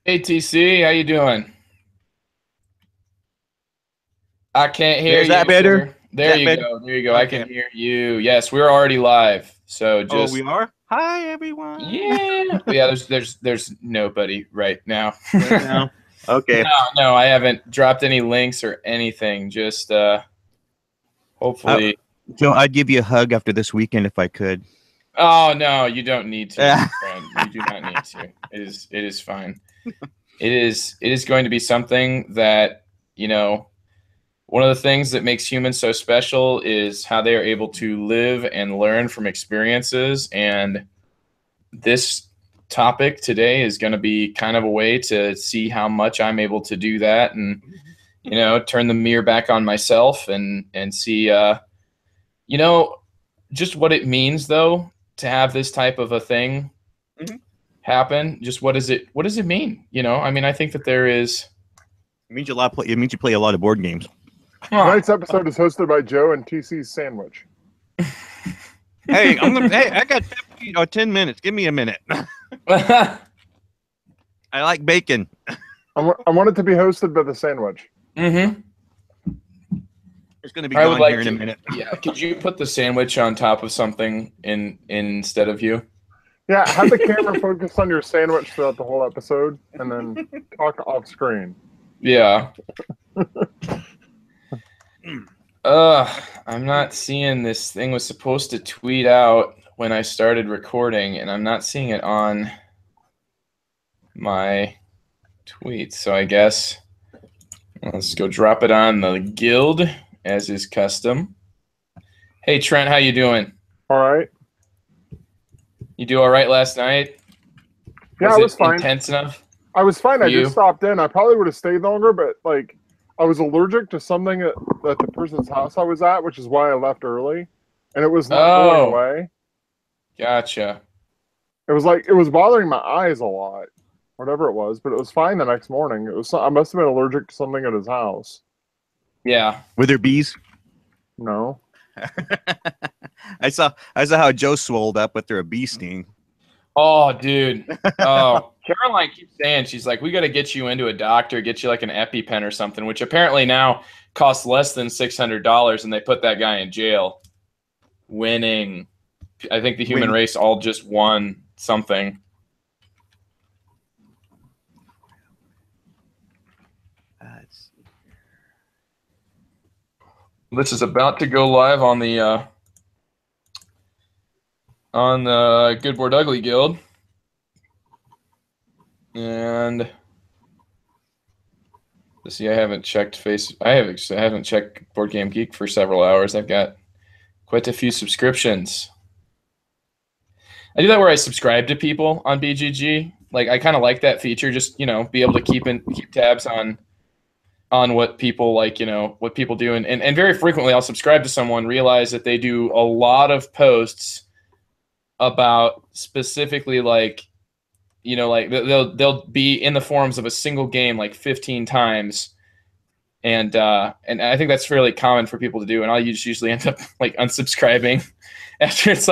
Hey TC, how you doing? I can't hear Is you, that better? sir. Is There that you better? go. There you go. I Okay. can hear you. Yes, we're already live. So Oh, we just are? Hi, everyone. yeah. There's nobody right now. Right now. Okay. No, I haven't dropped any links or anything. Just Uh, hopefully. Joe, I'd give you a hug after this weekend if I could. Oh no, you don't need to, my Yeah. friend. You do not need to. It is fine. It is going to be something that, you know, one of the things that makes humans so special is how they are able to live and learn from experiences. And this topic today is going to be kind of a way to see how much I'm able to do that, and turn the mirror back on myself and see just what it means though to have this type of a thing happen. Just what does it mean? I mean, I think that there is. It means it means you play a lot of board games. Huh. Tonight's episode is hosted by Joe and TC's Sandwich. Hey, I got 15 or 10 minutes. Give me a minute. I like bacon. I want it to be hosted by the Sandwich. Mm-hmm. It's going to be I would gone like here in a to. minute. Yeah, could you put the sandwich on top of something instead of you? Yeah, have the camera focus on your sandwich throughout the whole episode, and then talk off screen. Yeah. I'm not seeing this thing was supposed to tweet out when I started recording, and I'm not seeing it on my tweets. So I guess let's go drop it on the guild as is custom. Hey Trent, how you doing? All right. You do all right last night? Yeah, I was fine. Intense enough? I was fine. I You? just stopped in. I probably would have stayed longer, but I was allergic to something at the person's house I was at, which is why I left early, and it was not going away. Gotcha. It was bothering my eyes a lot, whatever it was, but it was fine the next morning. I must have been allergic to something at his house. Yeah. Were there bees? No. I saw how Joe swolled up with their bee sting. Oh, dude. Oh, Caroline keeps saying, she's like, we got to get you into a doctor, get you like an EpiPen or something, which apparently now costs less than $600, and they put that guy in jail. Winning. I think the human race all just won something. This is about to go live on the Good Board Ugly Guild, and see, I haven't checked I haven't checked Board Game Geek for several hours. I've got quite a few subscriptions. I do that where I subscribe to people on BGG. Like, I kind of like that feature, just be able to keep tabs on what people like, what people do, and very frequently I'll subscribe to someone, realize that they do a lot of posts about specifically like they'll be in the forums of a single game like 15 times, and I think that's fairly common for people to do, and I'll usually end up like unsubscribing after it's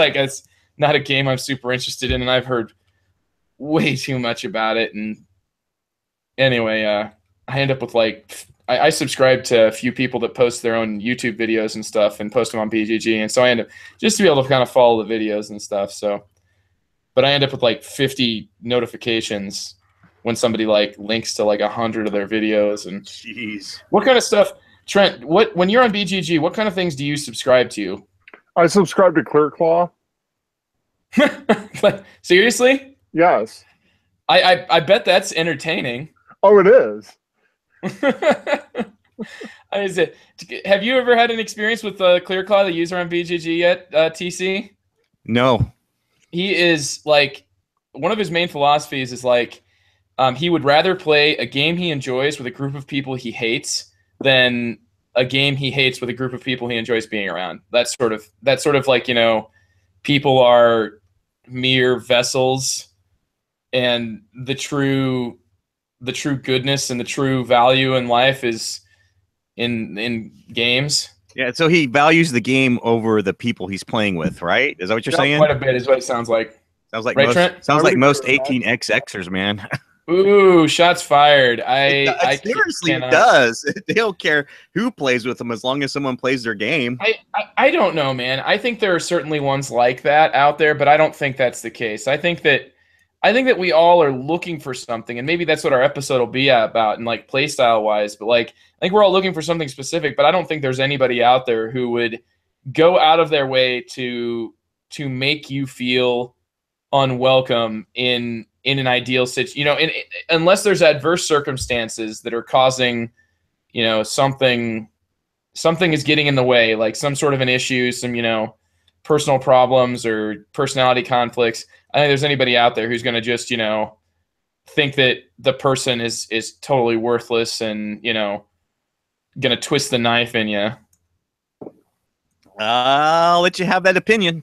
not a game I'm super interested in, and I've heard way too much about it. And anyway, I end up with I subscribe to a few people that post their own YouTube videos and stuff and post them on BGG, and so I end up just to be able to kind of follow the videos and stuff. So, but I end up with 50 notifications when somebody links to 100 of their videos. And Jeez, what kind of stuff, Trent? When you're on BGG, what kind of things do you subscribe to? I subscribe to ClearClaw. Seriously? Yes. I bet that's entertaining. Oh, it is. Have you ever had an experience with ClearClaw, the user on BGG yet, TC? no. He is one of his main philosophies is he would rather play a game he enjoys with a group of people he hates than a game he hates with a group of people he enjoys being around. That's sort of people are mere vessels, and the true goodness and the true value in life is in games. Yeah, so he values the game over the people he's playing with, right? Is that what you're saying? Quite a bit is what it sounds like. Sounds like right, Trent? most 18xxers, man. Ooh, shots fired. Seriously, it cannot. does. They don't care who plays with them as long as someone plays their game. I don't know, man. I think there are certainly ones like that out there, but I don't think that's the case. I think that we all are looking for something, and maybe that's what our episode will be about, and like playstyle wise. But like, I think we're all looking for something specific. But I don't think there's anybody out there who would go out of their way to make you feel unwelcome in an ideal situation. You know, unless there's adverse circumstances that are causing, you know, something is getting in the way, like some sort of an issue, some, you know, personal problems or personality conflicts. I don't think there's anybody out there who's going to just, you know, think that the person is totally worthless and, you know, going to twist the knife in you. I'll let you have that opinion.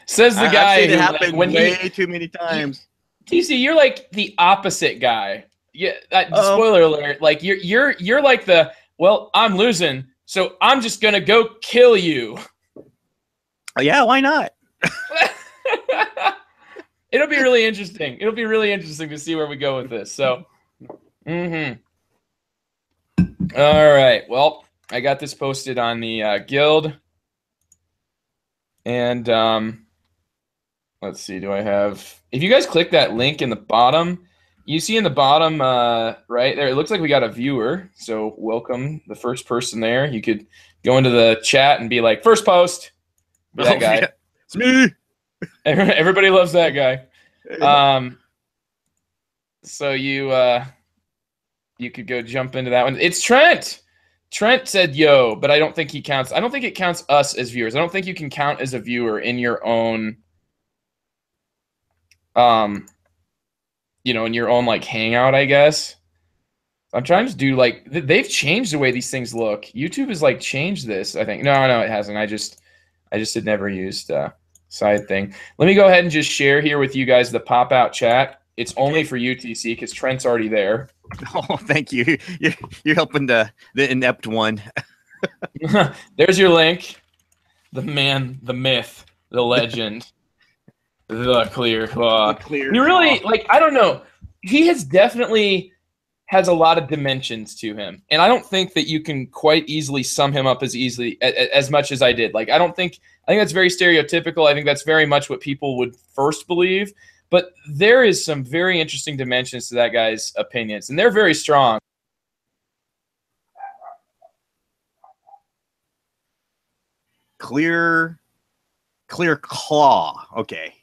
Says the guy I've seen who, it happen when way too many times. TC, you're like the opposite guy. Yeah, spoiler alert. Like you're like the, well, I'm losing, so I'm just gonna go kill you. Yeah, why not? It'll be really interesting. It'll be really interesting to see where we go with this. So, all right. Well, I got this posted on the guild, and let's see. Do I have? If you guys click that link in the bottom, you see in the bottom right there, it looks like we got a viewer. So welcome, the first person there. You could go into the chat and be like, first post. Be that guy. Yeah. It's me. Everybody loves that guy. So you could go jump into that one. It's Trent. Trent said yo, but I don't think he counts. I don't think it counts us as viewers. I don't think you can count as a viewer in your own you know, in your own like hangout, I guess. I'm trying to do like they've changed the way these things look. YouTube has like changed this, I think. No, it hasn't. I just had never used side thing. Let me go ahead and just share here with you guys the pop-out chat. It's only for UTC because Trent's already there. Oh, thank you. You're helping the inept one. There's your link. The man, the myth, the legend, the clear claw. You really like. I don't know. He has definitely has a lot of dimensions to him, and I don't think that you can quite easily sum him up as much as I did. Like I think that's very stereotypical. I think that's very much what people would first believe. But there is some very interesting dimensions to that guy's opinions, and they're very strong. Clear claw. Okay.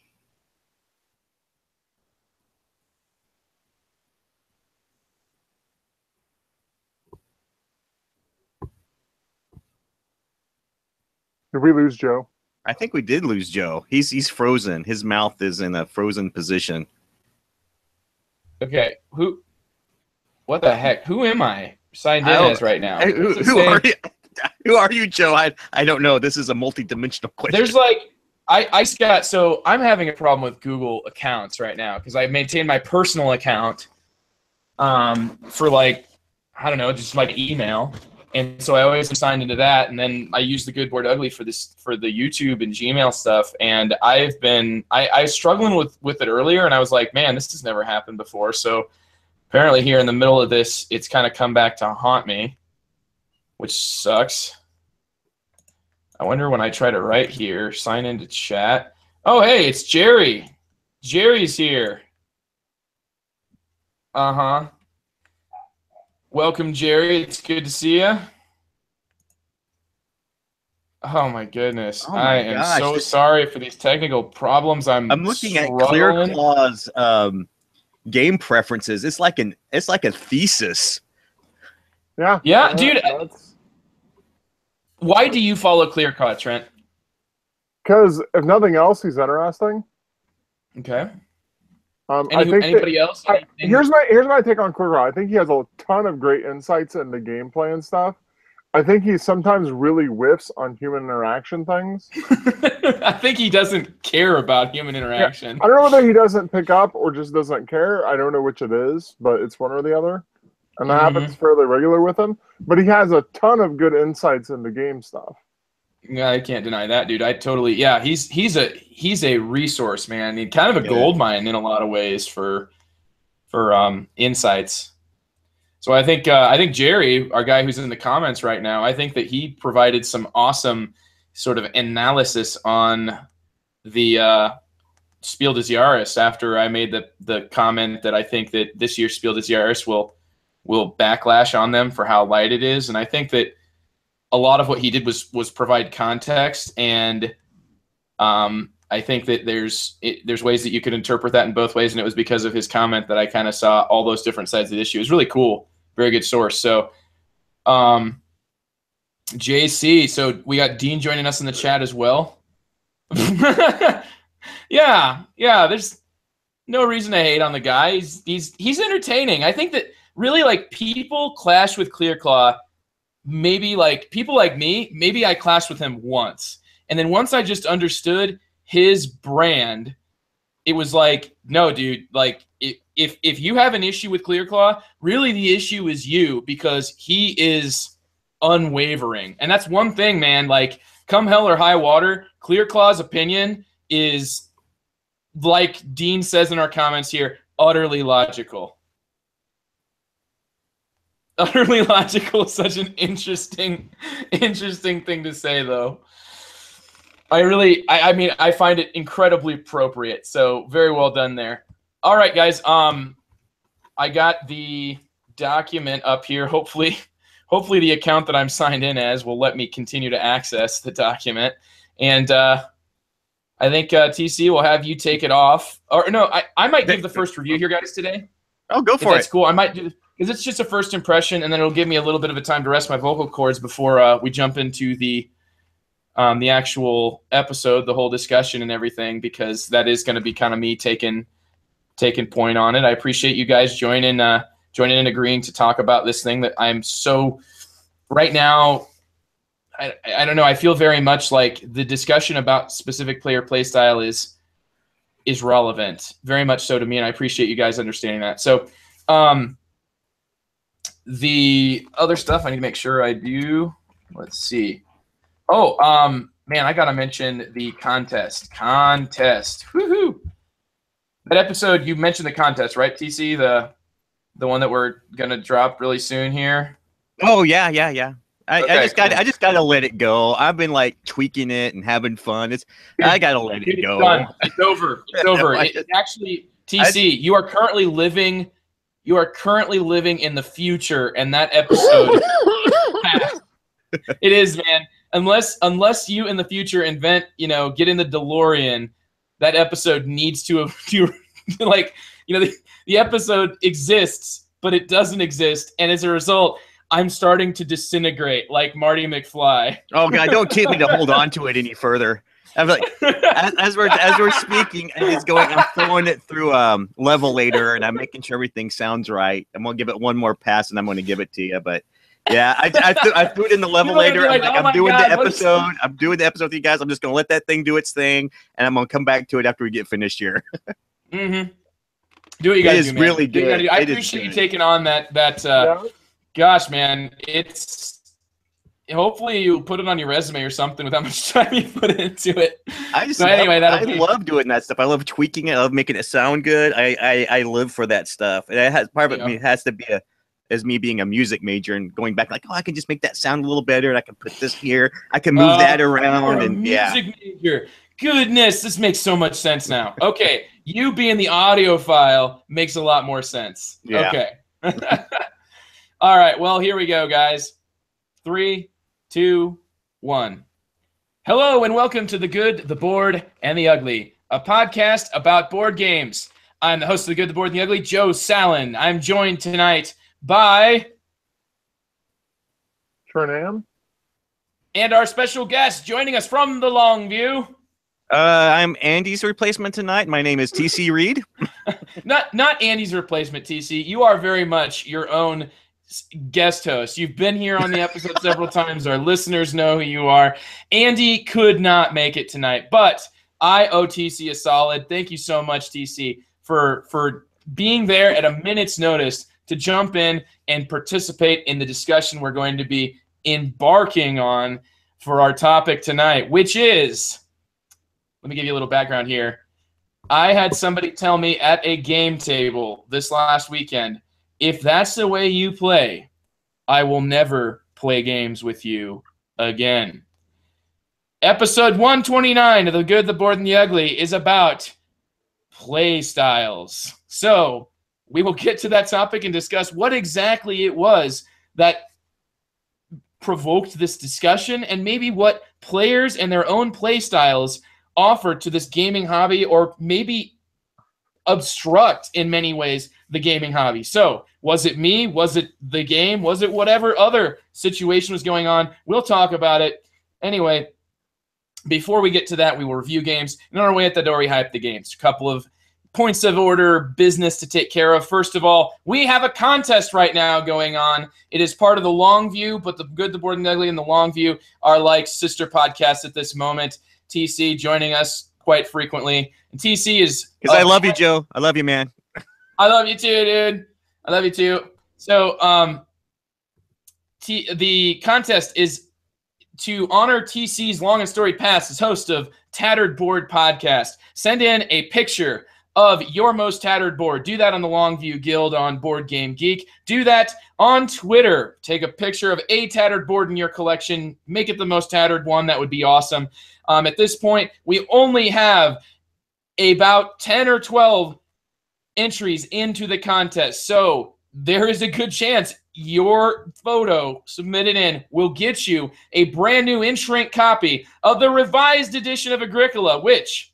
Did we lose Joe? I think we did lose Joe. He's frozen. His mouth is in a frozen position. Okay, what the heck? Who am I signed in as right now? Hey, who are you? Who are you, Joe? I don't know. This is a multi-dimensional question. There's like so I'm having a problem with Google accounts right now because I maintain my personal account for like, I don't know, just like email. And so I always signed into that, and then I use the Good Board Ugly for the YouTube and Gmail stuff. And I was struggling with it earlier, and I was like, man, this has never happened before. So apparently here in the middle of this, it's kind of come back to haunt me, which sucks. I wonder when I try to write here, sign into chat. Oh, hey, it's Jerry. Jerry's here. Uh-huh. Welcome, Jerry. It's good to see you. Oh, my goodness. Oh my am gosh. so sorry for these technical problems. I'm looking at struggling. ClearClaw's game preferences. It's like a thesis. Yeah. Yeah, dude. Why do you follow ClearClaw, Trent? Because if nothing else, he's interesting. Okay. I think anybody else? Here's my take on ClearClaw. I think he has a ton of great insights into gameplay and stuff. I think he sometimes really whiffs on human interaction things. I think he doesn't care about human interaction. Yeah. I don't know whether he doesn't pick up or just doesn't care. I don't know which it is, but it's one or the other. And that happens fairly regular with him. But he has a ton of good insights into game stuff. Yeah, I can't deny that, dude. I totally, yeah. He's a resource, man. Kind of a gold mine in a lot of ways for insights. So I think Jerry, our guy who's in the comments right now, I think that he provided some awesome sort of analysis on the Spiel des Jahres after I made the comment that I think that this year's Spiel des Jahres will backlash on them for how light it is, and I think that a lot of what he did was provide context, and I think that there's ways that you could interpret that in both ways, and it was because of his comment that I kind of saw all those different sides of the issue. It was really cool, very good source. So, JC, so we got Dean joining us in the chat as well. yeah, there's no reason to hate on the guy. He's entertaining. I think that really, like, people clash with Clearclaw. Maybe like people like me, maybe I clashed with him once. And then once I just understood his brand, it was like, no, dude, like if you have an issue with Clearclaw, really the issue is you, because he is unwavering. And that's one thing, man. Like, come hell or high water, Clearclaw's opinion is, like Dean says in our comments here, utterly logical. Utterly logical is such an interesting thing to say, though. I mean, I find it incredibly appropriate. So very well done there. All right, guys. I got the document up here. Hopefully the account that I'm signed in as will let me continue to access the document. And I think TC will have you take it off. Or no, I might give the first review here, guys, today. Oh, go for it. That's cool. I might do, because it's just a first impression, and then it'll give me a little bit of a time to rest my vocal cords before we jump into the actual episode, the whole discussion and everything, because that is going to be kind of me taking point on it. I appreciate you guys joining and agreeing to talk about this thing that I'm so right now. I don't know. I feel very much like the discussion about specific player playstyle is relevant, very much so to me, and I appreciate you guys understanding that. So, the other stuff I need to make sure I do. Let's see. Oh, man, I gotta mention the contest. Woohoo! That episode, you mentioned the contest, right, TC? The one that we're gonna drop really soon here. Oh yeah. I just gotta let it go. I've been like tweaking it and having fun. I gotta let it go. Done. It's over. It's over. It actually, TC, you are currently living in the future, and that episode passed. It is, man. Unless you in the future invent, get in the DeLorean, that episode needs to like, the episode exists, but it doesn't exist, and as a result, I'm starting to disintegrate like Marty McFly. Oh God, don't get me to hold on to it any further. I'm like, as we're speaking, I'm throwing it through Levelator, and I'm making sure everything sounds right. I'm gonna give it one more pass, and I'm gonna give it to you. But yeah, I threw it in the Levelator. I'm doing the episode. I'm doing the episode with you guys. I'm just gonna let that thing do its thing, and I'm gonna come back to it after we get finished here. Mm-hmm. Do what you guys do, man. Really good. I appreciate you taking on that. Gosh, man, hopefully you put it on your resume or something with how much time you put into it. I love doing that stuff. I love tweaking it. I love making it sound good. I live for that stuff. And it has part of it has to be as me being a music major and going back like, I can just make that sound a little better, and I can put this here. I can move that around, and music major. Goodness, this makes so much sense now. Okay, you being the audiophile makes a lot more sense. Yeah. Okay. All right, well, here we go, guys. 3, 2, 1. Hello, and welcome to The Good, the Bored, and the Ugly, a podcast about board games. I'm the host of The Good, the Bored, and the Ugly, Joe Sallin. I'm joined tonight by Trent and our special guest joining us from the Longview. I'm Andy's replacement tonight. My name is TC Reid. Not Andy's replacement, TC. You are very much your own guest host. You've been here on the episode several times. Our listeners know who you are. Andy could not make it tonight, but I owe TC a solid. Thank you so much, TC, for being there at a minute's notice to jump in and participate in the discussion we're going to be embarking on. for our topic tonight, which is, let me give you a little background here. I had somebody tell me at a game table this last weekend, if that's the way you play, I will never play games with you again. Episode 129 of The Good, the Bored, and the Ugly is about Playstyles. So we will get to that topic and discuss what exactly it was that provoked this discussion and maybe what players and their own playstyles offer to this gaming hobby, or maybe obstruct in many ways the gaming hobby. So was it me? Was it the game? Was it whatever other situation was going on? We'll talk about it. Anyway, before we get to that, we will review games. And on our way at the door, we hype the games. A couple of points of order, business to take care of. First of all, we have a contest right now going on. It is part of the Longview, but the Good, the Bored, and the Ugly and the Longview are like sister podcasts at this moment. TC joining us quite frequently. And TC is... Because I love you, Joe. I love you, man. I love you too, dude. I love you too. So the contest is to honor TC's long and storied past as host of Tattered Board Podcast. Send in a picture of your most tattered board. Do that on the Longview Guild on Board Game Geek. Do that on Twitter. Take a picture of a tattered board in your collection. Make it the most tattered one. That would be awesome. At this point, we only have about 10 or 12 entries into the contest. So there is a good chance your photo submitted in will get you a brand new in-shrink copy of the revised edition of Agricola, which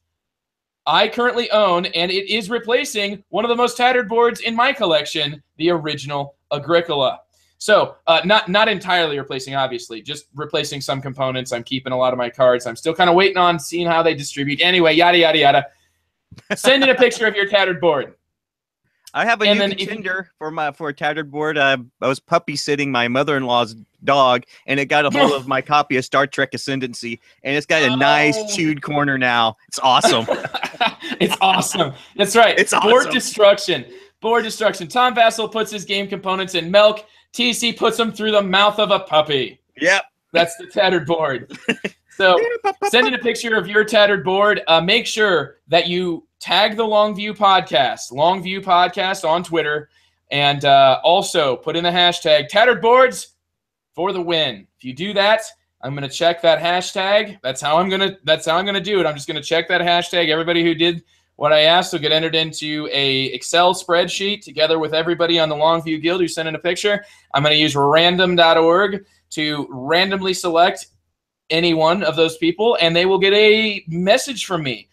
I currently own, and it is replacing one of the most tattered boards in my collection, the original Agricola. So not entirely replacing, obviously, just replacing some components. I'm keeping a lot of my cards. I'm still kind of waiting on seeing how they distribute. Anyway, yada, yada, yada. Send in a picture of your tattered board. I have a new contender for a tattered board. I was puppy sitting my mother-in-law's dog, and it got a hold of my copy of Star Trek Ascendancy, and it's got a nice chewed corner now. It's awesome. It's awesome. That's right. It's awesome. Board destruction. Board destruction. Tom Vassell puts his game components in milk. TC puts them through the mouth of a puppy. Yep. That's the tattered board. So send in a picture of your tattered board. Make sure that you tag the Longview Podcast on Twitter, and also put in the hashtag tattered boards for the win. If you do that, I'm going to check that hashtag. That's how I'm going to do it. I'm just going to check that hashtag. Everybody who did what I asked will get entered into a Excel spreadsheet together with everybody on the Longview Guild who sent in a picture. I'm going to use random.org to randomly select any one of those people, and they will get a message from me,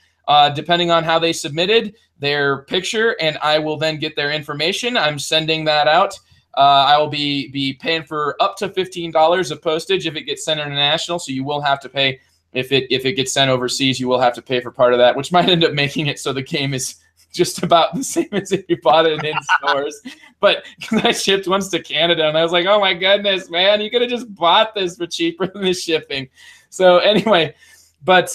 depending on how they submitted their picture, and I will then get their information. I'm sending that out. I will be paying for up to $15 of postage if it gets sent international, so you will have to pay. If it gets sent overseas, you will have to pay for part of that, which might end up making it so the game is just about the same as if you bought it in stores. But I shipped once to Canada, and I was like, oh my goodness, man, you could have just bought this for cheaper than the shipping. So anyway, but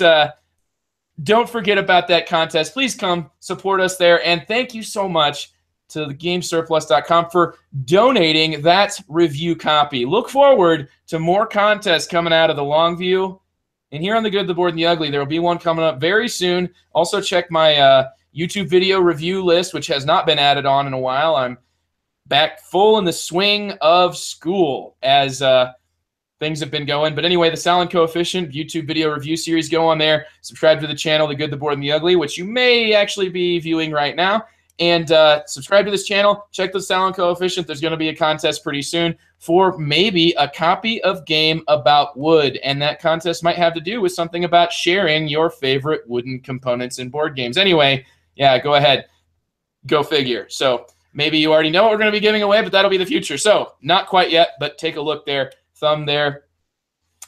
don't forget about that contest. Please come support us there. And thank you so much to thegamesurplus.com for donating that review copy. Look forward to more contests coming out of the Longview. And here on The Good, the Bored, and the Ugly, there will be one coming up very soon. Also check my YouTube video review list, which has not been added on in a while. I'm back full in the swing of school as things have been going. But anyway, the Silent Coefficient YouTube video review series, go on there. Subscribe to the channel, The Good, the Bored, and the Ugly, which you may actually be viewing right now. And subscribe to this channel. Check the Silent Coefficient. There's going to be a contest pretty soon for maybe a copy of Game About Wood. And that contest might have to do with something about sharing your favorite wooden components in board games. Anyway, yeah, go ahead. Go figure. So maybe you already know what we're going to be giving away, but that'll be the future. So not quite yet, but take a look there. Thumb there.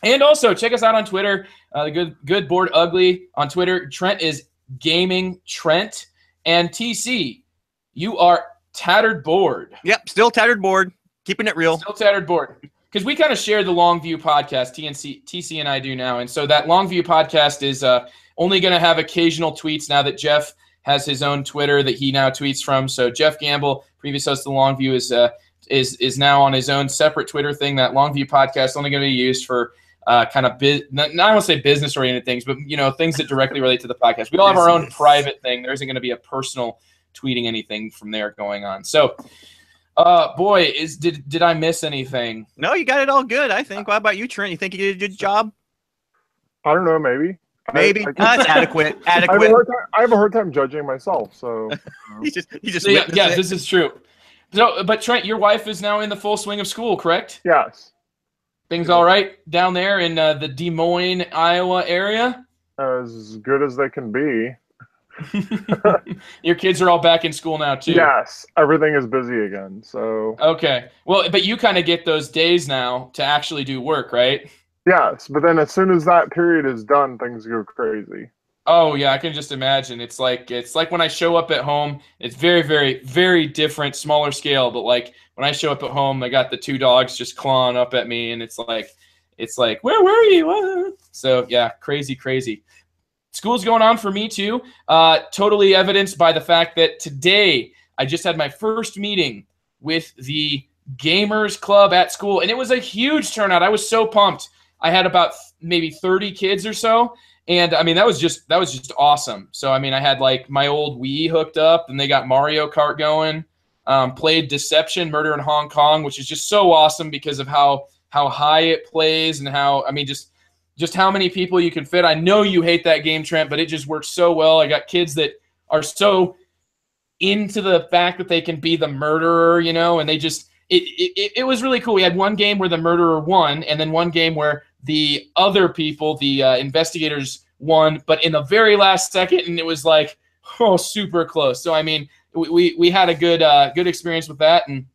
And also check us out on Twitter. The Good Bored Ugly on Twitter. Trent is Gaming Trent. And TC, you are Tattered Board. Yep, still Tattered Board. Keeping it real. Still Tattered Board. Because we kind of share the Longview podcast, TC and I do now. And so that Longview podcast is only going to have occasional tweets now that Jeff has his own Twitter that he now tweets from. So Jeff Gamble, previous host of the Longview, is now on his own separate Twitter thing. That Longview podcast is only going to be used for kind of not I won't say business oriented things, but things that directly relate to the podcast. We all have our own private thing. There isn't going to be a personal tweeting anything from there going on. So, boy, did I miss anything? No, you got it all good, I think. What about you, Trent? You think you did a good job? I don't know, maybe. Maybe. That's adequate. I have a hard time judging myself, so. you just yeah, this is true. So, but Trent, your wife is now in the full swing of school, correct? Yes. Things all right down there in the Des Moines, Iowa area? As good as they can be. Your kids are all back in school now, too? Yes. Everything is busy again, so. Okay. Well, but you kind of get those days now to actually do work, right? Yes, but then as soon as that period is done, things go crazy. Oh yeah, I can just imagine. It's like when I show up at home. It's very, very, very different, smaller scale. But like when I show up at home, I got the 2 dogs just clawing up at me, and it's like, where were you? What? So yeah, crazy. School's going on for me too. Totally evidenced by the fact that today I just had my first meeting with the Gamers Club at school, and it was a huge turnout. I was so pumped. I had about maybe 30 kids or so. And I mean, that was just awesome. So, I mean, I had like my old Wii hooked up, and they got Mario Kart going, played Deception, Murder in Hong Kong, which is just so awesome because of how high it plays and just how many people you can fit. I know you hate that game, Trent, but it just works so well. I got kids that are so into the fact that they can be the murderer, and they just, it was really cool. We had one game where the murderer won, and then one game where the other people, the investigators, won, but in the very last second, and it was like, super close. So I mean, we had a good experience with that, and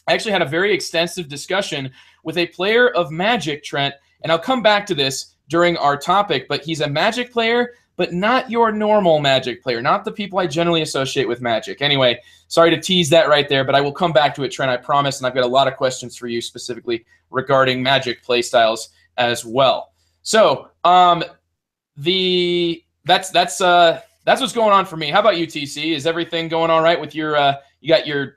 I actually had a very extensive discussion with a player of Magic, Trent, and I'll come back to this during our topic, but he's a Magic player, but not your normal Magic player, not the people I generally associate with Magic. Anyway, sorry to tease that right there, but I will come back to it, Trent, I promise, and I've got a lot of questions for you specifically regarding Magic playstyles as well. So, that's what's going on for me. How about you, TC? Is everything going all right with your you got your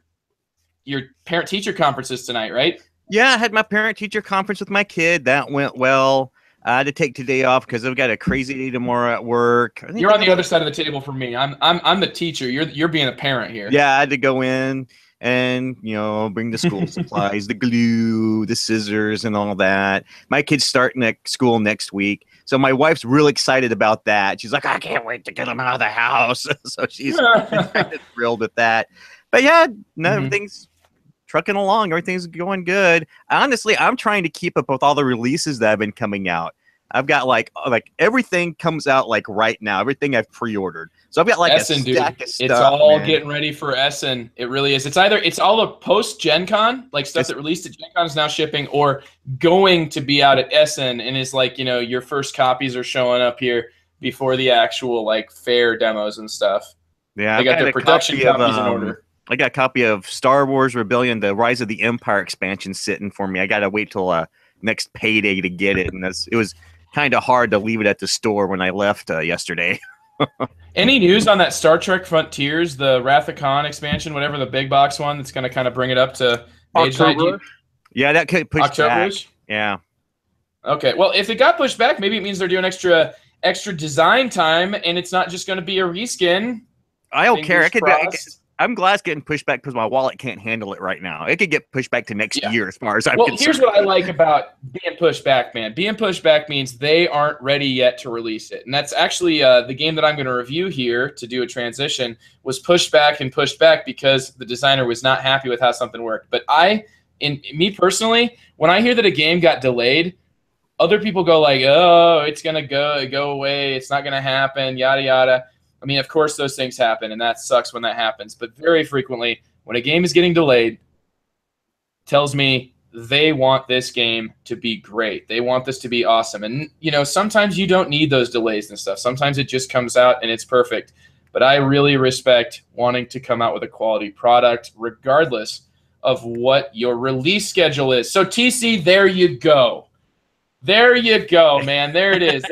parent-teacher conferences tonight, right? Yeah, I had my parent-teacher conference with my kid. That went well. I had to take today off because I've got a crazy day tomorrow at work. You're on the other side of the table from me. I'm the teacher. You're being a parent here. Yeah, I had to go in and bring the school supplies, the glue, the scissors, and all that. My kids start school next week, so my wife's really excited about that. She's like, I can't wait to get them out of the house. So she's kind of thrilled with that. But yeah, everything's trucking along. Everything's going good. Honestly, I'm trying to keep up with all the releases that have been coming out. I've got like everything comes out like right now. Everything I've pre-ordered. So I've got like Essen, a stack of stuff. It's all getting ready for Essen. It really is. It's all the post Gen Con, like stuff that released at Gen Con is now shipping or going to be out at Essen, and is like, your first copies are showing up here before the actual like fair demos and stuff. Yeah, they got their production copies in order. I got a copy of Star Wars Rebellion, the Rise of the Empire expansion sitting for me. I got to wait till next payday to get it. And it was kind of hard to leave it at the store when I left yesterday. Any news on that Star Trek Frontiers, the Wrath of Khan expansion, whatever, the big box one that's going to kind of bring it up to October? Yeah, that could push back. Yeah. Okay. Well, if it got pushed back, maybe it means they're doing extra design time, and it's not just going to be a reskin. I don't care. I'm glad it's getting pushed back because my wallet can't handle it right now. It could get pushed back to next year as far as I'm concerned. Here's what I like about being pushed back, man. Being pushed back means they aren't ready yet to release it. And that's actually the game that I'm going to review here to do a transition was pushed back because the designer was not happy with how something worked. But me personally, when I hear that a game got delayed, other people go like, oh, it's going to go away. It's not going to happen, yada, yada. I mean, of course, those things happen, and that sucks when that happens. But very frequently, when a game is getting delayed, tells me they want this game to be great. They want this to be awesome. And, sometimes you don't need those delays and stuff. Sometimes it just comes out and it's perfect. But I really respect wanting to come out with a quality product, regardless of what your release schedule is. So, TC, there you go. There you go, man. There it is.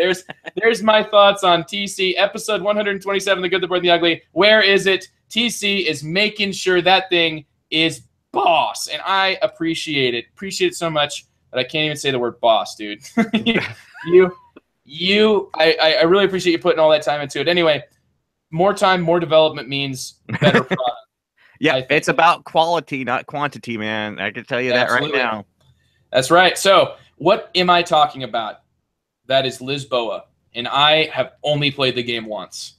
There's my thoughts on TC. Episode 127, The Good, the Bored, and the Ugly. Where is it? TC is making sure that thing is boss, and I appreciate it. Appreciate it so much. but I can't even say the word boss, dude. I really appreciate you putting all that time into it. Anyway, more time, more development means better product. Yeah, it's about quality, not quantity, man. I can tell you that right now. That's right. So what am I talking about? That is Lisboa, and I have only played the game once.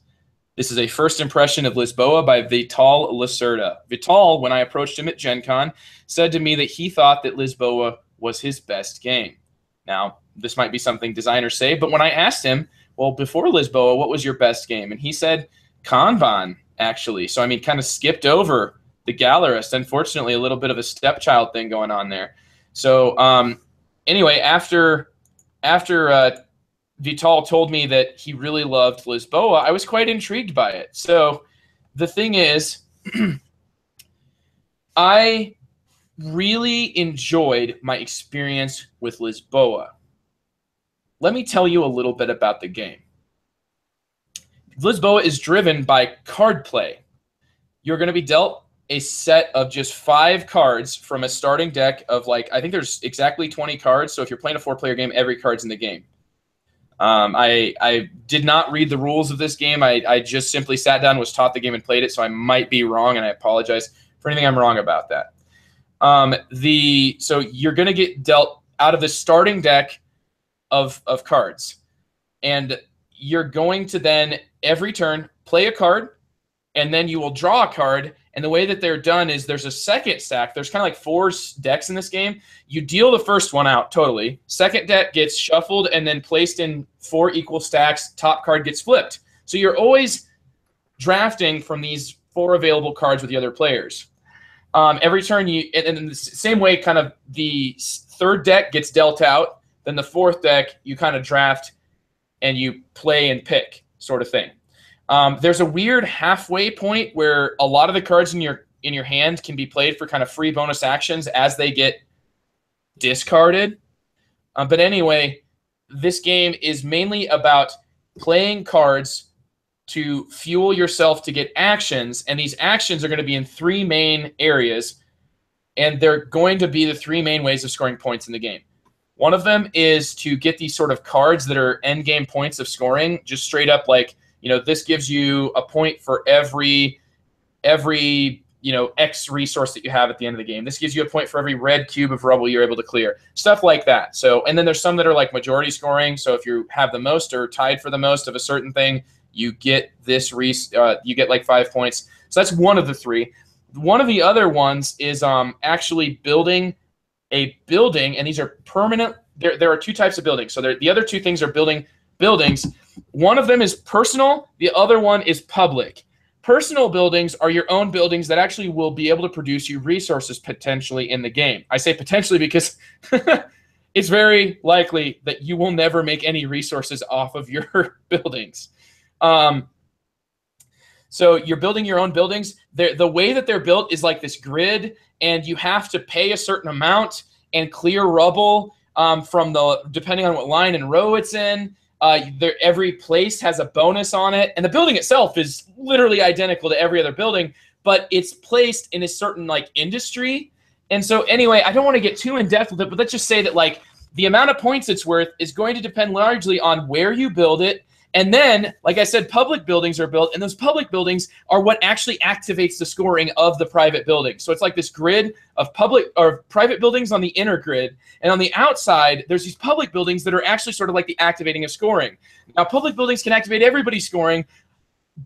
This is a first impression of Lisboa by Vital Lacerda. Vital, when I approached him at Gen Con, said to me that he thought that Lisboa was his best game. Now, this might be something designers say, but when I asked him, well, before Lisboa, what was your best game? And he said Kanban, actually. So, I mean, kind of skipped over the Gallerist. Unfortunately, a little bit of a stepchild thing going on there. So, anyway, after Vital told me that he really loved Lisboa, I was quite intrigued by it. So the thing is, I really enjoyed my experience with Lisboa. Let me tell you a little bit about the game. Lisboa is driven by card play. You're going to be dealt a set of just 5 cards from a starting deck of, like, I think there's exactly 20 cards. So if you're playing a 4-player game, every card's in the game. I did not read the rules of this game. I just simply sat down, was taught the game, and played it, so I might be wrong, and I apologize for anything I'm wrong about that. So you're going to get dealt out of the starting deck of cards, and you're going to then, every turn, play a card, and then you will draw a card. And the way that they're done is there's a second stack. There's kind of like 4 decks in this game. You deal the first one out totally. Second deck gets shuffled and then placed in 4 equal stacks. Top card gets flipped. So you're always drafting from these 4 available cards with the other players. Every turn, and in the same way, kind of the third deck gets dealt out. Then the fourth deck, you kind of draft and you play and pick, sort of thing. There's a weird halfway point where a lot of the cards in your hand can be played for kind of free bonus actions as they get discarded. But anyway, this game is mainly about playing cards to fuel yourself to get actions, and these actions are going to be in 3 main areas, and they're going to be the 3 main ways of scoring points in the game. One of them is to get these sort of cards that are end game points of scoring, just straight up like, you know, this gives you a point for every X resource that you have at the end of the game. This gives you a point for every red cube of rubble you're able to clear. Stuff like that. So, and then there's some that are like majority scoring. So if you have the most or tied for the most of a certain thing, you get this you get like 5 points. So that's one of the 3. One of the other ones is actually building a building, and these are permanent. There are 2 types of buildings. So the other 2 things are building buildings. One of them is personal. The other one is public. Personal buildings are your own buildings that actually will be able to produce you resources potentially in the game. I say potentially because it's very likely that you will never make any resources off of your buildings. So you're building your own buildings. The way that they're built is like this grid, and you have to pay a certain amount and clear rubble depending on what line and row it's in. Every place has a bonus on it, and the building itself is literally identical to every other building, but it's placed in a certain like industry. And so anyway, I don't want to get too in depth with it, but let's just say that like the amount of points it's worth is going to depend largely on where you build it. And then, like I said, public buildings are built, and those public buildings are what actually activates the scoring of the private building. So it's like this grid of public or private buildings on the inner grid, and on the outside, there's these public buildings that are actually sort of like the activating of scoring. Now, public buildings can activate everybody's scoring,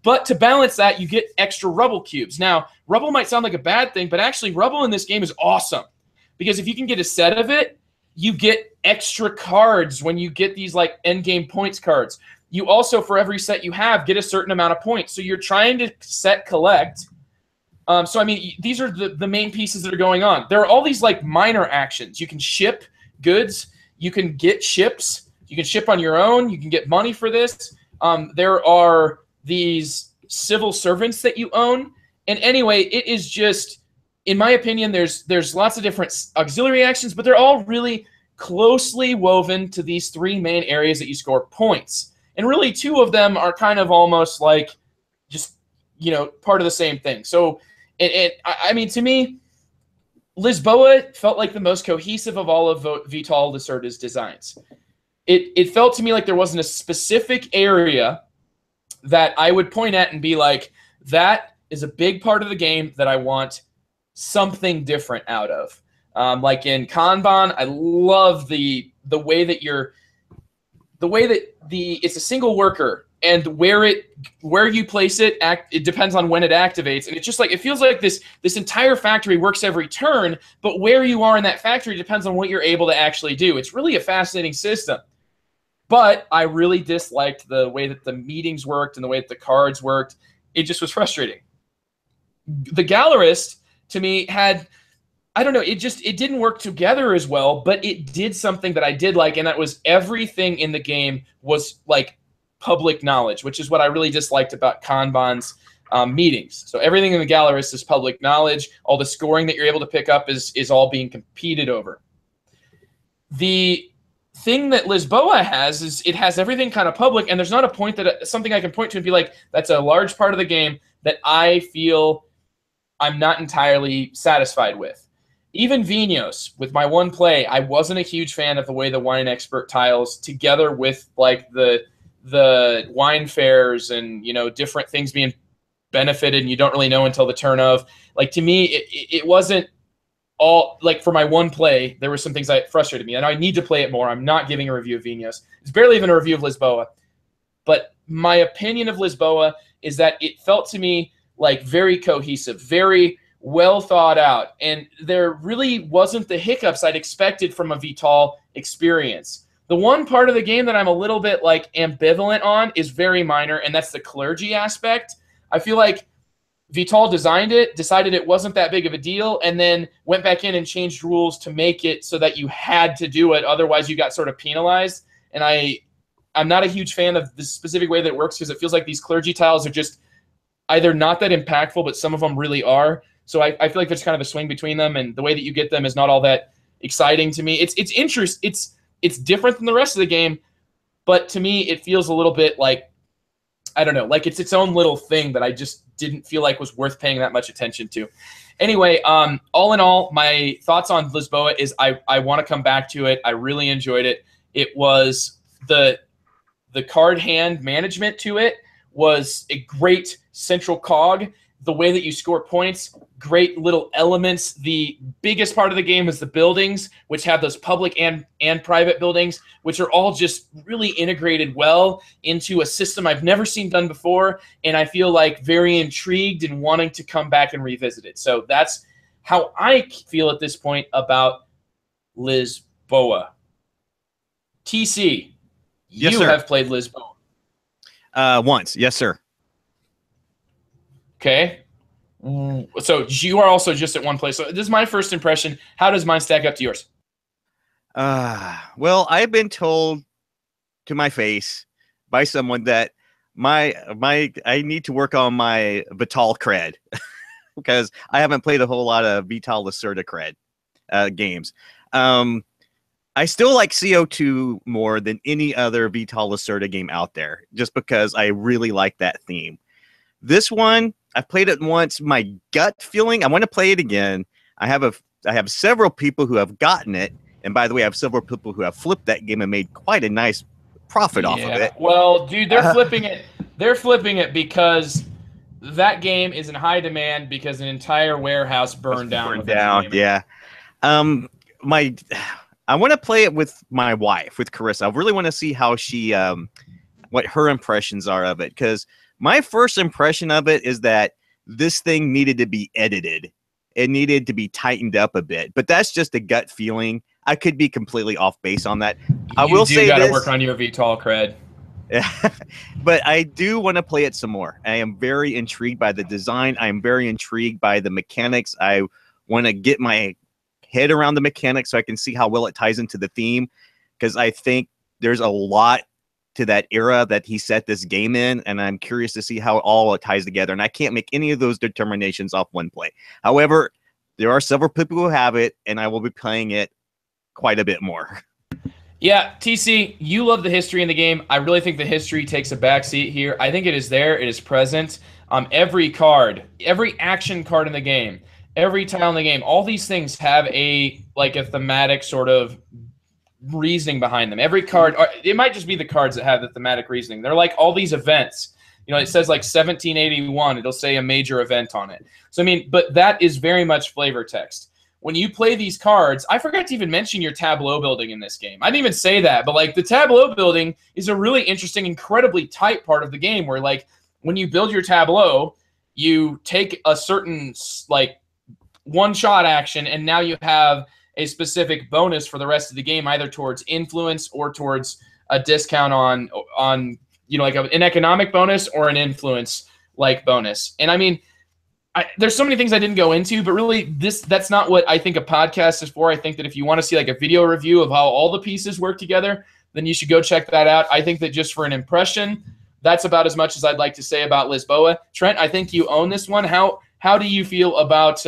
but to balance that, you get extra rubble cubes. Now, rubble might sound like a bad thing, but actually rubble in this game is awesome, because if you can get a set of it, you get extra cards when you get these like end game points cards. You also, for every set you have, get a certain amount of points. So you're trying to collect. So, I mean, these are the main pieces that are going on. There are all these, like, minor actions. You can ship goods. You can get ships. You can ship on your own. You can get money for this. There are these civil servants that you own. And anyway, it is just, in my opinion, there's lots of different auxiliary actions, but they're all really closely woven to these 3 main areas that you score points. And really, 2 of them are kind of almost like just, part of the same thing. So, I mean, to me, Lisboa felt like the most cohesive of all of Vital Lacerda's designs. It felt to me like there wasn't a specific area that I would point at and be like, that is a big part of the game that I want something different out of. Like in Kanban, I love the way that it's a single worker, and where you place it, it depends on when it activates, and it's just like it feels like this entire factory works every turn, but where you are in that factory depends on what you're able to actually do. It's really a fascinating system. But I really disliked the way that the meetings worked and the way that the cards worked. It just was frustrating. The Gallerist, to me, had, I don't know, it didn't work together as well, but it did something that I did like, and that was everything in the game was like public knowledge, which is what I really disliked about Kanban's meetings. So everything in the Gallerist is public knowledge. All the scoring that you're able to pick up is all being competed over. The thing that Lisboa has is it has everything kind of public, and there's not a point that something I can point to and be like, that's a large part of the game that I feel I'm not entirely satisfied with. Even Vinos, with my one play, I wasn't a huge fan of the way the wine expert tiles, together with like the wine fairs and, you know, different things being benefited and you don't really know until the turn of. Like, to me, it wasn't all, like, for my one play, there were some things that frustrated me, and I need to play it more. I'm not giving a review of Vinos. It's barely even a review of Lisboa. But my opinion of Lisboa is that it felt to me like very cohesive, very well thought out, and there really wasn't the hiccups I'd expected from a Vital experience. The one part of the game that I'm a little bit like ambivalent on is very minor, and that's the clergy aspect. I feel like Vital designed it, decided it wasn't that big of a deal, and then went back in and changed rules to make it so that you had to do it. Otherwise, you got sort of penalized. And I'm not a huge fan of the specific way that it works, because it feels like these clergy tiles are just either not that impactful, but some of them really are. So I feel like there's kind of a swing between them, and the way that you get them is not all that exciting to me. It's different than the rest of the game, but to me, it feels a little bit like, I don't know, like it's its own little thing that I just didn't feel like was worth paying that much attention to. Anyway, all in all, my thoughts on Lisboa is I want to come back to it. I really enjoyed it. It was the card hand management to it was a great central cog. The way that you score points, great little elements. The biggest part of the game is the buildings, which have those public and private buildings, which are all just really integrated well into a system I've never seen done before, and I feel like very intrigued and wanting to come back and revisit it. So that's how I feel at this point about Lisboa. TC, yes, you sir. have played Lisboa. Once, yes, sir. Okay. So you are also just at one place. So this is my first impression. How does mine stack up to yours? Well, I've been told to my face by someone that I need to work on my Vital cred because I haven't played a whole lot of Vital Lacerda cred games. I still like CO2 more than any other Vital Lacerda game out there, just because I really like that theme. This one, I've played it once. My gut feeling, I want to play it again. I have several people who have gotten it, and by the way, I have several people who have flipped that game and made quite a nice profit off of it. Well, dude, they're flipping it. They're flipping it because that game is in high demand because an entire warehouse burned down. Yeah. I want to play it with my wife, with Carissa. I really want to see how she, what her impressions are of it, because my first impression of it is that this thing needed to be edited. It needed to be tightened up a bit, but that's just a gut feeling. I could be completely off base on that. I will say you got to work on your Vital cred. But I do want to play it some more. I am very intrigued by the design. I am very intrigued by the mechanics. I want to get my head around the mechanics so I can see how well it ties into the theme, because I think there's a lot to that era that he set this game in, and I'm curious to see how all it ties together, and I can't make any of those determinations off one play. However, there are several people who have it, and I will be playing it quite a bit more. Yeah, TC, you love the history in the game. I really think the history takes a backseat here. I think it is there. It is present. Every card, every action card in the game, every tile in the game, all these things have a thematic sort of reasoning behind them. Every card, it might just be the cards that have the thematic reasoning. They're like all these events. You know, it says like 1781. It'll say a major event on it. So, I mean, but that is very much flavor text. When you play these cards, I forgot to even mention your tableau building in this game. I didn't even say that, but like the tableau building is a really interesting, incredibly tight part of the game where like when you build your tableau, you take a certain like one-shot action, and now you have a specific bonus for the rest of the game, either towards influence or towards a discount on you know, like an economic bonus or an influence like bonus. And I mean, there's so many things I didn't go into, but really that's not what I think a podcast is for. I think that if you want to see like a video review of how all the pieces work together, then you should go check that out. I think that just for an impression, that's about as much as I'd like to say about Lisboa. Trent, I think you own this one. How do you feel about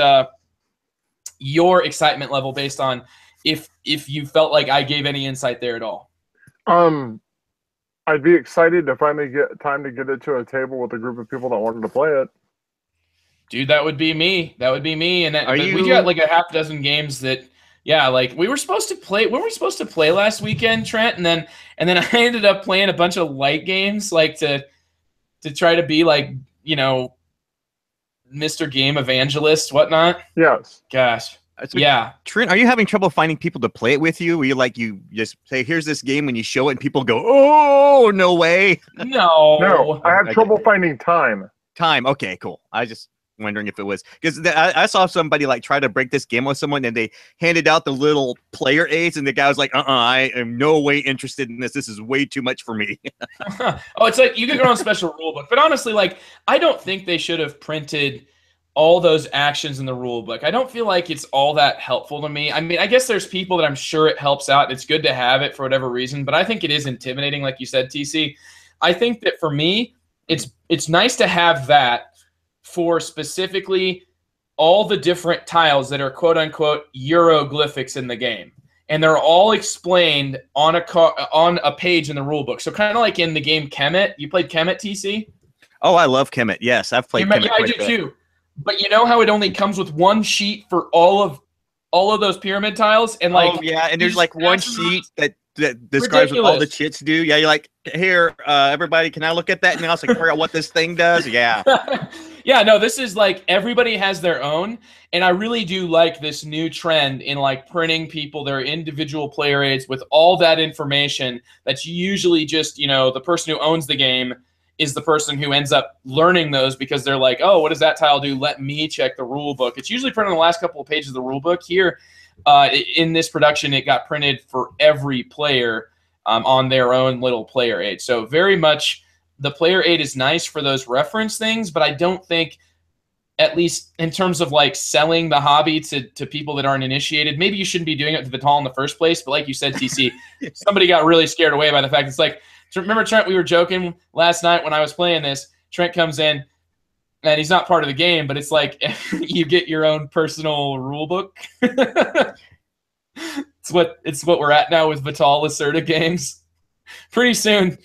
your excitement level based on if you felt like I gave any insight there at all? I'd be excited to finally get time to get it to a table with a group of people that wanted to play it. That would be me. And we got like a half dozen games that, yeah, like we were supposed to play. Weren't we supposed to play last weekend, Trent? And then I ended up playing a bunch of light games, like to try to be like, you know, Mr. Game Evangelist, whatnot. Yes. Gosh. So, yeah. Trent, are you having trouble finding people to play it with you? Where you just say, here's this game, and you show it, and people go, oh, no way. No. I have trouble finding time. Time. Okay, cool. I just wondering if it was because I saw somebody like try to break this game with someone, and they handed out the little player aids, and the guy was like, I am no way interested in this. This is way too much for me. Oh, it's like you get your own special rule book. But honestly, like I don't think they should have printed all those actions in the rule book. I don't feel like it's all that helpful to me. I mean, I guess there's people that I'm sure it helps out. It's good to have it for whatever reason, but I think it is intimidating, like you said, TC. I think that for me, it's nice to have that for specifically all the different tiles that are quote unquote hieroglyphics in the game. And they're all explained on a page in the rule book. So kind of like in the game Kemet. You played Kemet, TC? Oh, I love Kemet. Yes, I've played Kemet. Yeah, I do too. But you know how it only comes with one sheet for all of those pyramid tiles, and like and there's like one sheet that describes what all the chits do. Yeah, you're like, here, everybody, can I look at that now so I can figure out what this thing does? Yeah. Yeah, no, this is like everybody has their own, and I really do like this new trend in like printing people their individual player aids with all that information that's usually just, you know, the person who owns the game is the person who ends up learning those because they're like, oh, what does that tile do? Let me check the rule book. It's usually printed on the last couple of pages of the rule book. Here in this production, it got printed for every player on their own little player aid. So very much the player aid is nice for those reference things, but I don't think, at least in terms of like selling the hobby to people that aren't initiated, maybe you shouldn't be doing it to Vital in the first place. But like you said, TC, somebody got really scared away by the fact it's like, remember, Trent, we were joking last night when I was playing this. Trent comes in, and he's not part of the game, but it's like you get your own personal rule book. It's what we're at now with Vital Lacerda games. Pretty soon,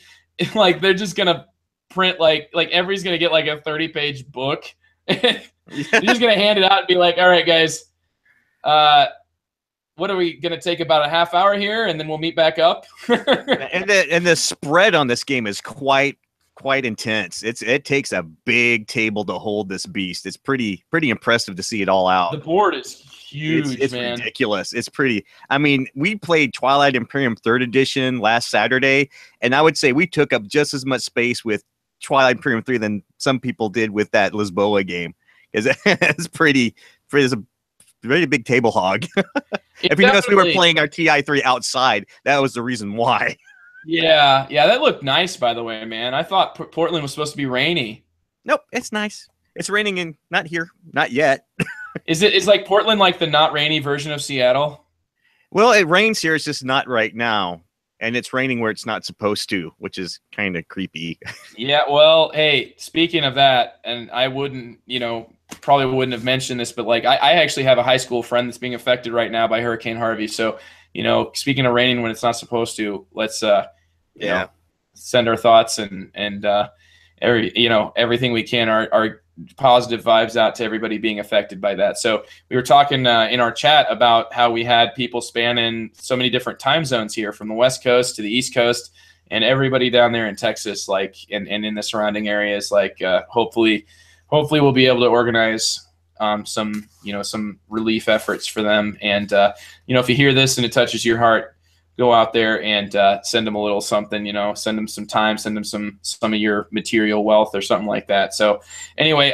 like they're just gonna print like everybody's gonna get like a 30-page book. You're just gonna hand it out and be like, all right, guys, what are we gonna take about a half hour here, and then we'll meet back up? and the spread on this game is quite intense. It takes a big table to hold this beast. It's pretty impressive to see it all out. The board is huge. It's man. Ridiculous. It's pretty. I mean, we played Twilight Imperium 3rd Edition last Saturday, and I would say we took up just as much space with Twilight Imperium 3 than some people did with that Lisboa game. Because it's it's a very big table hog. If you notice, we were playing our TI3 outside. That was the reason why. Yeah, that looked nice, by the way, man. I thought Portland was supposed to be rainy. Nope, it's nice. It's raining not here, not yet. Is like Portland like the not rainy version of Seattle? Well, it rains here. It's just not right now. And it's raining where it's not supposed to, which is kind of creepy. Yeah, well, hey, speaking of that, and I wouldn't, probably wouldn't have mentioned this, but like I actually have a high school friend that's being affected right now by Hurricane Harvey. So, speaking of raining when it's not supposed to, let's send our thoughts and everything we can. Our positive vibes out to everybody being affected by that. So we were talking in our chat about how we had people spanning so many different time zones here, from the West Coast to the East Coast, and everybody down there in Texas, like, and in the surrounding areas. Like, hopefully we'll be able to organize some relief efforts for them. And if you hear this and it touches your heart, go out there and send them a little something, send them some time, send them some of your material wealth or something like that. So anyway,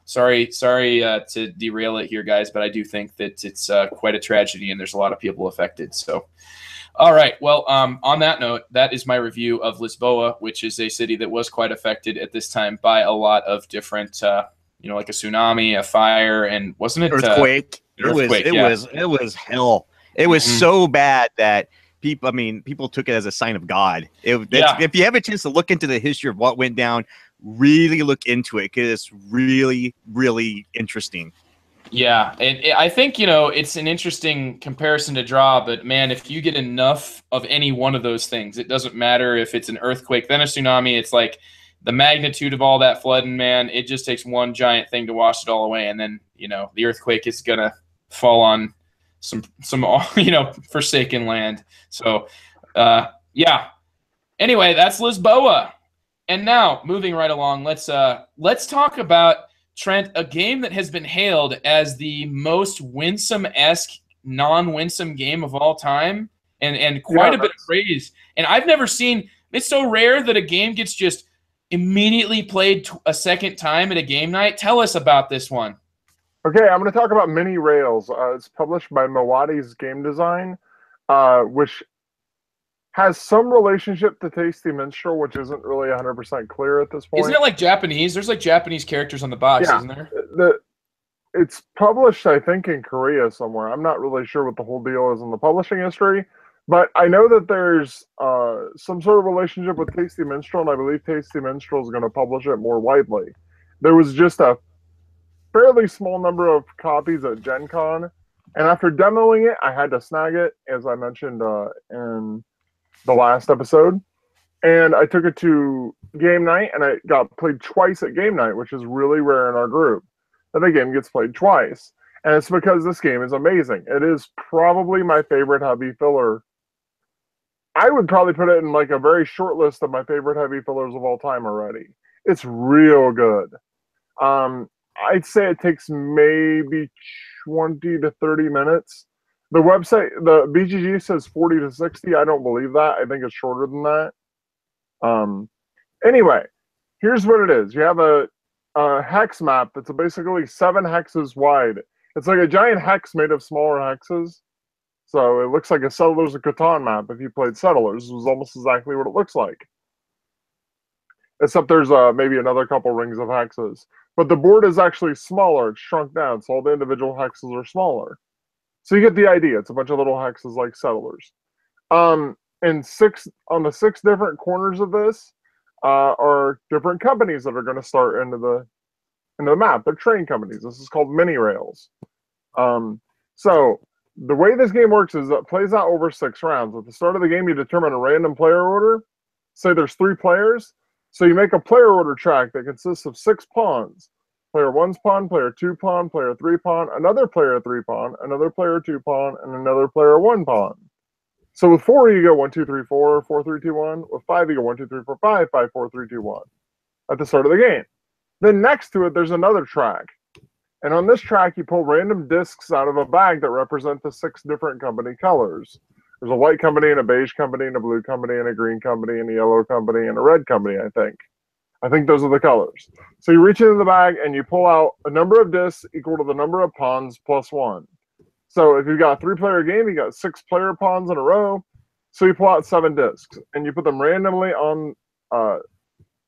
sorry to derail it here, guys, but I do think that it's quite a tragedy and there's a lot of people affected. So, all right. Well, on that note, that is my review of Lisboa, which is a city that was quite affected at this time by a lot of different, like a tsunami, a fire, and wasn't it earthquake? It was hell. It was so bad that people took it as a sign of God. If you have a chance to look into the history of what went down, really look into it, because it's really, really interesting. Yeah, I think, it's an interesting comparison to draw, but man, if you get enough of any one of those things, it doesn't matter if it's an earthquake, then a tsunami. It's like the magnitude of all that flooding, man, it just takes one giant thing to wash it all away. And then, the earthquake is going to fall on some forsaken land. So anyway, that's Lisboa. And now moving right along, let's talk about, Trent, a game that has been hailed as the most winsome-esque non-winsome game of all time, and quite a bit of praise. And I've never seen, it's so rare that a game gets just immediately played a second time at a game night. Tell us about this one. Okay, I'm going to talk about Mini Rails. It's published by Mawadi's Game Design, which has some relationship to Tasty Minstrel, which isn't really 100% clear at this point. Isn't it like Japanese? There's like Japanese characters on the box, isn't there? It's published, I think, in Korea somewhere. I'm not really sure what the whole deal is in the publishing history, but I know that there's some sort of relationship with Tasty Minstrel, and I believe Tasty Minstrel is going to publish it more widely. There was just a fairly small number of copies at Gen Con, and after demoing it, I had to snag it, as I mentioned in the last episode, and I took it to game night, and it got played twice at game night, which is really rare in our group, that the game gets played twice. And it's because this game is amazing. It is probably my favorite heavy filler. I would probably put it in like a very short list of my favorite heavy fillers of all time already. It's real good. I'd say it takes maybe 20 to 30 minutes. The website, the BGG says 40 to 60. I don't believe that. I think it's shorter than that. Anyway, here's what it is. You have a hex map that's basically 7 hexes wide. It's like a giant hex made of smaller hexes. So it looks like a Settlers of Catan map if you played Settlers. It was almost exactly what it looks like. Except there's maybe another couple rings of hexes. But the board is actually smaller. It's shrunk down, so all the individual hexes are smaller. So you get the idea. It's a bunch of little hexes like Settlers. And on the 6 different corners of this are different companies that are going to start into the map. They're train companies. This is called Mini Rails. So the way this game works is it plays out over 6 rounds. At the start of the game, you determine a random player order. Say there's 3 players. So you make a player order track that consists of 6 pawns. Player 1's pawn, player 2 pawn, player 3 pawn, another player 3 pawn, another player 2 pawn, and another player 1 pawn. So with 4, you go 1, 2, 3, 4, 4, 3, 2, 1. With 5, you go 1, 2, 3, 4, 5, 5, 4, 3, 2, 1 at the start of the game. Then next to it, there's another track. And on this track, you pull random discs out of a bag that represent the 6 different company colors. There's a white company, and a beige company, and a blue company, and a green company, and a yellow company, and a red company, I think. I think those are the colors. So you reach into the bag, and you pull out a number of discs equal to the number of pawns plus 1. So if you've got a 3-player game, you got 6 player pawns in a row. So you pull out 7 discs, and you put them randomly on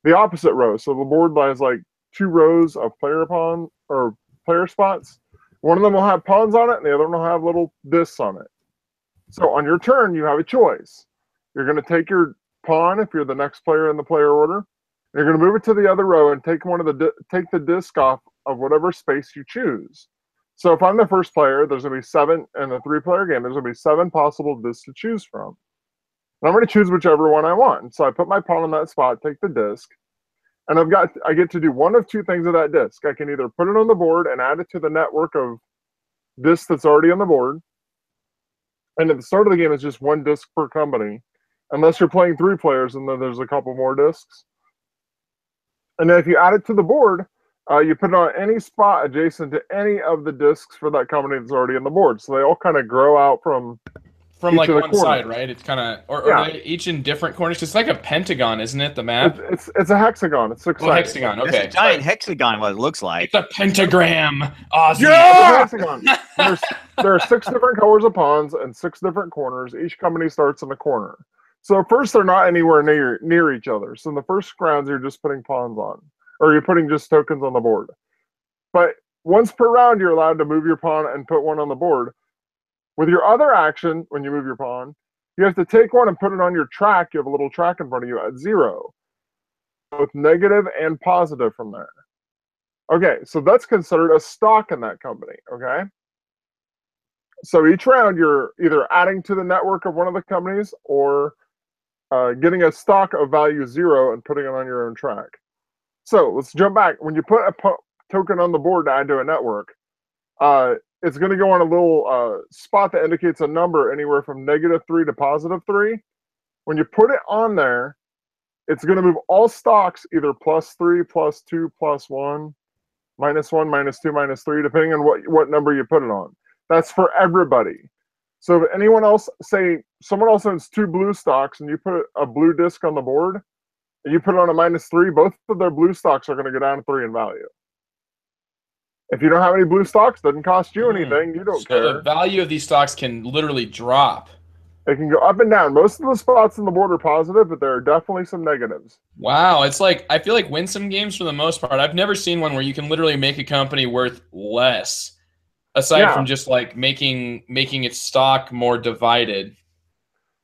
the opposite row. So the board has like 2 rows of player pawn or player spots. One of them will have pawns on it, and the other one will have little discs on it. So on your turn, you have a choice. You're going to take your pawn if you're the next player in the player order. You're going to move it to the other row and take take the disc off of whatever space you choose. So if I'm the first player, there's going to be 7 in the 3-player game. There's going to be 7 possible discs to choose from. And I'm going to choose whichever one I want. So I put my pawn on that spot, take the disc, And I get to do one of two things with that disc. I can either put it on the board and add it to the network of discs that's already on the board. And at the start of the game, it's just one disc per company, unless you're playing 3 players, and then there's a couple more discs. And then if you add it to the board, you put it on any spot adjacent to any of the discs for that company that's already on the board. So they all kind of grow out from like one side, right? It's kind of, or are they each in different corners? It's like a pentagon, isn't it? The map. It's a hexagon. It's 6 sided. Hexagon. Okay. It's a giant hexagon. What it looks like. It's a pentagram. Ozzy. Yeah! It's a hexagon. There are 6 different colors of pawns and 6 different corners. Each company starts in a corner. So at first they're not anywhere near each other. So in the first rounds you're just putting pawns on, or you're putting just tokens on the board. But once per round you're allowed to move your pawn and put one on the board. With your other action, when you move your pawn, you have to take one and put it on your track. You have a little track in front of you at 0, both negative and positive from there. Okay, so that's considered a stock in that company, okay? So each round you're either adding to the network of one of the companies or getting a stock of value 0 and putting it on your own track. So let's jump back. When you put a token on the board to add to a network, it's going to go on a little spot that indicates a number anywhere from -3 to +3. When you put it on there, it's going to move all stocks either +3, +2, +1, -1, -2, -3, depending on what number you put it on. That's for everybody. So if anyone else, say someone else owns 2 blue stocks and you put a blue disc on the board and you put it on a -3, both of their blue stocks are going to go down to 3 in value. If you don't have any blue stocks, it doesn't cost you anything. You don't care. So the value of these stocks can literally drop. It can go up and down. Most of the spots on the board are positive, but there are definitely some negatives. Wow, it's like, I feel like win some games for the most part. I've never seen one where you can literally make a company worth less, aside from just like making its stock more divided.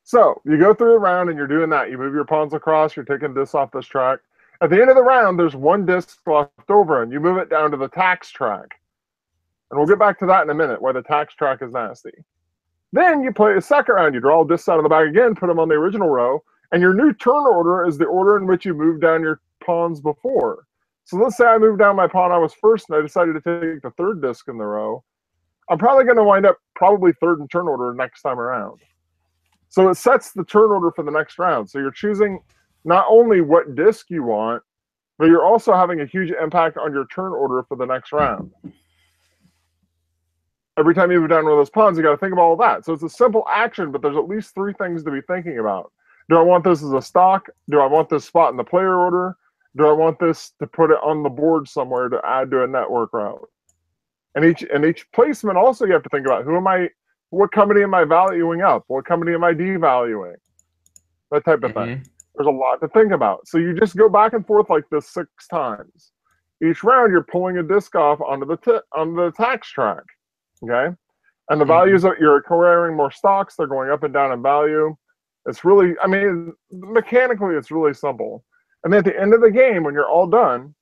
So you go through the round and you're doing that. You move your pawns across. You're taking this off this track. At the end of the round, there's 1 disc left over, and you move it down to the tax track. And we'll get back to that in a minute, why the tax track is nasty. Then you play a second round. You draw all discs out of the bag again, put them on the original row, and your new turn order is the order in which you moved down your pawns before. So let's say I moved down my pawn I was first, and I decided to take the 3rd disc in the row. I'm probably going to wind up probably 3rd in turn order next time around. So it sets the turn order for the next round. So you're choosing not only what disc you want, but you're also having a huge impact on your turn order for the next round. Every time you move down one of those pawns, you got to think about all that. So it's a simple action, but there's at least 3 things to be thinking about. Do I want this as a stock? Do I want this spot in the player order? Do I want this to put it on the board somewhere to add to a network route? And each placement also you have to think about, what company am I valuing up? What company am I devaluing? That type of thing. There's a lot to think about. So you just go back and forth like this 6 times. Each round, you're pulling a disc off onto the tax track, okay? And the values that you're acquiring more stocks, they're going up and down in value. It's really, I mean, mechanically, it's really simple. And then at the end of the game, when you're all done,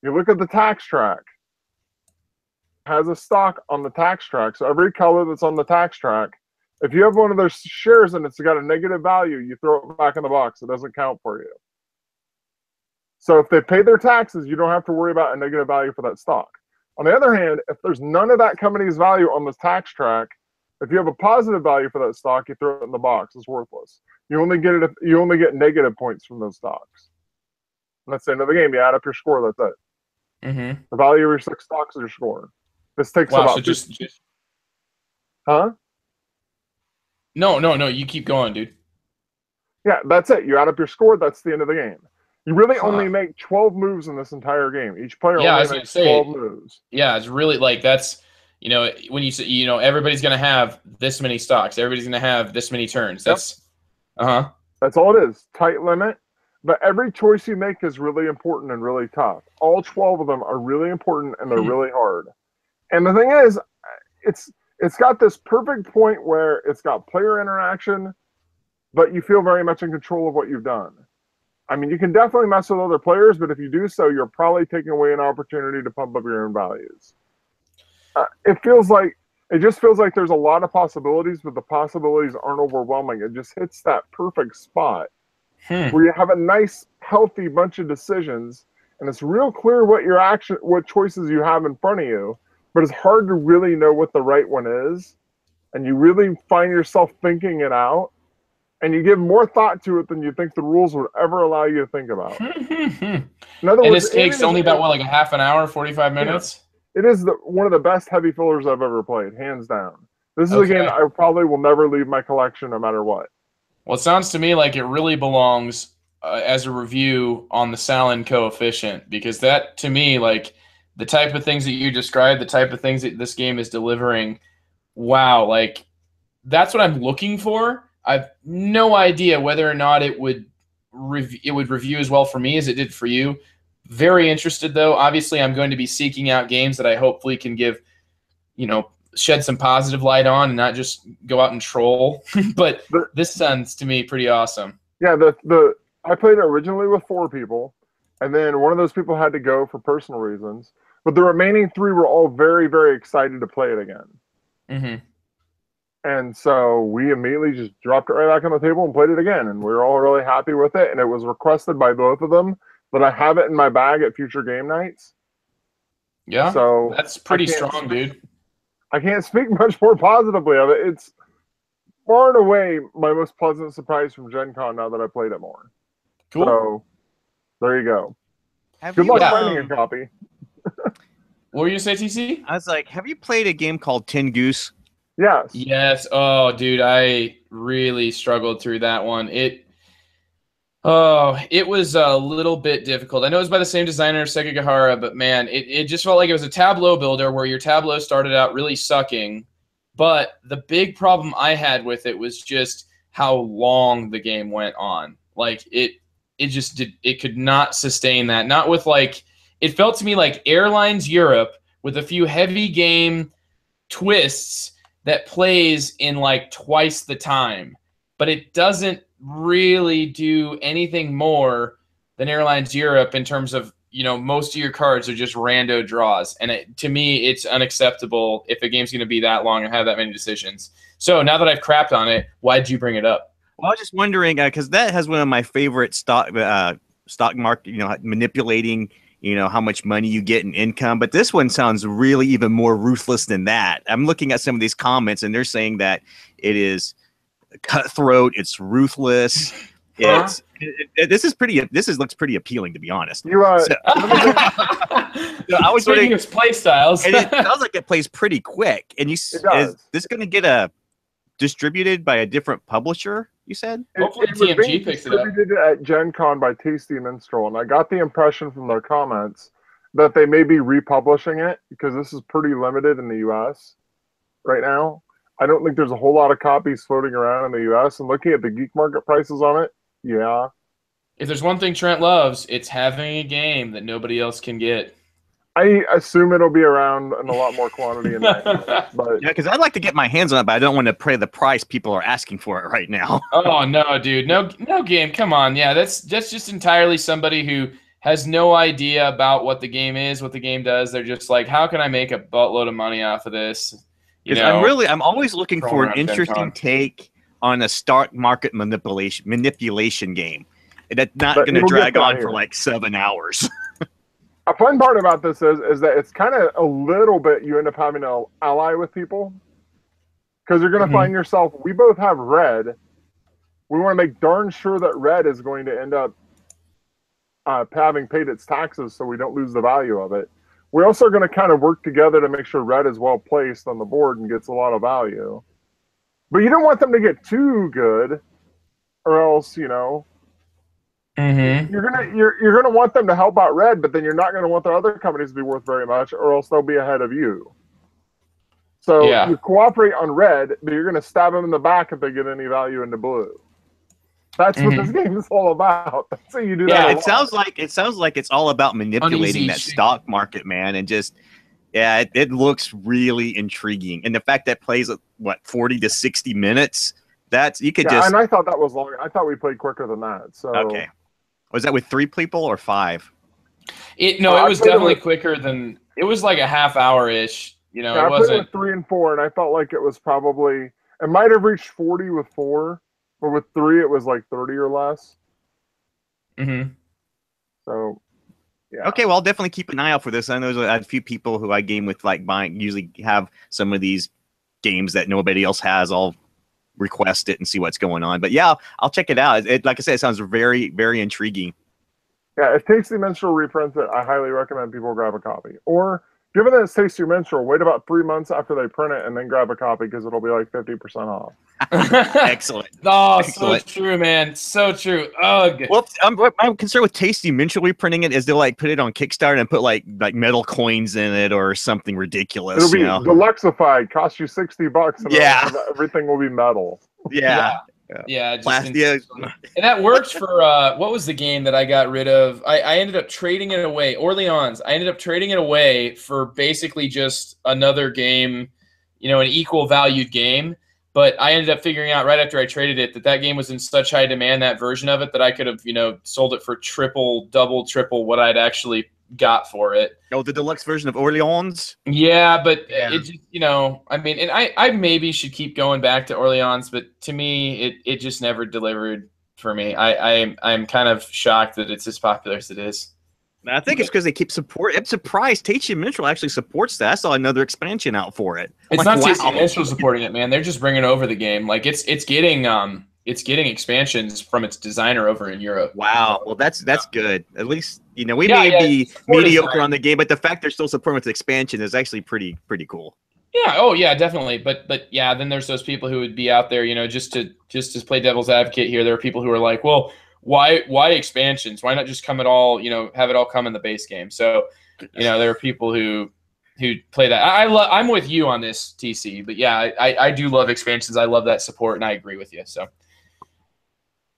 you look at the tax track. It has a stock on the tax track. So every color that's on the tax track, if you have one of those shares and it's got a negative value, you throw it back in the box. It doesn't count for you. So if they pay their taxes, you don't have to worry about a negative value for that stock. On the other hand, if there's none of that company's value on the tax track, if you have a positive value for that stock, you throw it in the box. It's worthless. You only get negative points from those stocks. And that's the end of the game. You add up your score. That's it. The value of your 6 stocks is your score. This takes about. So just huh? No. You keep going, dude. Yeah, that's it. You add up your score. That's the end of the game. You really only make 12 moves in this entire game. Each player only makes 12 moves. Yeah, it's really like that's, when you say, everybody's going to have this many stocks. Everybody's going to have this many turns. That's, That's all it is. Tight limit. But every choice you make is really important and really tough. All 12 of them are really important and they're really hard. And the thing is, it's got this perfect point where it's got player interaction, but you feel very much in control of what you've done. I mean, you can definitely mess with other players, but if you do so, you're probably taking away an opportunity to pump up your own values. It just feels like there's a lot of possibilities, but the possibilities aren't overwhelming. It just hits that perfect spot where you have a nice, healthy bunch of decisions, and it's real clear what choices you have in front of you, but it's hard to really know what the right one is, and you really find yourself thinking it out, and you give more thought to it than you think the rules would ever allow you to think about. In other And words, this takes only about, what, like a half an hour, 45 minutes? it is one of the best heavy fillers I've ever played, hands down. This is a Okay. game I probably will never leave my collection no matter what. Well, it sounds to me like it really belongs as a review on the Salin coefficient, because that, to me, like the type of things that you described, the type of things that this game is delivering, wow, like that's what I'm looking for. I've no idea whether or not it would review as well for me as it did for you. Very interested, though. Obviously, I'm going to be seeking out games that I hopefully can give, shed some positive light on and not just go out and troll. But this sounds to me pretty awesome. Yeah, I played it originally with 4 people, and then one of those people had to go for personal reasons. But the remaining 3 were all very, very excited to play it again. Mm-hmm. And so we immediately just dropped it right back on the table and played it again. And we were all really happy with it. And it was requested by both of them that I have it in my bag at future game nights. Yeah, so that's pretty strong, dude. I can't speak much more positively of it. It's far and away my most pleasant surprise from Gen Con now that I played it more. Cool. So there you go. Good luck finding a copy. What were you going to say, TC? I was like, have you played a game called Tin Goose? Yes. Yes. Oh, dude, I really struggled through that one. It was a little bit difficult. I know it was by the same designer, Sekigahara, but man, it just felt like it was a Tableau builder where your Tableau started out really sucking. But the big problem I had with it was just how long the game went on. Like it could not sustain that. Not with it felt to me like Airlines Europe with a few heavy game twists that plays in like twice the time, but it doesn't really do anything more than Airlines Europe in terms of, most of your cards are just rando draws. And to me, it's unacceptable if a game's going to be that long and have that many decisions. So now that I've crapped on it, why'd you bring it up? Well, I was just wondering, because that has one of my favorite stock market, manipulating, how much money you get in income. But this one sounds really even more ruthless than that. I'm looking at some of these comments, and they're saying that it is cutthroat, it's ruthless. This looks pretty appealing, to be honest. You so, I was speaking of Playstyles, and it sounds like it plays pretty quick. And is this going to get distributed by a different publisher? You said hopefully TMG picks it up. Distributed at Gen Con by Tasty Minstrel, and I got the impression from their comments that they may be republishing it because this is pretty limited in the U.S. right now. I don't think there's a whole lot of copies floating around in the U.S. And looking at the geek market prices on it, yeah. If there's one thing Trent loves, it's having a game that nobody else can get. I assume it'll be around in a lot more quantity in that. But yeah, because I'd like to get my hands on it, but I don't want to pay the price people are asking for it right now. Oh no, dude, no game. Come on, yeah, that's just entirely somebody who has no idea about what the game is, what the game does. They're just like, how can I make a buttload of money off of this? I'm always looking for an interesting take on a stock market manipulation game. That's not going to drag on for like 7 hours. A fun part about this is that it's kind of a little bit you end up having to ally with people because you're going to find yourself. We both have red. We want to make darn sure that red is going to end up having paid its taxes, so we don't lose the value of it. We're also going to kind of work together to make sure red is well placed on the board and gets a lot of value. But you don't want them to get too good, or else you're gonna want them to help out red, but then you're not gonna want the other companies to be worth very much, or else they'll be ahead of you. So you cooperate on red, but you're gonna stab them in the back if they get any value into blue. That's what this game is all about. So you do that. Yeah, it sounds like it's all about manipulating that stock market, man, and just it looks really intriguing. And the fact that it plays 40 to 60 minutes, that's you could just. And I thought that was long. I thought we played quicker than that. So okay. Was that with 3 people or 5? It was definitely quicker than it was like a half hour ish. It I wasn't played with 3 and 4, and I felt like it was probably it might have reached 40 with 4, but with 3 it was like 30 or less. Mm-hmm. So Yeah. Okay, well, I'll definitely keep an eye out for this. I know there's a few people who I game with, like usually have some of these games that nobody else has. I'll request it and see what's going on. But yeah, I'll check it out. Like I said, it sounds very, very intriguing. Yeah, if Tasty Minstrel reprints it, I highly recommend people grab a copy. Or, given that it's Tasty Minstrel, wait about 3 months after they print it and then grab a copy because it'll be like 50% off. Excellent. Oh, Excellent. so true, man. So true. Ugh. Well, I'm concerned with Tasty Minstrel reprinting it is they'll like put it on Kickstarter and put like metal coins in it or something ridiculous. It'll be you know? deluxeified, cost you $60, and Yeah. everything will be metal. Yeah. Yeah, just Plastic. and that works for what was the game that I got rid of? I ended up trading it away. Orleans. I ended up trading it away for basically just another game, an equal valued game. But I ended up figuring out right after I traded it that game was in such high demand, that version of it, that I could have, sold it for triple, triple what I'd actually got for it. Oh, the deluxe version of Orleans? Yeah, but it just, I mean, and I maybe should keep going back to Orleans, but to me, it just never delivered for me. I'm kind of shocked that it's as popular as it is. I think it's because they keep support. I'm surprised Tasty Minstrel actually supports that. I saw another expansion out for it. It's not Tasty Minstrel supporting it, man. They're just bringing over the game. Like it's getting expansions from its designer over in Europe. Wow. Well, that's good. At least we may be mediocre on the game, but the fact they're still supporting its expansion is actually pretty cool. Yeah. Oh, yeah, definitely. But yeah, then there's those people who would be out there, just to play devil's advocate here. There are people who are like, well, why expansions? Why not just come at all? Have it all come in the base game. So, there are people who play that. I'm with you on this, TC. But yeah, I do love expansions. I love that support, and I agree with you. So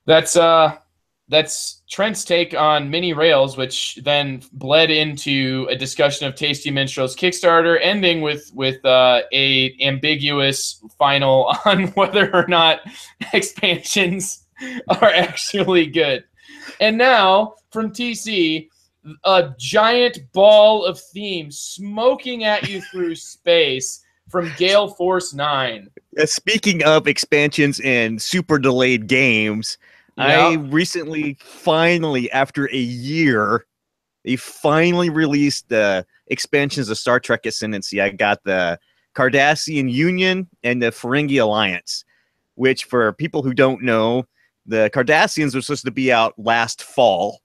that's Trent's take on mini rails, which then bled into a discussion of Tasty Minstrel's Kickstarter, ending with a ambiguous final on whether or not expansions are actually good. And now from TC, a giant ball of theme smoking at you through space from Gale Force 9. Speaking of expansions and super delayed games, I recently, finally, after a year, they finally released the expansions of Star Trek Ascendancy. I got the Cardassian Union and the Ferengi Alliance, which, for people who don't know, the Cardassians were supposed to be out last fall,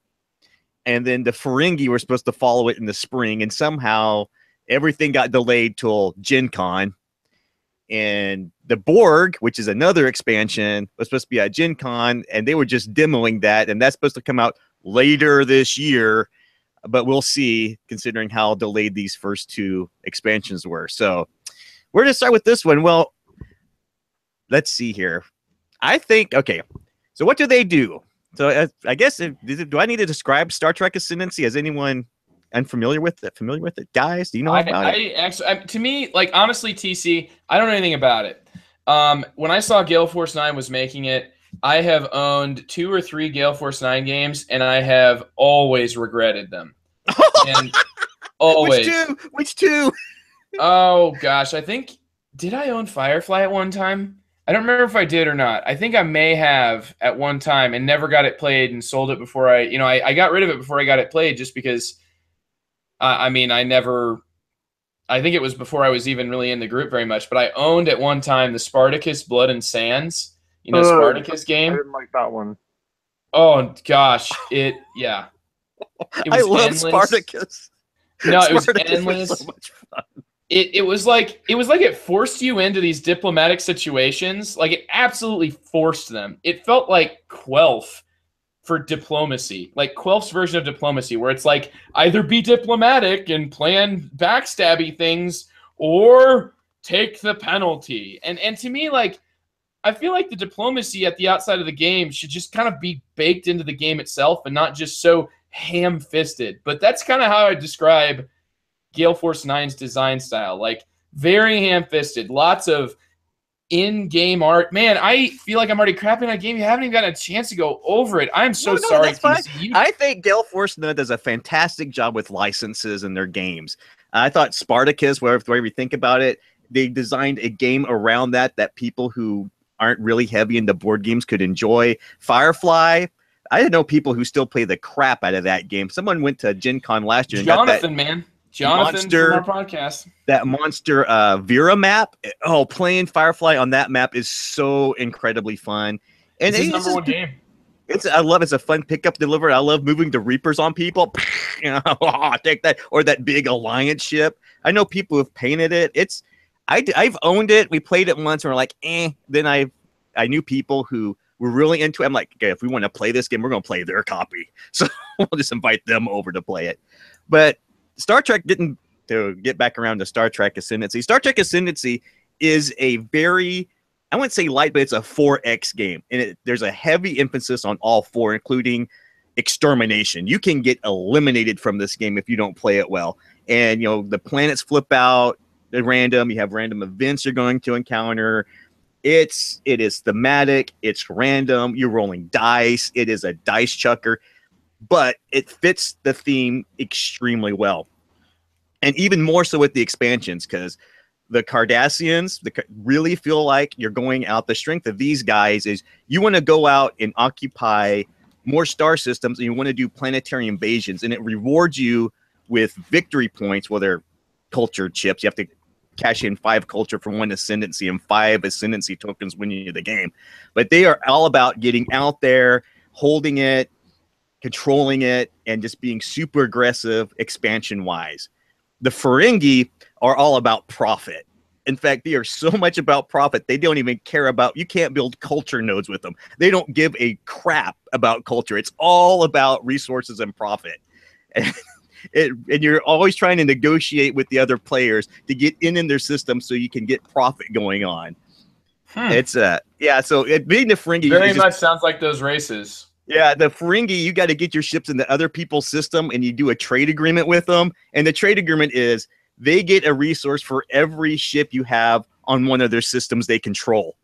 and then the Ferengi were supposed to follow it in the spring, and somehow everything got delayed till Gen Con. And the Borg, which is another expansion, was supposed to be at Gen Con, and they were just demoing that, and that's supposed to come out later this year, but we'll see, considering how delayed these first two expansions were. So we're going to start with this one. Well, let's see here. I think, okay, so what do they do? So I guess, do I need to describe Star Trek Ascendancy? Is anyone unfamiliar with it? Familiar with it? Guys, do you know about it? Actually, to me, like, honestly, TC, I don't know anything about it. When I saw Gale Force 9 was making it, I have owned 2 or 3 Gale Force 9 games, and I have always regretted them. And always. Which two? Oh, gosh. Did I own Firefly at one time? I don't remember if I did or not. I think I may have at one time and never got it played and sold it before I got rid of it before I got it played, just because, I think it was before I was even really in the group very much, but I owned at one time the Spartacus Blood and Sands, Spartacus game. I didn't like that one. Oh, gosh. It was I love endless. Spartacus. No, it was Spartacus endless. was so much fun. It was like it forced you into these diplomatic situations. Like, it absolutely forced them. It felt like Quelf for diplomacy, like Quelf's version of diplomacy, where it's like either be diplomatic and plan backstabby things or take the penalty. And to me, like, I feel like the diplomacy at the outside of the game should just kind of be baked into the game itself and not just so ham-fisted. But that's kind of how I describe Gale Force 9's design style. Like, very ham-fisted, lots of in-game art. Man, I feel like I'm already crapping on a game. You haven't even gotten a chance to go over it. I'm so sorry. I think Gale Force does a fantastic job with licenses in their games. I thought Spartacus, wherever you think about it, they designed a game around that people who aren't really heavy into board games could enjoy. Firefly, I know people who still play the crap out of that game. Someone went to Gen Con last year and Jonathan, man. Jonathan monster, from our podcast. That monster Vera map. Oh, playing Firefly on that map is so incredibly fun. And it's his number one game. I love it's a fun pickup deliver. I love moving the Reapers on people. You know, take that, or that big Alliance ship. I know people who've painted it. I've owned it. We played it once and we're like, eh. Then I knew people who were really into it. I'm like, okay, if we want to play this game, we're going to play their copy. So we'll just invite them over to play it. But Star Trek didn't, to get back around to Star Trek Ascendancy. Star Trek Ascendancy is a very, I wouldn't say light, but it's a 4X game. And there's a heavy emphasis on all four, including extermination. You can get eliminated from this game if you don't play it well. And, you know, the planets flip out at random. You have random events you're going to encounter. It is thematic. It's random. You're rolling dice. It is a dice chucker, but it fits the theme extremely well. And even more so with the expansions, because the Cardassians really feel like you're going out. The strength of these guys is you want to go out and occupy more star systems, and you want to do planetary invasions, and it rewards you with victory points. Well, they're culture chips. You have to cash in 5 culture for 1 ascendancy and 5 ascendancy tokens when you the game. But they are all about getting out there, holding it, controlling it, and just being super aggressive expansion-wise. The Ferengi are all about profit. In fact, they are so much about profit, they don't even care about, you can't build culture nodes with them. They don't give a crap about culture. It's all about resources and profit. And you're always trying to negotiate with the other players to get in their system so you can get profit going on. It's yeah, so being the Ferengi very much sounds like those races. Yeah, the Ferengi, you got to get your ships into other people's system, and you do a trade agreement with them. And the trade agreement is they get a resource for every ship you have on one of their systems they control.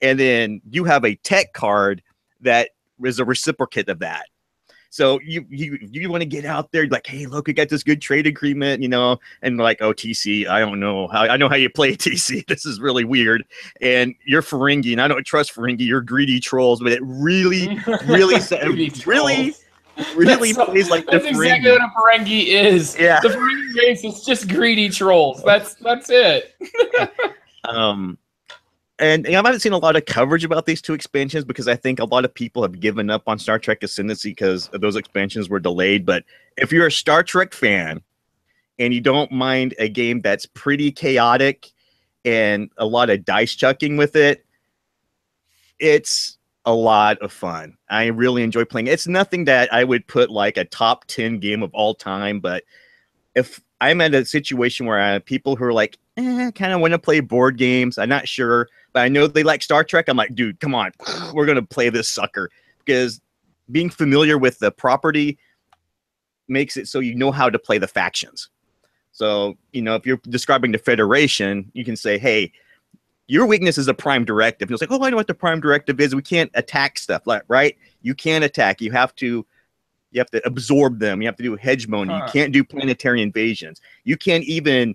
And then you have a tech card that is a reciprocate of that. So you want to get out there like, hey, look, we got this good trade agreement, you know, and like, oh, TC, I don't know how, I know how you play TC. This is really weird. And you're Ferengi, and I don't trust Ferengi. You're greedy trolls, but it really, really, really so, plays like the That's exactly what a Ferengi is. Yeah. The Ferengi race is just greedy trolls. That's it. And I haven't seen a lot of coverage about these 2 expansions because I think a lot of people have given up on Star Trek Ascendancy because those expansions were delayed. But if you're a Star Trek fan and you don't mind a game that's pretty chaotic and a lot of dice chucking with it, it's a lot of fun. I really enjoy playing it. It's nothing that I would put like a top 10 game of all time, but if I'm at a situation where I have people who are like, kind of want to play board games, I'm not sure, but I know they like Star Trek. I'm like, dude, come on, we're going to play this sucker. Because being familiar with the property makes it so you know how to play the factions. So, you know, if you're describing the Federation, you can say, hey, your weakness is a prime directive. You'll say, oh, I know what the prime directive is. We can't attack stuff, right? You can't attack. You have to absorb them. You have to do hegemony. You can't do planetary invasions. You can't even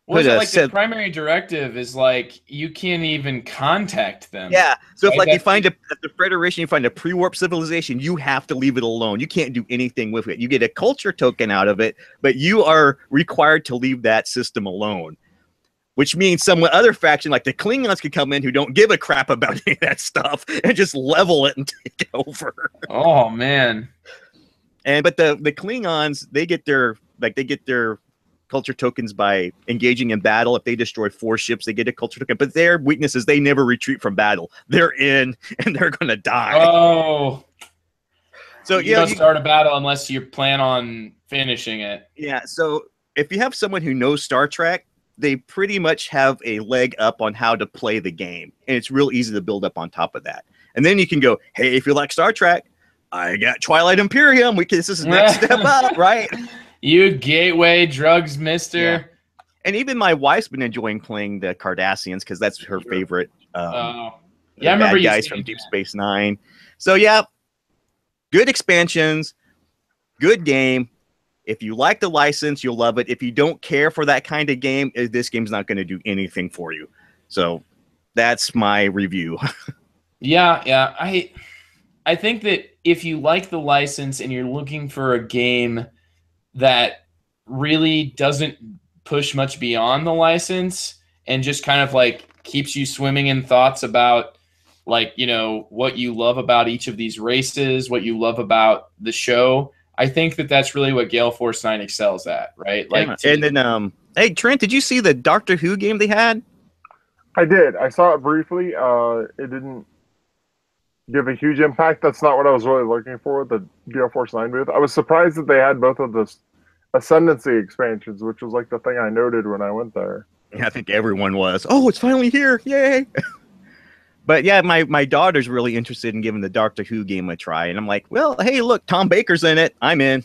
the primary directive is like you can't even contact them. Yeah. So if like you find at the Federation, you find a pre-warp civilization, you have to leave it alone. You can't do anything with it. You get a culture token out of it, but you are required to leave that system alone. Which means some other faction like the Klingons could come in who don't give a crap about any of that stuff and just level it and take it over. Oh man. But the Klingons, they get their culture tokens by engaging in battle. If they destroy 4 ships, they get a culture token. But their weakness is they never retreat from battle. They're in and they're gonna die. Oh. So you don't start a battle unless you plan on finishing it. Yeah. So if you have someone who knows Star Trek, they pretty much have a leg up on how to play the game. And it's real easy to build up on top of that. And then you can go, hey, if you like Star Trek, I got Twilight Imperium. This is next step up, right? You gateway drugs, mister. Yeah. And even my wife's been enjoying playing the Cardassians because that's her favorite. I remember you guys from Deep Space Nine. So yeah, good expansions, good game. If you like the license, you'll love it. If you don't care for that kind of game, this game's not going to do anything for you. So that's my review. Yeah. I think that if you like the license and you're looking for a game that really doesn't push much beyond the license and just kind of like keeps you swimming in thoughts about like, you know, what you love about each of these races, what you love about the show, I think that that's really what Gale Force 9 excels at, right? Like, and then, hey, Trent, did you see the Doctor Who game they had? I did. I saw it briefly. It didn't give a huge impact. That's not what I was really looking for with the Gale Force 9 booth. I was surprised that they had both of the Ascendancy expansions, which was like the thing I noted when I went there. Yeah, I think everyone was. Oh, it's finally here. Yay. But yeah, my daughter's really interested in giving the Doctor Who game a try. And I'm like, well, hey, look, Tom Baker's in it. I'm in.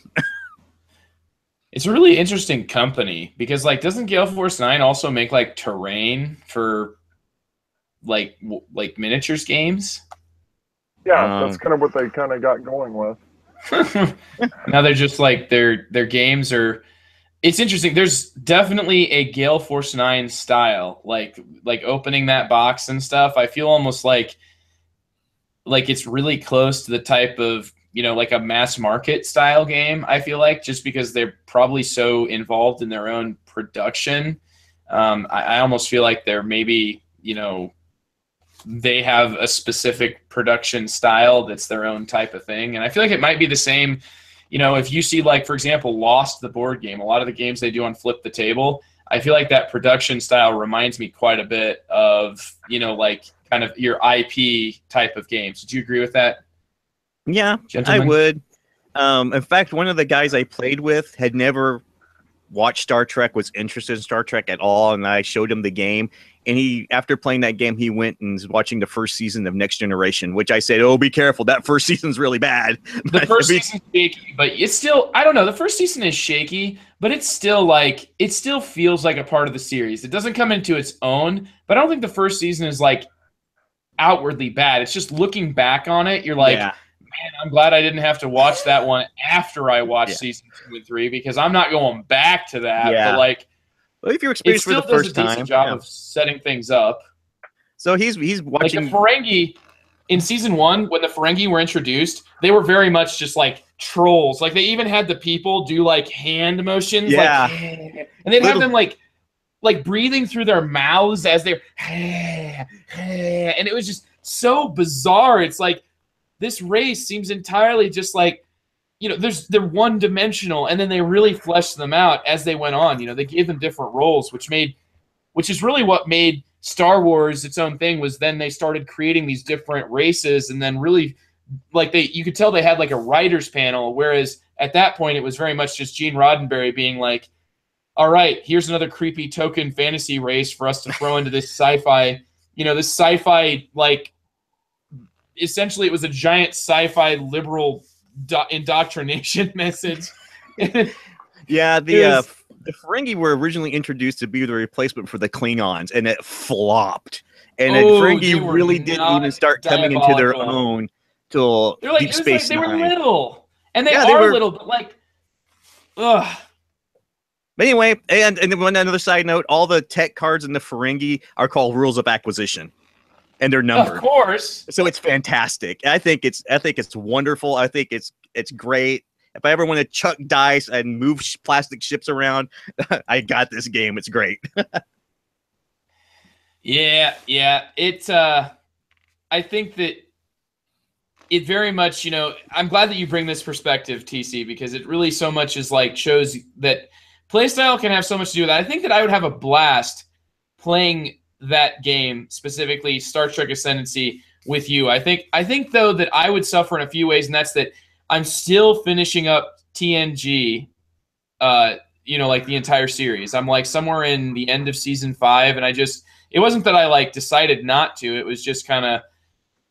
It's a really interesting company because, like, doesn't Gale Force 9 also make, like, terrain for, like miniatures games? Yeah, that's kind of what they kind of got going with. Now they're just, like, their games are... It's interesting. There's definitely a Gale Force 9 style, like opening that box and stuff. I feel almost like it's really close to the type of, you know, like a mass market style game, I feel like, just because they're probably so involved in their own production. I almost feel like they're maybe, you know, they have a specific production style that's their own type of thing. And I feel like it might be the same. You know, if you see, like, for example, Lost, the board game, a lot of the games they do on Flip the Table, I feel like that production style reminds me quite a bit of, you know, like kind of your IP type of games. Would you agree with that? Yeah, Gentlemen? I would. In fact, one of the guys I played with had never watched Star Trek, was interested in Star Trek at all, and I showed him the game. And he, after playing that game, he went and was watching the first season of Next Generation, which I said, oh, be careful. That first season's really bad. The first season's shaky, but it's still, I don't know. The first season is shaky, but it's still like, it still feels like a part of the series. It doesn't come into its own, but I don't think the first season is like outwardly bad. It's just looking back on it, you're like, man, I'm glad I didn't have to watch that one after I watched season 2 and 3 because I'm not going back to that. But like, well, if you're experienced for the first time, it still does a decent job of setting things up. So he's watching like the Ferengi in season 1 when the Ferengi were introduced. They were very much just like trolls. Like they even had the people do like hand motions, like, and they'd have them like breathing through their mouths as they're, and it was just so bizarre. It's like this race seems entirely just like, you know, they're one-dimensional, and then they really fleshed them out as they went on. You know, they gave them different roles, which is really what made Star Wars its own thing. Was then they started creating these different races, and then really, like you could tell they had like a writers panel. Whereas at that point, it was very much just Gene Roddenberry being like, "All right, here's another creepy token fantasy race for us to throw into this sci-fi." You know, this sci-fi, like, essentially, it was a giant sci-fi liberal indoctrination message. Yeah, the Ferengi were originally introduced to be the replacement for the Klingons, and it flopped. And the Ferengi really didn't even start coming into their own till Deep Space Nine. They were little, and they are little, but like, ugh. But anyway, and one another side note: all the tech cards in the Ferengi are called rules of acquisition. And they're numbered, of course. So it's fantastic. I think it's wonderful. I think it's great. If I ever want to chuck dice and move plastic ships around, I got this game. It's great. yeah. It's I think that it very much, you know, I'm glad that you bring this perspective, TC, because it really so much is like shows that Playstyle can have so much to do with that. I think that I would have a blast playing that game, specifically Star Trek Ascendancy, with you. I think though that I would suffer in a few ways, and that's that I'm still finishing up TNG, you know, like the entire series. I'm like somewhere in the end of season 5, and it wasn't that I like decided not to. It was just kind of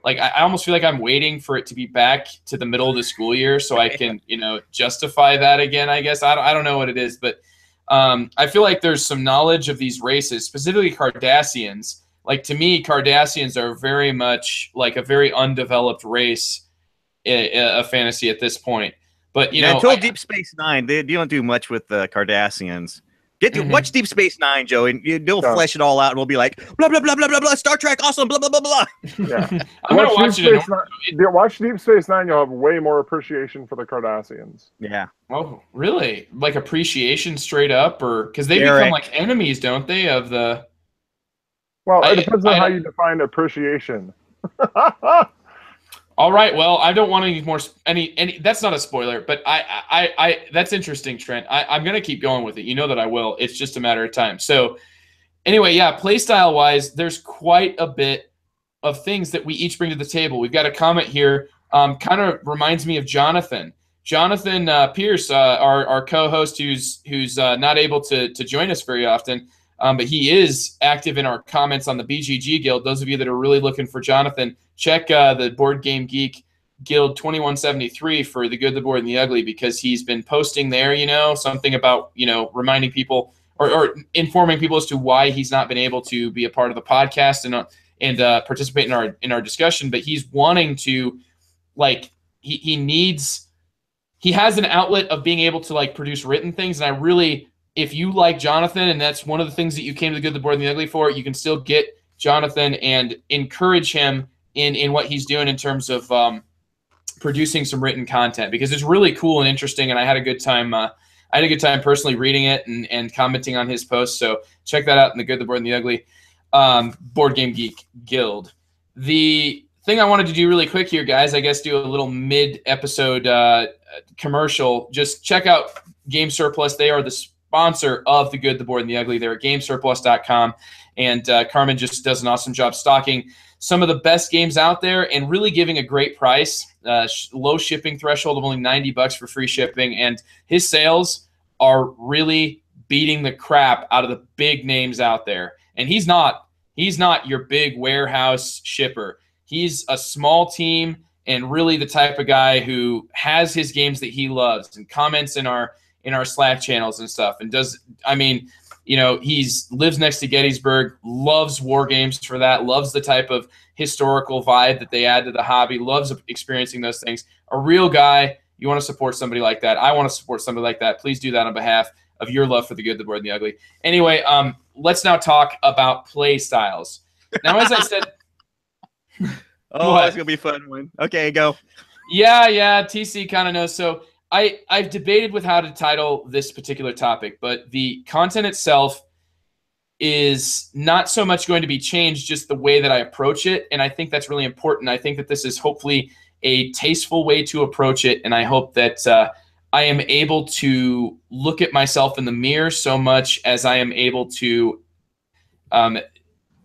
like I almost feel like I'm waiting for it to be back to the middle of the school year so I can, you know, justify that again, I guess. I don't know what it is, but I feel like there's some knowledge of these races, specifically Cardassians. Like, to me, Cardassians are very much like a very undeveloped race of fantasy at this point. But, you know, until Deep Space Nine, they don't do much with the Cardassians. Watch Deep Space Nine, Joe, and they'll Yeah. flesh it all out, and we'll be like, blah blah blah blah blah blah. Star Trek, awesome, blah blah blah blah. Yeah. I'm gonna watch it. Watch Deep Space Nine. You'll have way more appreciation for the Cardassians. Yeah. Oh, really? Like appreciation straight up, or because they Eric. become like enemies, don't they? Of the Well, it depends on how you define appreciation. All right. Well, I don't want any more. Any. That's not a spoiler, but I that's interesting, Trent. I'm gonna keep going with it. You know that I will. It's just a matter of time. So, anyway, yeah. Playstyle wise, there's quite a bit of things that we each bring to the table. We've got a comment here. Kind of reminds me of Jonathan. Jonathan Pierce, our co-host, who's not able to join us very often. But he is active in our comments on the BGG Guild. Those of you that are really looking for Jonathan, check the Board Game Geek Guild 2173 for the Good, the Board, and the Ugly, because he's been posting there, something about, reminding people or informing people as to why he's not been able to be a part of the podcast and participate in our discussion. But he's wanting to, like, he has an outlet of being able to, like, produce written things. And I really... If you like Jonathan, and that's one of the things that you came to the Good, the Board, and the Ugly for, you can still get Jonathan and encourage him in what he's doing in terms of producing some written content, because it's really cool and interesting, and I had a good time. I had a good time personally reading it and commenting on his posts. So check that out in the Good, the Board, and the Ugly Board Game Geek Guild. The thing I wanted to do really quick here, guys, I guess do a little mid-episode commercial. Just check out Game Surplus. They are the sponsor of the Good, the Board, and the Ugly. They're at gamesurplus.com, and Carmen just does an awesome job stocking some of the best games out there and really giving a great price, low shipping threshold of only $90 for free shipping, and his sales are really beating the crap out of the big names out there. And he's not your big warehouse shipper. He's a small team and really the type of guy who has his games that he loves and comments in our Slack channels and stuff, and he's lives next to Gettysburg, loves war games for that, loves the type of historical vibe that they add to the hobby, loves experiencing those things. A real guy. You want to support somebody like that. I want to support somebody like that. Please do that on behalf of your love for the Good, the Board, and the Ugly. Anyway, let's now talk about Playstyles. Now, as I said... Oh, that's going to be a fun one. Okay, go. Yeah, TC kind of knows. So I've debated with how to title this particular topic, but the content itself is not so much going to be changed, just the way that I approach it. And I think that's really important. I think that this is hopefully a tasteful way to approach it. And I hope that I am able to look at myself in the mirror so much as I am able to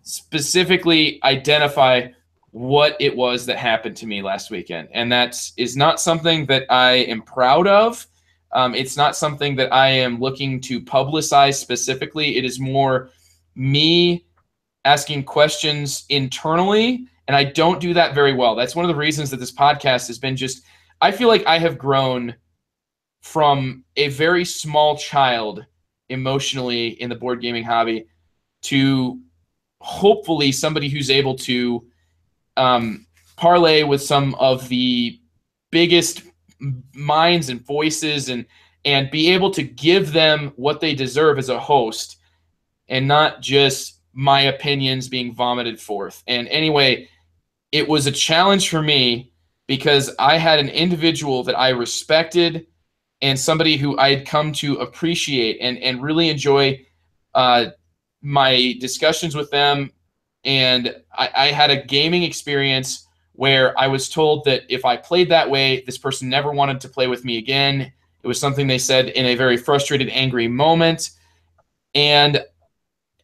specifically identify what it was that happened to me last weekend. And that is not something that I am proud of. It's not something that I am looking to publicize specifically. It is more me asking questions internally, and I don't do that very well. That's one of the reasons that this podcast has been I feel like I have grown from a very small child emotionally in the board gaming hobby to hopefully somebody who's able to parlay with some of the biggest minds and voices and be able to give them what they deserve as a host and not just my opinions being vomited forth. And anyway, it was a challenge for me because I had an individual that I respected and somebody who I had come to appreciate and really enjoy my discussions with them. And I had a gaming experience where I was told that if I played that way, this person never wanted to play with me again. It was something they said in a very frustrated, angry moment. And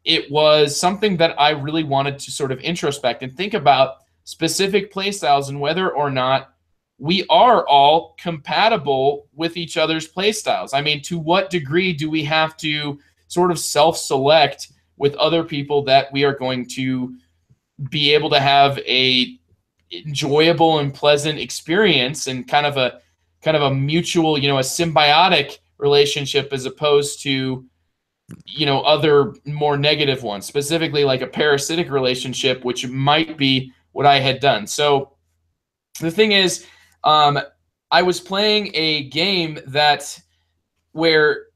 it was something that I really wanted to sort of introspect and think about specific playstyles and whether or not we are all compatible with each other's playstyles. I mean, to what degree do we have to sort of self-select with other people that we are going to be able to have a enjoyable and pleasant experience and kind of a mutual, a symbiotic relationship as opposed to, other more negative ones, specifically like a parasitic relationship, which might be what I had done. So the thing is, I was playing a game where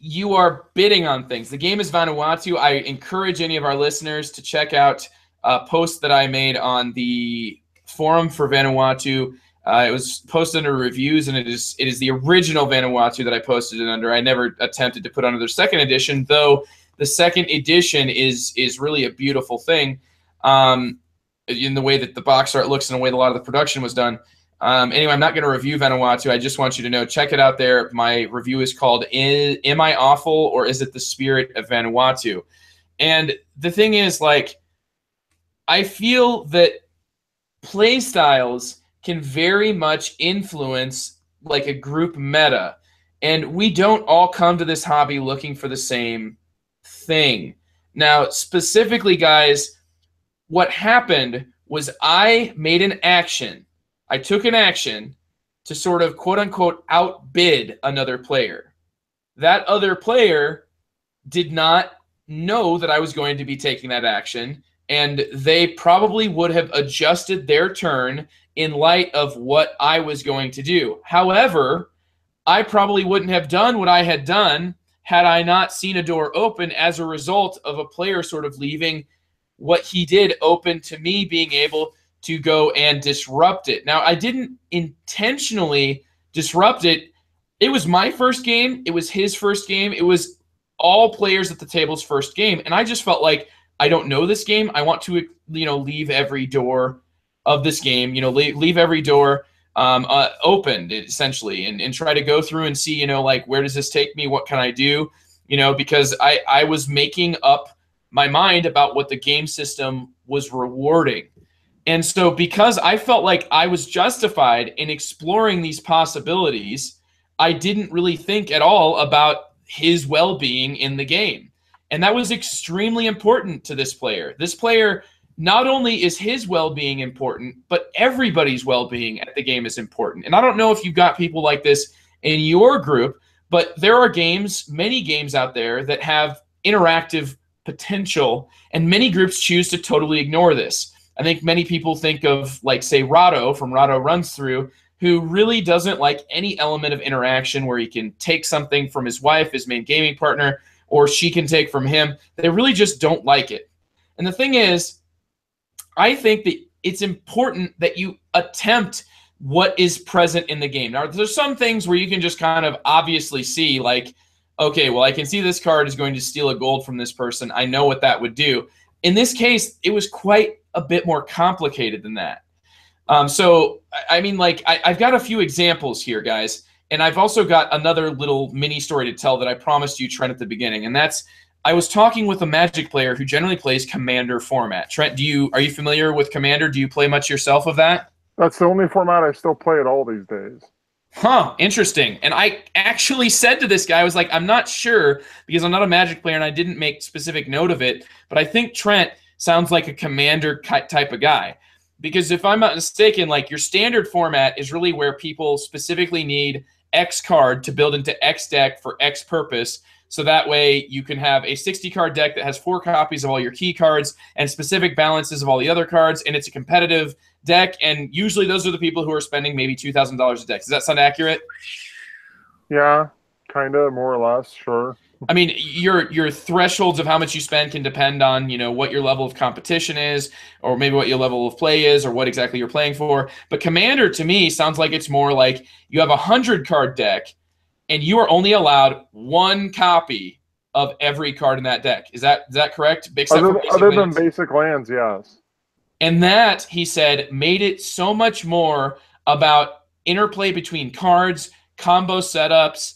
you are bidding on things. The game is Vanuatu. I encourage any of our listeners to check out a post that I made on the forum for Vanuatu. It was posted under reviews, and it is the original Vanuatu that I posted it under. I never attempted to put under their second edition, though the second edition is really a beautiful thing in the way that the box art looks and the way that a lot of the production was done. Anyway, I'm not going to review Vanuatu. I just want you to know, check it out there. My review is called Am I Awful or Is It the Spirit of Vanuatu? And the thing is, like, I feel that playstyles can very much influence like a group meta. And we don't all come to this hobby looking for the same thing. Now, specifically, guys, what happened was I made an action. I took an action to sort of quote-unquote outbid another player. That other player did not know that I was going to be taking that action, and they probably would have adjusted their turn in light of what I was going to do. However, I probably wouldn't have done what I had done had I not seen a door open as a result of a player sort of leaving what he did open to me being able to go and disrupt it. Now, I didn't intentionally disrupt it. It was my first game. It was his first game. It was all players at the table's first game. And I just felt like, I don't know this game. I want to, leave every door of this game, leave every door opened, essentially, and try to go through and see, like, where does this take me? What can I do? Because I was making up my mind about what the game system was rewarding. And so because I felt like I was justified in exploring these possibilities, I didn't really think at all about his well-being in the game. And that was extremely important to this player. This player, not only is his well-being important, but everybody's well-being at the game is important. And I don't know if you've got people like this in your group, but there are games, many games out there that have interactive potential, and many groups choose to totally ignore this. I think many people think of, like, say, Rahdo from Rahdo Runs Through, who really doesn't like any element of interaction where he can take something from his wife, his main gaming partner, or she can take from him. They really just don't like it. And the thing is, I think that it's important that you attempt what is present in the game. Now, there's some things where you can just kind of obviously see, like, okay, well, I can see this card is going to steal a gold from this person. I know what that would do. In this case, it was quite a bit more complicated than that. So, I mean, like, I've got a few examples here, guys, and You also got another little mini story to tell that I promised you, Trent, at the beginning, and that's I was talking with a Magic player who generally plays Commander format. Trent, are you familiar with Commander? Do you play much yourself of that? That's the only format I still play at all these days. Huh, interesting. And I actually said to this guy, I was like, I'm not sure because I'm not a Magic player and I didn't make specific note of it, but I think Trent sounds like a Commander type of guy. Because if I'm not mistaken, like, your standard format is really where people specifically need X card to build into X deck for X purpose. So that way you can have a 60-card deck that has 4 copies of all your key cards and specific balances of all the other cards, and it's a competitive deck, and usually those are the people who are spending maybe $2,000 a deck. Does that sound accurate? Yeah, kind of, more or less, sure. I mean, your thresholds of how much you spend can depend on, what your level of competition is, or maybe what your level of play is, or what exactly you're playing for. But Commander, to me, sounds like it's more like you have a 100-card deck, and you are only allowed 1 copy of every card in that deck. Is that correct? Big other than basic lands, yes. And that, he said, made it so much more about interplay between cards, combo setups,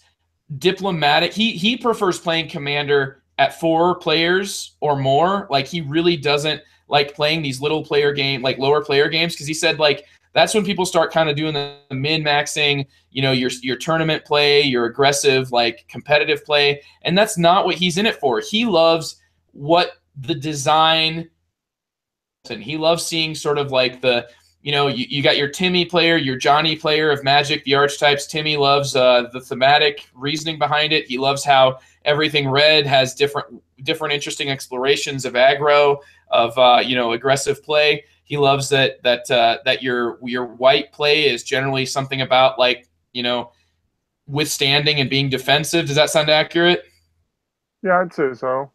diplomatic. He prefers playing Commander at 4 players or more. Like, he really doesn't like playing these little player game, like lower player games, because he said, like, that's when people start kind of doing the min-maxing, your tournament play, your aggressive, like, competitive play, and that's not what he's in it for. He loves what the design, and he loves seeing sort of like the, you got your Timmy player, your Johnny player of Magic, the archetypes. Timmy loves the thematic reasoning behind it. He loves how everything red has different interesting explorations of aggro, of aggressive play. He loves that your white play is generally something about, like, withstanding and being defensive. Does that sound accurate? Yeah, I'd say so.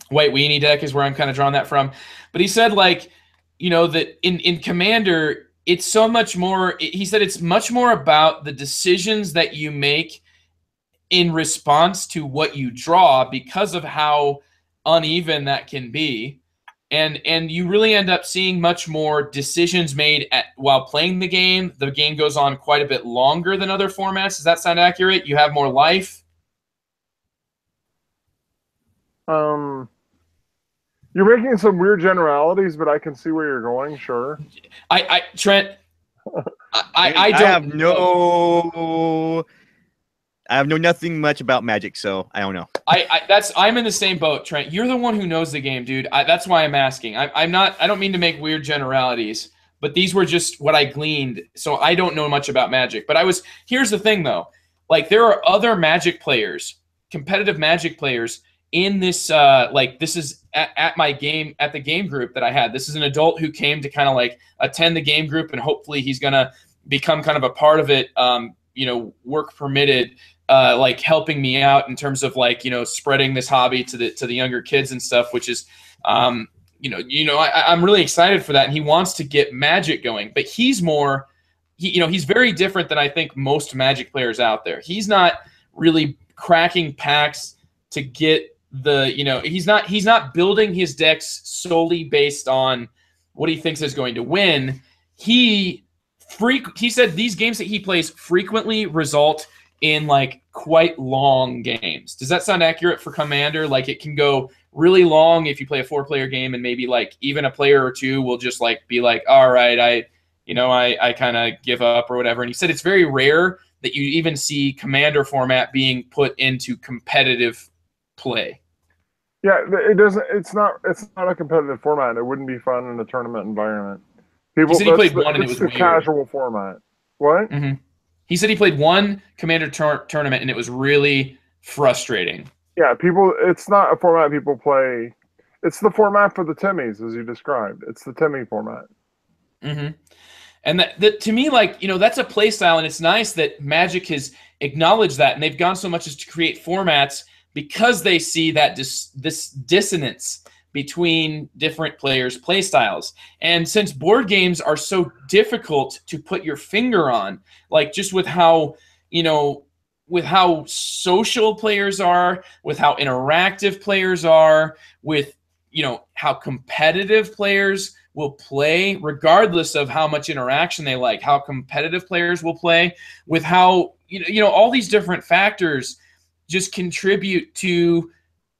White weenie deck is where I'm kind of drawing that from. But he said, like, you know, that in Commander, it's so much more. He said it's much more about the decisions that you make in response to what you draw because of how uneven that can be. And you really end up seeing much more decisions made while playing the game. The game goes on quite a bit longer than other formats. Does that sound accurate? You have more life? You're making some weird generalities, but I can see where you're going. Sure. Trent, I know nothing much about Magic, so I don't know. I'm in the same boat, Trent. You're the one who knows the game, dude. That's why I'm asking. I don't mean to make weird generalities, but these were just what I gleaned. So I don't know much about Magic. But here's the thing though. Like, there are other Magic players, competitive Magic players in this, this is at the game group that I had. This is an adult who came to kind of like attend the game group, and hopefully he's going to become kind of a part of it, work permitted, like helping me out in terms of like, spreading this hobby to the younger kids and stuff, which is, I'm really excited for that. And he wants to get Magic going, but he's very different than I think most Magic players out there. He's not really cracking packs to get he's not building his decks solely based on what he thinks is going to win. He said these games that he plays frequently result in like quite long games. Does that sound accurate for Commander? Like, it can go really long if you play a 4-player game, and maybe like even a player or two will just like be like, all right, I kind of give up or whatever. And he said it's very rare that you even see Commander format being put into competitive play. Yeah, it doesn't. It's not a competitive format. It wouldn't be fun in a tournament environment. He said he played one and it was weird. Casual format. What? Mm-hmm. He said he played one Commander tournament and it was really frustrating. Yeah, it's not a format people play. It's the format for the Timmies, as you described. It's the Timmy format. Mm-hmm. And that to me, like, that's a play style, and it's nice that Magic has acknowledged that, and they've gone so much as to create formats because they see that this dissonance between different players' play styles. And since board games are so difficult to put your finger on, like just with how, with how social players are, with how interactive players are, with, how competitive players will play, regardless of how much interaction they like, how competitive players will play, with how, all these different factors just contribute to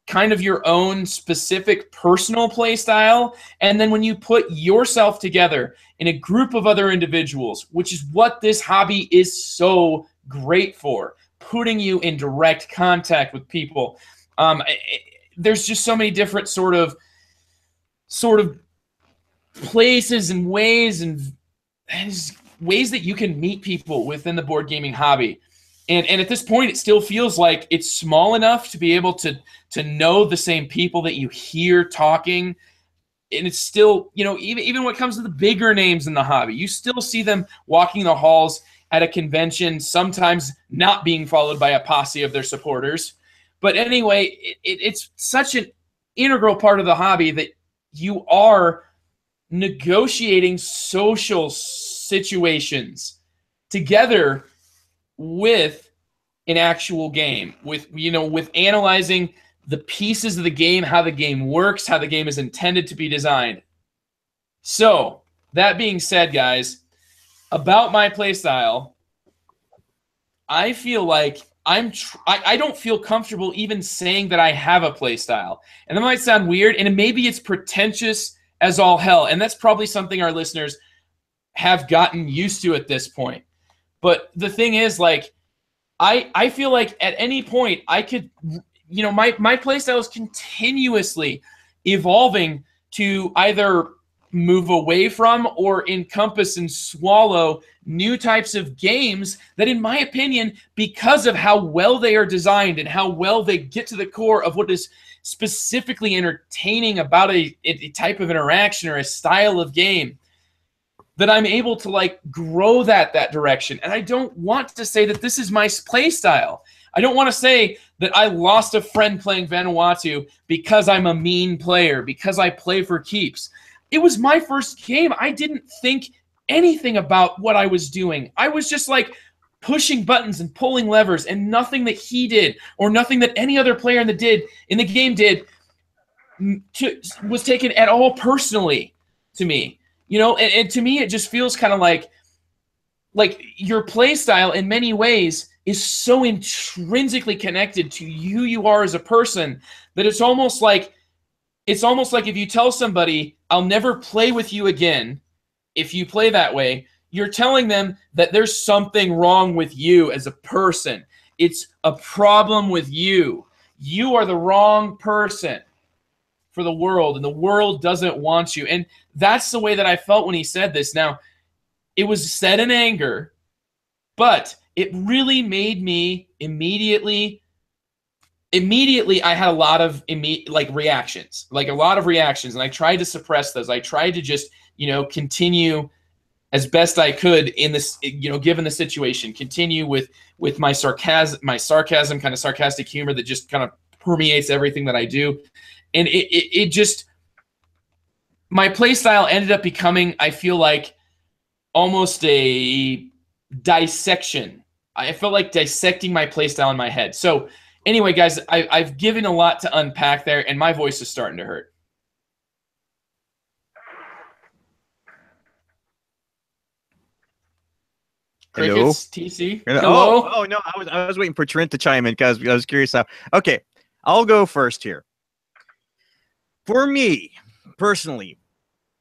kind of your own specific personal play style. And then when you put yourself together in a group of other individuals, which is what this hobby is so great for, putting you in direct contact with people. There's just so many different sort of places and ways that you can meet people within the board gaming hobby. And at this point, it still feels like it's small enough to be able to know the same people that you hear talking. And it's still, even when it comes to the bigger names in the hobby, you still see them walking the halls at a convention, sometimes not being followed by a posse of their supporters. But anyway, it's such an integral part of the hobby that you are negotiating social situations together with an actual game, with analyzing the pieces of the game, how the game works, how the game is intended to be designed. So, that being said, guys, about my playstyle, I feel like I don't feel comfortable even saying that I have a playstyle. And that might sound weird, and maybe it's pretentious as all hell, and that's probably something our listeners have gotten used to at this point. But the thing is, like, I feel like at any point I could, my playstyle is continuously evolving to either move away from or encompass and swallow new types of games that, in my opinion, because of how well they are designed and how well they get to the core of what is specifically entertaining about a type of interaction or a style of game, that I'm able to like grow that direction. And I don't want to say that this is my play style. I don't want to say that I lost a friend playing Vanuatu because I'm a mean player, because I play for keeps. It was my first game. I didn't think anything about what I was doing. I was just like pushing buttons and pulling levers, and nothing that he did or nothing that any other player in the game did was taken at all personally to me. You know, and to me it just feels kind of like your play style in many ways is so intrinsically connected to who you are as a person that it's almost like if you tell somebody, I'll never play with you again if you play that way, you're telling them that there's something wrong with you as a person. It's a problem with you. You are the wrong person for the world, and the world doesn't want you. And that's the way that I felt when he said this. Now, it was said in anger, but it really made me immediately I had a lot of reactions, and I tried to suppress those. I tried to just, continue as best I could in this, given the situation, continue with my sarcasm, kind of sarcastic humor that just kind of permeates everything that I do. And it just, my play style ended up becoming, I feel like, almost a dissection. I felt like dissecting my play style in my head. So anyway, guys, I've given a lot to unpack there, and my voice is starting to hurt. Hello, Crickets, TC. Hello. Oh no, I was waiting for Trent to chime in because I was curious how. Okay, I'll go first here. For me personally,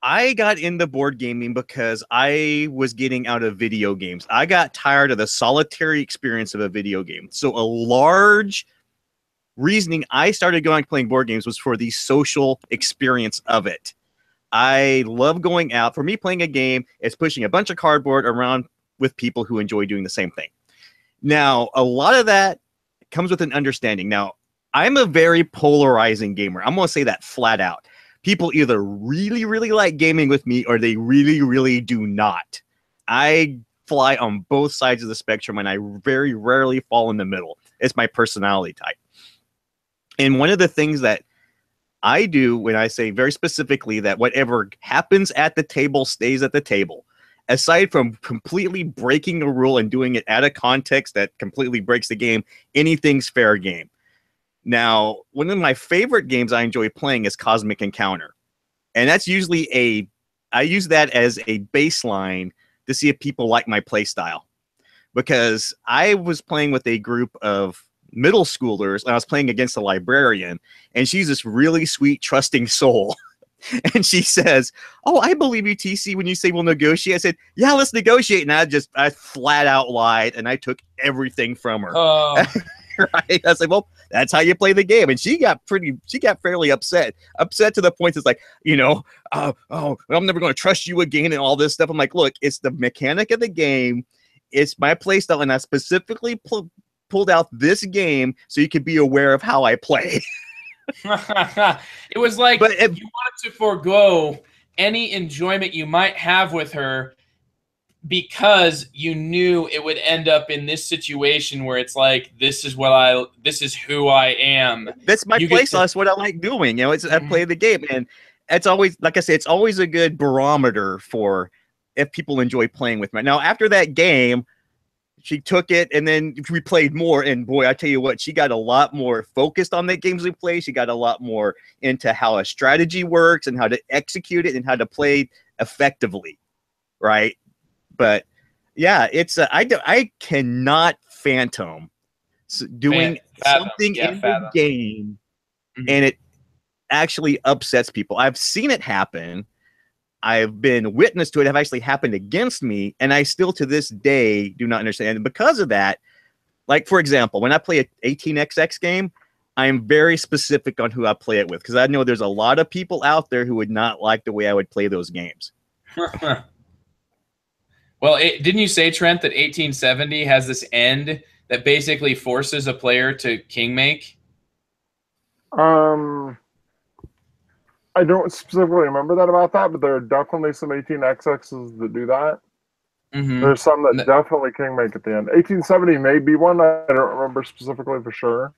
I got into board gaming because I was getting out of video games. I got tired of the solitary experience of a video game. So a large reasoning I started going playing board games was for the social experience of it. I love going out. For me, playing a game is pushing a bunch of cardboard around with people who enjoy doing the same thing. Now, a lot of that comes with an understanding. Now, I'm a very polarizing gamer. I'm going to say that flat out. People either really, really like gaming with me or they really, really do not. I fly on both sides of the spectrum, and I very rarely fall in the middle. It's my personality type. And one of the things that I do when I say very specifically that whatever happens at the table stays at the table, aside from completely breaking a rule and doing it out of context that completely breaks the game, anything's fair game. Now, one of my favorite games I enjoy playing is Cosmic Encounter. And that's usually I use that as a baseline to see if people like my play style. Because I was playing with a group of middle schoolers, and I was playing against a librarian, and she's this really sweet, trusting soul. And she says, "Oh, I believe you, TC, when you say we'll negotiate." I said, "Yeah, let's negotiate." And I flat out lied, and I took everything from her. Right? I was like, "Well, that's how you play the game." And she got fairly upset to the point it's like, I'm never going to trust you again and all this stuff. I'm like, look, it's the mechanic of the game. It's my play style, and I specifically pulled out this game so you could be aware of how I play. It was like you wanted to forego any enjoyment you might have with her because you knew it would end up in this situation where it's like, this is who I am. That's my play style. That's what I like doing. I play the game, and it's always, like I say, it's always a good barometer for if people enjoy playing with me. Now, after that game, she took it, and then we played more. And boy, I tell you what, she got a lot more focused on the games we play. She got a lot more into how a strategy works and how to execute it and how to play effectively, right? But yeah, it's I cannot fathom doing something in the game, and it actually upsets people. I've seen it happen. I've been witness to it have actually happened against me, and I still to this day do not understand. And because of that, like for example, when I play an 18xx game, I'm very specific on who I play it with because I know there's a lot of people out there who would not like the way I would play those games. Well, didn't you say, Trent, that 1870 has this end that basically forces a player to king make? I don't specifically remember that about that, but there are definitely some 18xx's that do that. There's some that definitely kingmake at the end. 1870 may be one. I don't remember specifically for sure.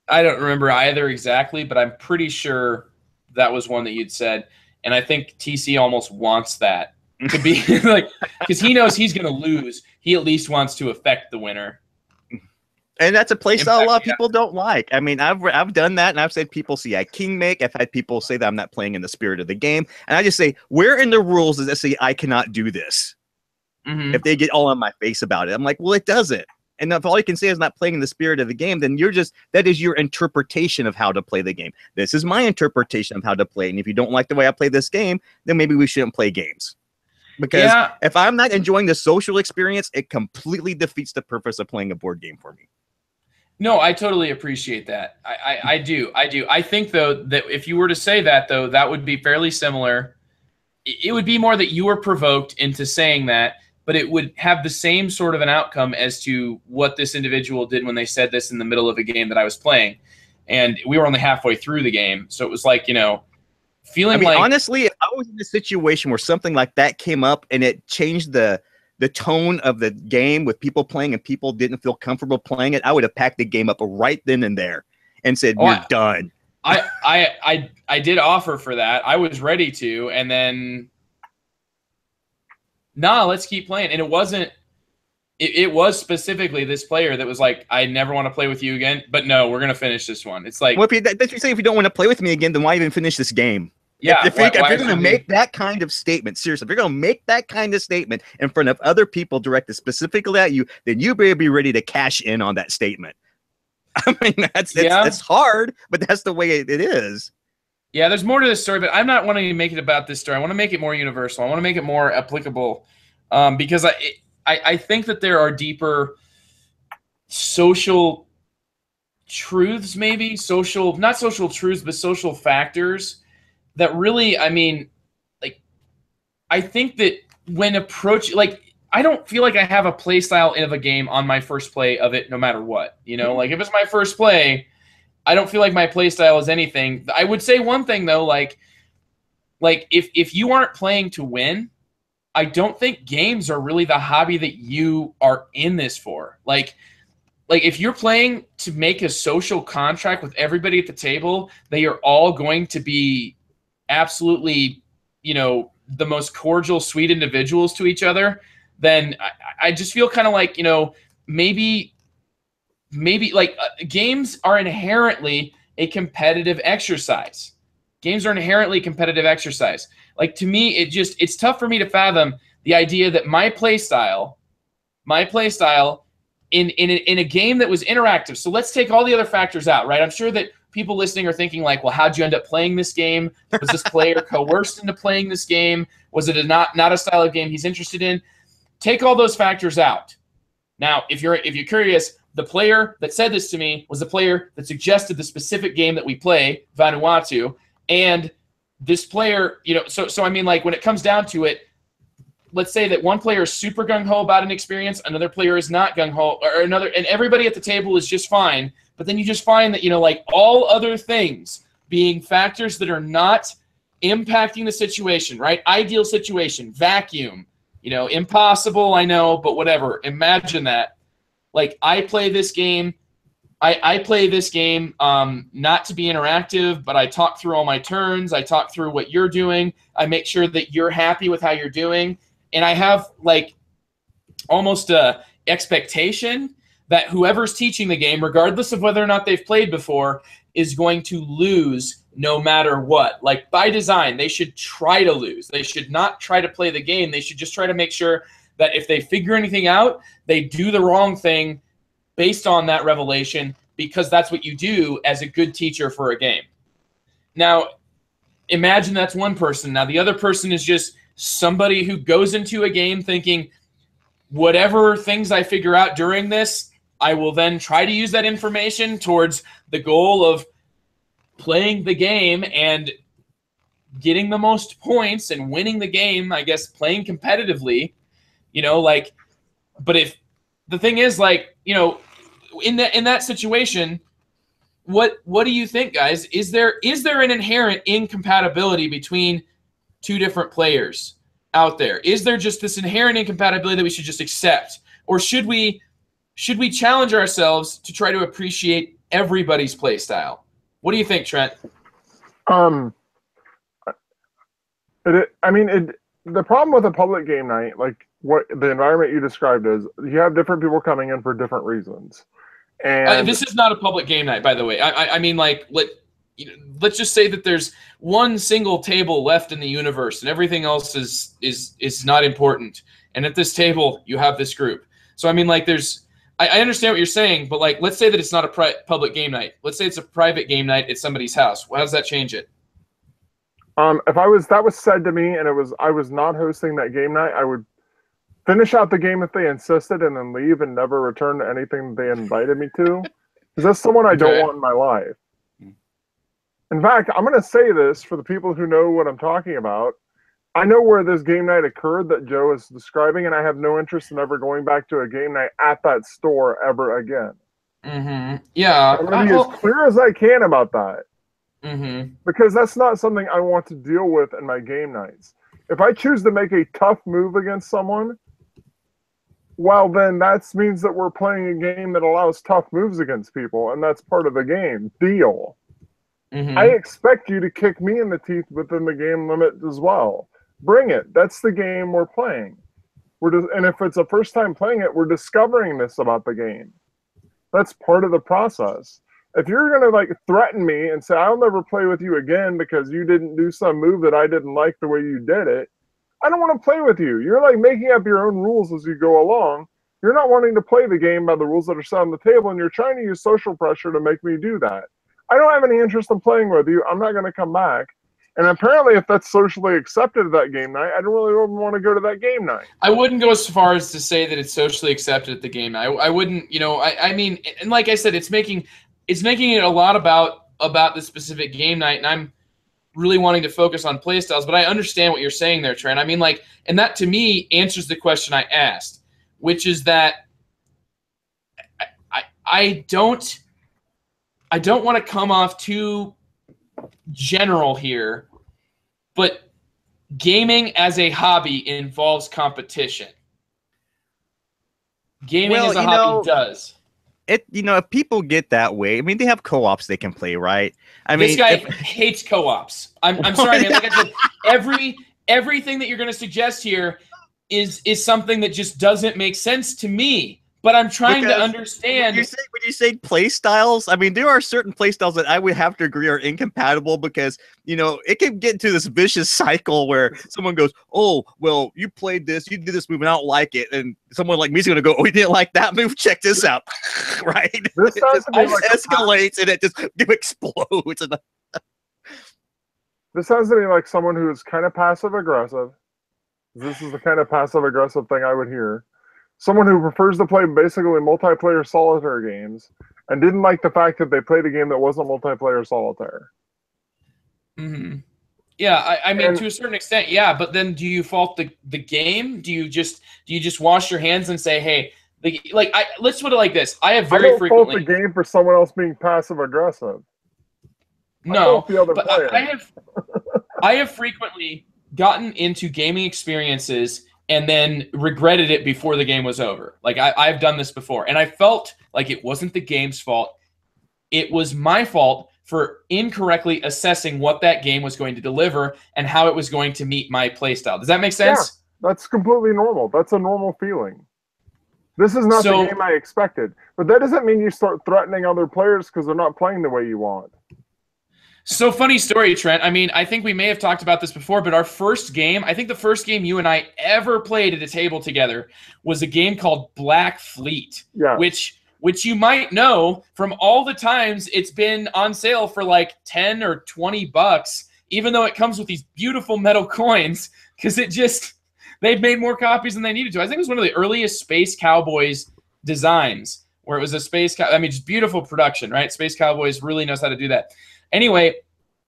I don't remember either exactly, but I'm pretty sure that was one that you'd said. And I think TC almost wants that to be like, because he knows he's going to lose. He at least wants to affect the winner. And that's a playstyle a lot of people don't like. I mean, I've done that, and I've said people see I kingmake. I've had people say that I'm not playing in the spirit of the game, and I just say, where in the rules does it say I cannot do this? If they get all on my face about it, I'm like, well, it doesn't. And if all you can say is not playing in the spirit of the game, then that is your interpretation of how to play the game. This is my interpretation of how to play. And if you don't like the way I play this game, then maybe we shouldn't play games. Because if I'm not enjoying the social experience, it completely defeats the purpose of playing a board game for me. No, I totally appreciate that. I do. I think, though, that if you were to say that, though, that would be fairly similar. It would be more that you were provoked into saying that, but it would have the same sort of an outcome as to what this individual did when they said this in the middle of a game that I was playing. And we were only halfway through the game. So it was like, feeling like... honestly, if I was in a situation where something like that came up and it changed the tone of the game with people playing and people didn't feel comfortable playing it, I would have packed the game up right then and there and said, you're done. I did offer for that. I was ready to, and then... let's keep playing. And it wasn't, it was specifically this player that was like, I never want to play with you again, but no, we're going to finish this one. It's like, well, if you say if you don't want to play with me again, then why even finish this game? Yeah. If you're going to make that kind of statement, seriously, if you're going to make that kind of statement in front of other people directed specifically at you, then you better be ready to cash in on that statement. I mean, that's hard, but that's the way it is. Yeah, there's more to this story, but I'm not wanting to make it about this story. I want to make it more universal. I want to make it more applicable, because I think that there are deeper social truths, maybe not social truths, but social factors that really, I mean, like, I think that when I don't feel like I have a play style of a game on my first play of it, no matter what. Like if it's my first play, I don't feel like my play style is anything. I would say one thing though, like if you aren't playing to win, I don't think games are really the hobby that you are in this for. Like if you're playing to make a social contract with everybody at the table, they are all going to be absolutely, the most cordial, sweet individuals to each other, then I just feel kind of like, maybe like games are inherently a competitive exercise. Games are inherently competitive exercise. Like, to me, it's tough for me to fathom the idea that my play style in a game that was interactive. So let's take all the other factors out, right? I'm sure that people listening are thinking like, well, how'd you end up playing this game? Was this player coerced into playing this game? Was it not a style of game he's interested in? Take all those factors out. Now, if you're curious, the player that said this to me was the player that suggested the specific game that we play, Vanuatu, and this player, so I mean, like, when it comes down to it, let's say that one player is super gung-ho about an experience, another player is not gung-ho, and everybody at the table is just fine, but then you just find that, like, all other things being factors that are not impacting the situation, right? Ideal situation, vacuum, impossible, I know, but whatever. Imagine that. Like, I play this game not to be interactive, but I talk through all my turns. I talk through what you're doing. I make sure that you're happy with how you're doing. And I have, like, almost a expectation that whoever's teaching the game, regardless of whether or not they've played before, is going to lose no matter what. Like, by design, they should try to lose. They should not try to play the game. They should just try to make sure that if they figure anything out, they do the wrong thing based on that revelation, because that's what you do as a good teacher for a game. Now, imagine that's one person. Now, the other person is just somebody who goes into a game thinking, whatever things I figure out during this, I will then try to use that information towards the goal of playing the game and getting the most points and winning the game, I guess, playing competitively, but if the thing is, like, in that situation, what do you think, guys? Is there an inherent incompatibility between two different players? out there? Is there just this inherent incompatibility that we should just accept? Or should we challenge ourselves to try to appreciate everybody's play style? What do you think, Trent? The problem with a public game night, like what the environment you described is, you have different people coming in for different reasons. And this is not a public game night, by the way. I mean, like, let's just say that there's one single table left in the universe, and everything else is not important. And at this table, you have this group. So I mean, like, I understand what you're saying, but like, let's say that it's not a public game night. Let's say it's a private game night at somebody's house. How does that change it? If that was said to me and I was not hosting that game night, I would finish out the game if they insisted and then leave and never return to anything they invited me to. Because that's someone I don't want in my life. In fact, I'm going to say this for the people who know what I'm talking about. I know where this game night occurred that Joe is describing, and I have no interest in ever going back to a game night at that store ever again. Mm-hmm. Yeah. I'm going to be as clear as I can about that. Mm-hmm. Because that's not something I want to deal with in my game nights. If I choose to make a tough move against someone, well, then that means that we're playing a game that allows tough moves against people, and that's part of the game. Deal. Mm-hmm. I expect you to kick me in the teeth within the game limit as well. Bring it. That's the game we're playing. And if it's a first time playing it, we're discovering this about the game. That's part of the process. If you're going to like threaten me and say, I'll never play with you again because you didn't do some move that I didn't like the way you did it, I don't want to play with you. You're like making up your own rules as you go along. You're not wanting to play the game by the rules that are set on the table, and you're trying to use social pressure to make me do that. I don't have any interest in playing with you. I'm not going to come back. And apparently, if that's socially accepted at that game night, I don't really want to go to that game night. I wouldn't go as far as to say that it's socially accepted at the game night. I wouldn't, I mean, and like I said, it's making it a lot about the specific game night, and I'm really wanting to focus on playstyles, but I understand what you're saying there, Trent. I mean, like, and that to me answers the question I asked, which is that I don't want to come off too general here, but gaming as a hobby involves competition. Gaming as a hobby does. If people get that way, I mean, they have co-ops they can play, right? I mean, this guy hates co-ops. I'm sorry, man. Like I said, everything that you're going to suggest here is something that just doesn't make sense to me. But I'm trying to understand. When you say play styles, I mean, there are certain play styles that I would have to agree are incompatible because, it can get into this vicious cycle where someone goes, oh, well, you played this, you did this move, and I don't like it. And someone like me is going to go, oh, you didn't like that move? Check this out. Right? This just escalates and it just explodes. This has to be like someone who is kind of passive-aggressive. This is the kind of passive-aggressive thing I would hear. Someone who prefers to play basically multiplayer solitaire games and didn't like the fact that they played a game that wasn't multiplayer solitaire. Mm-hmm. Yeah, I mean, to a certain extent, yeah. But then, do you fault the game? Do you just wash your hands and say, hey, let's put it like this: I have very frequently fault the game for someone else being passive aggressive. No, but I have frequently gotten into gaming experiences and then regretted it before the game was over. Like, I've done this before, and I felt like it wasn't the game's fault. It was my fault for incorrectly assessing what that game was going to deliver and how it was going to meet my playstyle. Does that make sense? Yeah, that's completely normal. That's a normal feeling. This is not the game I expected. But that doesn't mean you start threatening other players because they're not playing the way you want. So, funny story, Trent. I mean, I think we may have talked about this before, but our first game, I think the first game you and I ever played at a table together was a game called Black Fleet, which you might know from all the times it's been on sale for like 10 or 20 bucks, even though it comes with these beautiful metal coins, because they've made more copies than they needed to. I think it was one of the earliest Space Cowboys designs, where it was a just beautiful production, right? Space Cowboys really knows how to do that. Anyway,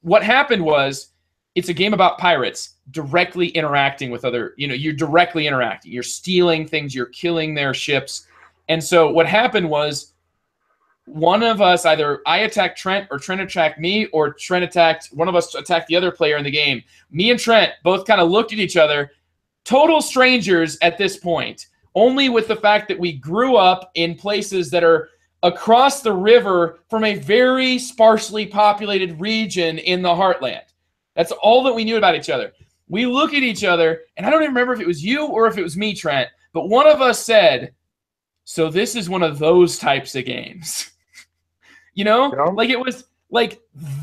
what happened was it's a game about pirates directly interacting with other, you're directly interacting. You're stealing things. You're killing their ships. And so what happened was one of us, either I attacked Trent or Trent attacked me, or one of us attacked the other player in the game. Me and Trent both kind of looked at each other, total strangers at this point, only with the fact that we grew up in places that are across the river from a very sparsely populated region in the heartland. That's all that we knew about each other. We look at each other, and I don't even remember if it was you or if it was me, Trent, but one of us said, so this is one of those types of games. You know? Yeah. Like it was like,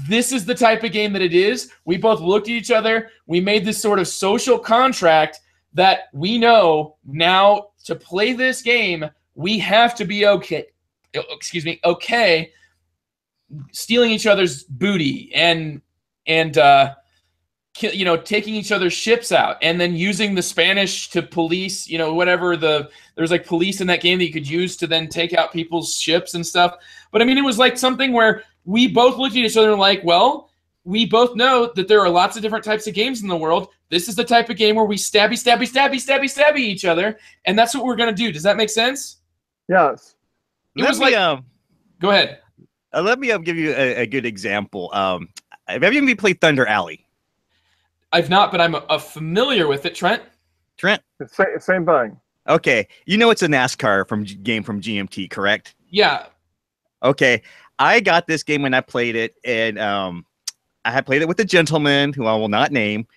this is the type of game that it is. We both looked at each other. We made this sort of social contract that we know now to play this game, we have to be okay stealing each other's booty and you know, taking each other's ships out and then using the Spanish to police, you know, whatever there's like police in that game that you could use to then take out people's ships and stuff. But I mean, it was like something where we both looked at each other and like, well, we both know that there are lots of different types of games in the world. This is the type of game where we stabby each other. And that's what we're going to do. Does that make sense? Yes. It was like, go ahead. Let me give you a good example. Have any of you played Thunder Alley? I've not, but I'm familiar with it. Trent? Same thing. Okay. You know it's a NASCAR game from GMT, correct? Yeah. Okay. I got this game when I played it, and I had played it with a gentleman who I will not name,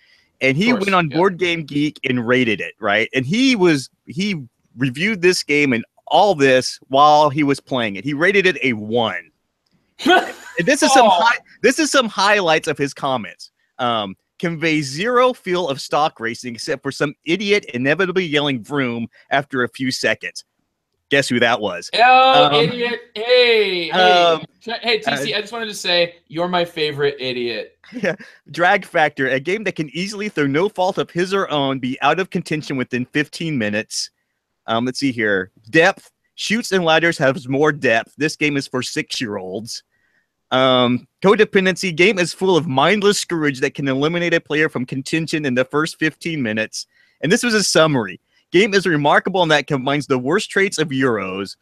and he went on Board Game Geek and rated it, right? And he reviewed this game and all this while he was playing it. He rated it a 1. And this is some highlights of his comments. Conveys zero feel of stock racing except for some idiot inevitably yelling vroom after a few seconds. Guess who that was? Oh, idiot. Hey, TC, I just wanted to say you're my favorite idiot. Yeah. Drag Factor, a game that can easily, through no fault of his or own, be out of contention within 15 minutes. Let's see here. Depth. Shoots and Ladders has more depth. This game is for 6-year-olds. Codependency. Game is full of mindless screwage that can eliminate a player from contention in the first 15 minutes. And this was a summary. Game is remarkable in that it combines the worst traits of Euros,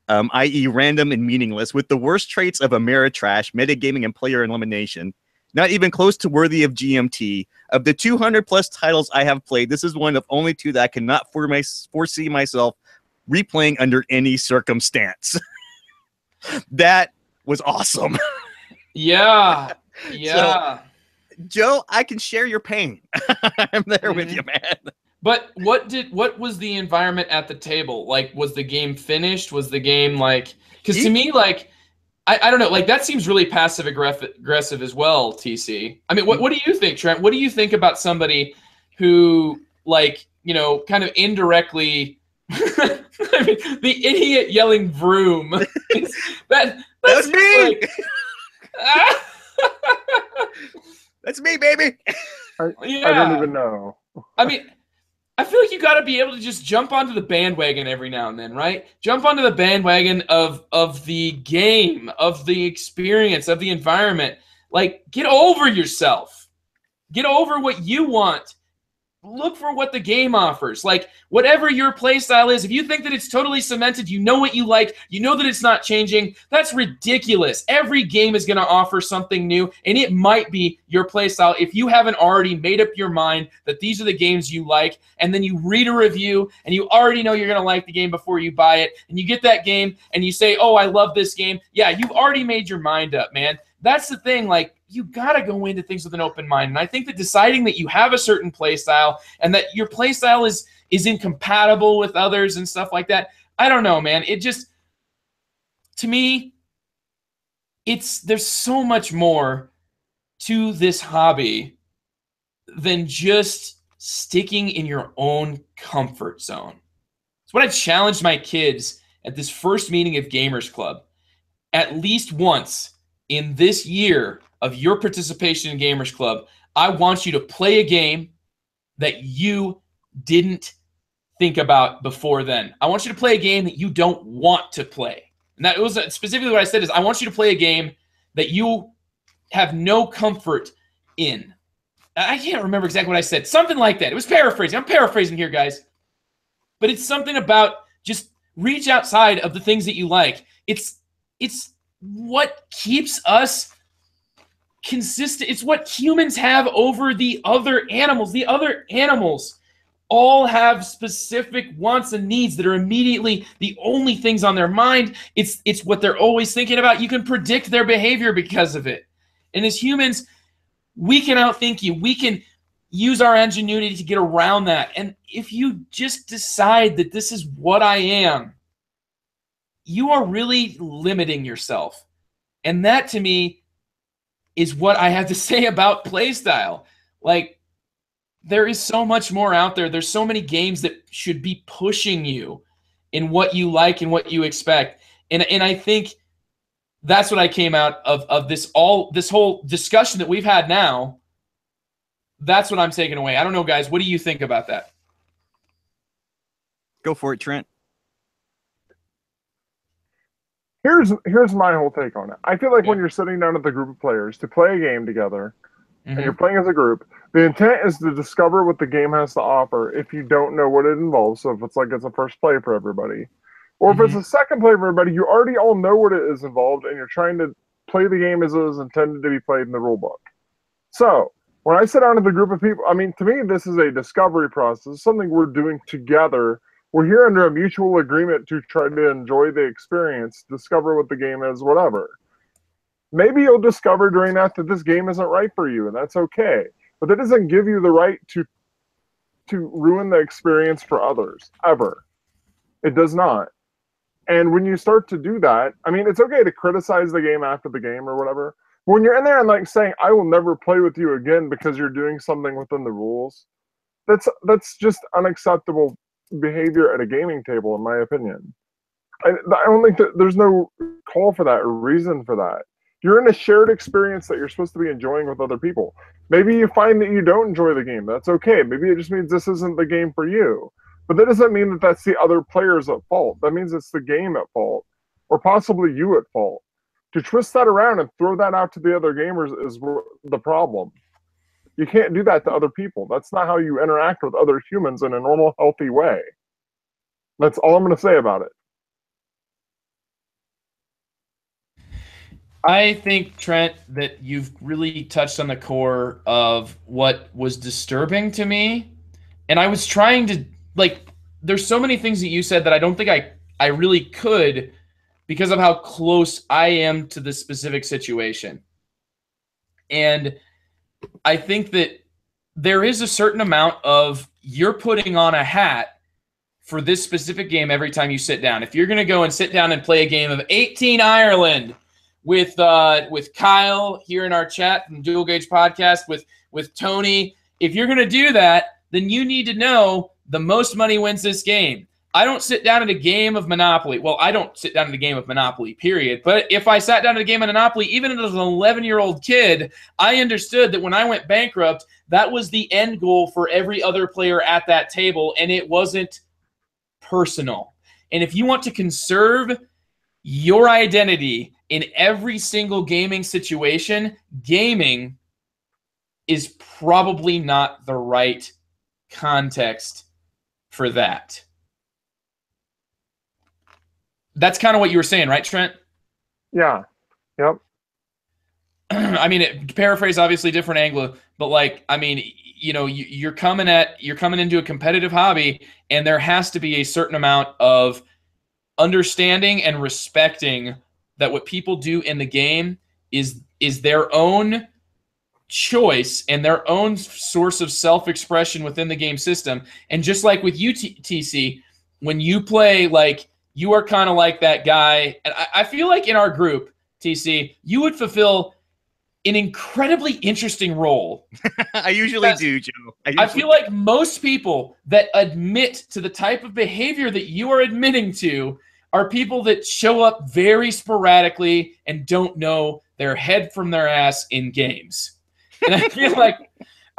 i.e. random and meaningless, with the worst traits of Ameritrash, metagaming, and player elimination. Not even close to worthy of GMT. Of the 200 plus titles I have played, this is one of only 2 that I cannot foresee myself replaying under any circumstance. That was awesome. Yeah. So, Joe, I can share your pain. I'm there with you, man. But what was the environment at the table? Like, was the game finished? Was the game like, because to me, like, I don't know, like that seems really passive aggressive as well, TC. I mean, what do you think, Trent? What do you think about somebody who, like, you know, kind of indirectly I mean, the idiot yelling vroom. That's me. Like, that's me, baby. I don't even know. I mean, I feel like you got to be able to just jump onto the bandwagon every now and then, right? Jump onto the bandwagon of the game, of the experience, of the environment. Like, get over yourself. Get over what you want. Look for what the game offers. Like, whatever your play style is, if you think that it's totally cemented, you know what you like, you know that it's not changing, that's ridiculous. Every game is going to offer something new, and it might be your play style if you haven't already made up your mind that these are the games you like, and then you read a review, and you already know you're going to like the game before you buy it, and you get that game, and you say, oh, I love this game. Yeah, you've already made your mind up, man. That's the thing, like, you got to go into things with an open mind. And I think that deciding that you have a certain play style and that your play style is incompatible with others and stuff like that, I don't know, man. It just, to me, there's so much more to this hobby than just sticking in your own comfort zone. It's what I challenged my kids at this first meeting of Gamers Club. At least once in this year of your participation in Gamers Club, I want you to play a game that you didn't think about before then. I want you to play a game that you don't want to play. And that was specifically what I said is I want you to play a game that you have no comfort in. I can't remember exactly what I said. Something like that. It was paraphrasing. I'm paraphrasing here, guys. But it's something about just reach outside of the things that you like. It's what keeps us consistent. It's what humans have over the other animals. The other animals all have specific wants and needs that are immediately the only things on their mind. It's what they're always thinking about. You can predict their behavior because of it. And as humans, we can outthink you. We can use our ingenuity to get around that. And if you just decide that this is what I am, you are really limiting yourself. And that, to me, is what I have to say about Playstyle. Like, there is so much more out there. There's so many games that should be pushing you in what you like and what you expect. And I think that's what I came out of this whole discussion that we've had now. That's what I'm taking away. I don't know, guys. What do you think about that? Go for it, Trent. Here's my whole take on it. I feel like when you're sitting down with a group of players to play a game together, and you're playing as a group, the intent is to discover what the game has to offer if you don't know what it involves. So if it's like it's a first play for everybody, or if it's a second play for everybody, you already all know what it is involved, and you're trying to play the game as it is intended to be played in the rule book. So when I sit down with a group of people, I mean, to me, this is a discovery process, something we're doing together. We're here under a mutual agreement to try to enjoy the experience, discover what the game is, whatever. Maybe you'll discover during that this game isn't right for you, and that's okay. But that doesn't give you the right to ruin the experience for others, ever. It does not. And when you start to do that, I mean, it's okay to criticize the game after the game or whatever. When you're in there and like saying, I will never play with you again because you're doing something within the rules, that's just unacceptable behavior at a gaming table, in my opinion. I don't think that there's no call for that or reason for that. You're in a shared experience that you're supposed to be enjoying with other people. Maybe you find that you don't enjoy the game. That's okay. Maybe it just means this isn't the game for you. But that doesn't mean that that's the other players at fault. That means it's the game at fault, or possibly you at fault. To twist that around and throw that out to the other gamers is the problem. You can't do that to other people. That's not how you interact with other humans in a normal, healthy way. That's all I'm going to say about it. I think, Trent, that you've really touched on the core of what was disturbing to me. And I was trying to, like, there's so many things that you said that I don't think I really could because of how close I am to this specific situation. And I think that there is a certain amount of you're putting on a hat for this specific game every time you sit down. If you're going to go and sit down and play a game of 18 Ireland with Kyle here in our chat from Dual Gauge Podcast, with Tony, if you're going to do that, then you need to know the most money wins this game. I don't sit down at a game of Monopoly. Well, I don't sit down at a game of Monopoly, period. But if I sat down at a game of Monopoly, even as an 11-year-old kid, I understood that when I went bankrupt, that was the end goal for every other player at that table, and it wasn't personal. And if you want to conserve your identity in every single gaming situation, gaming is probably not the right context for that. That's kind of what you were saying, right, Trent? Yeah. Yep. I mean, paraphrase, obviously different angle, but like, I mean, you know, you're coming into a competitive hobby, and there has to be a certain amount of understanding and respecting that what people do in the game is their own choice and their own source of self-expression within the game system. And just like with you, TC, when you play, like, you are kind of like that guy. And I feel like in our group, TC, you would fulfill an incredibly interesting role. I usually do, Joe. I feel like most people that admit to the type of behavior that you are admitting to are people that show up very sporadically and don't know their head from their ass in games. And I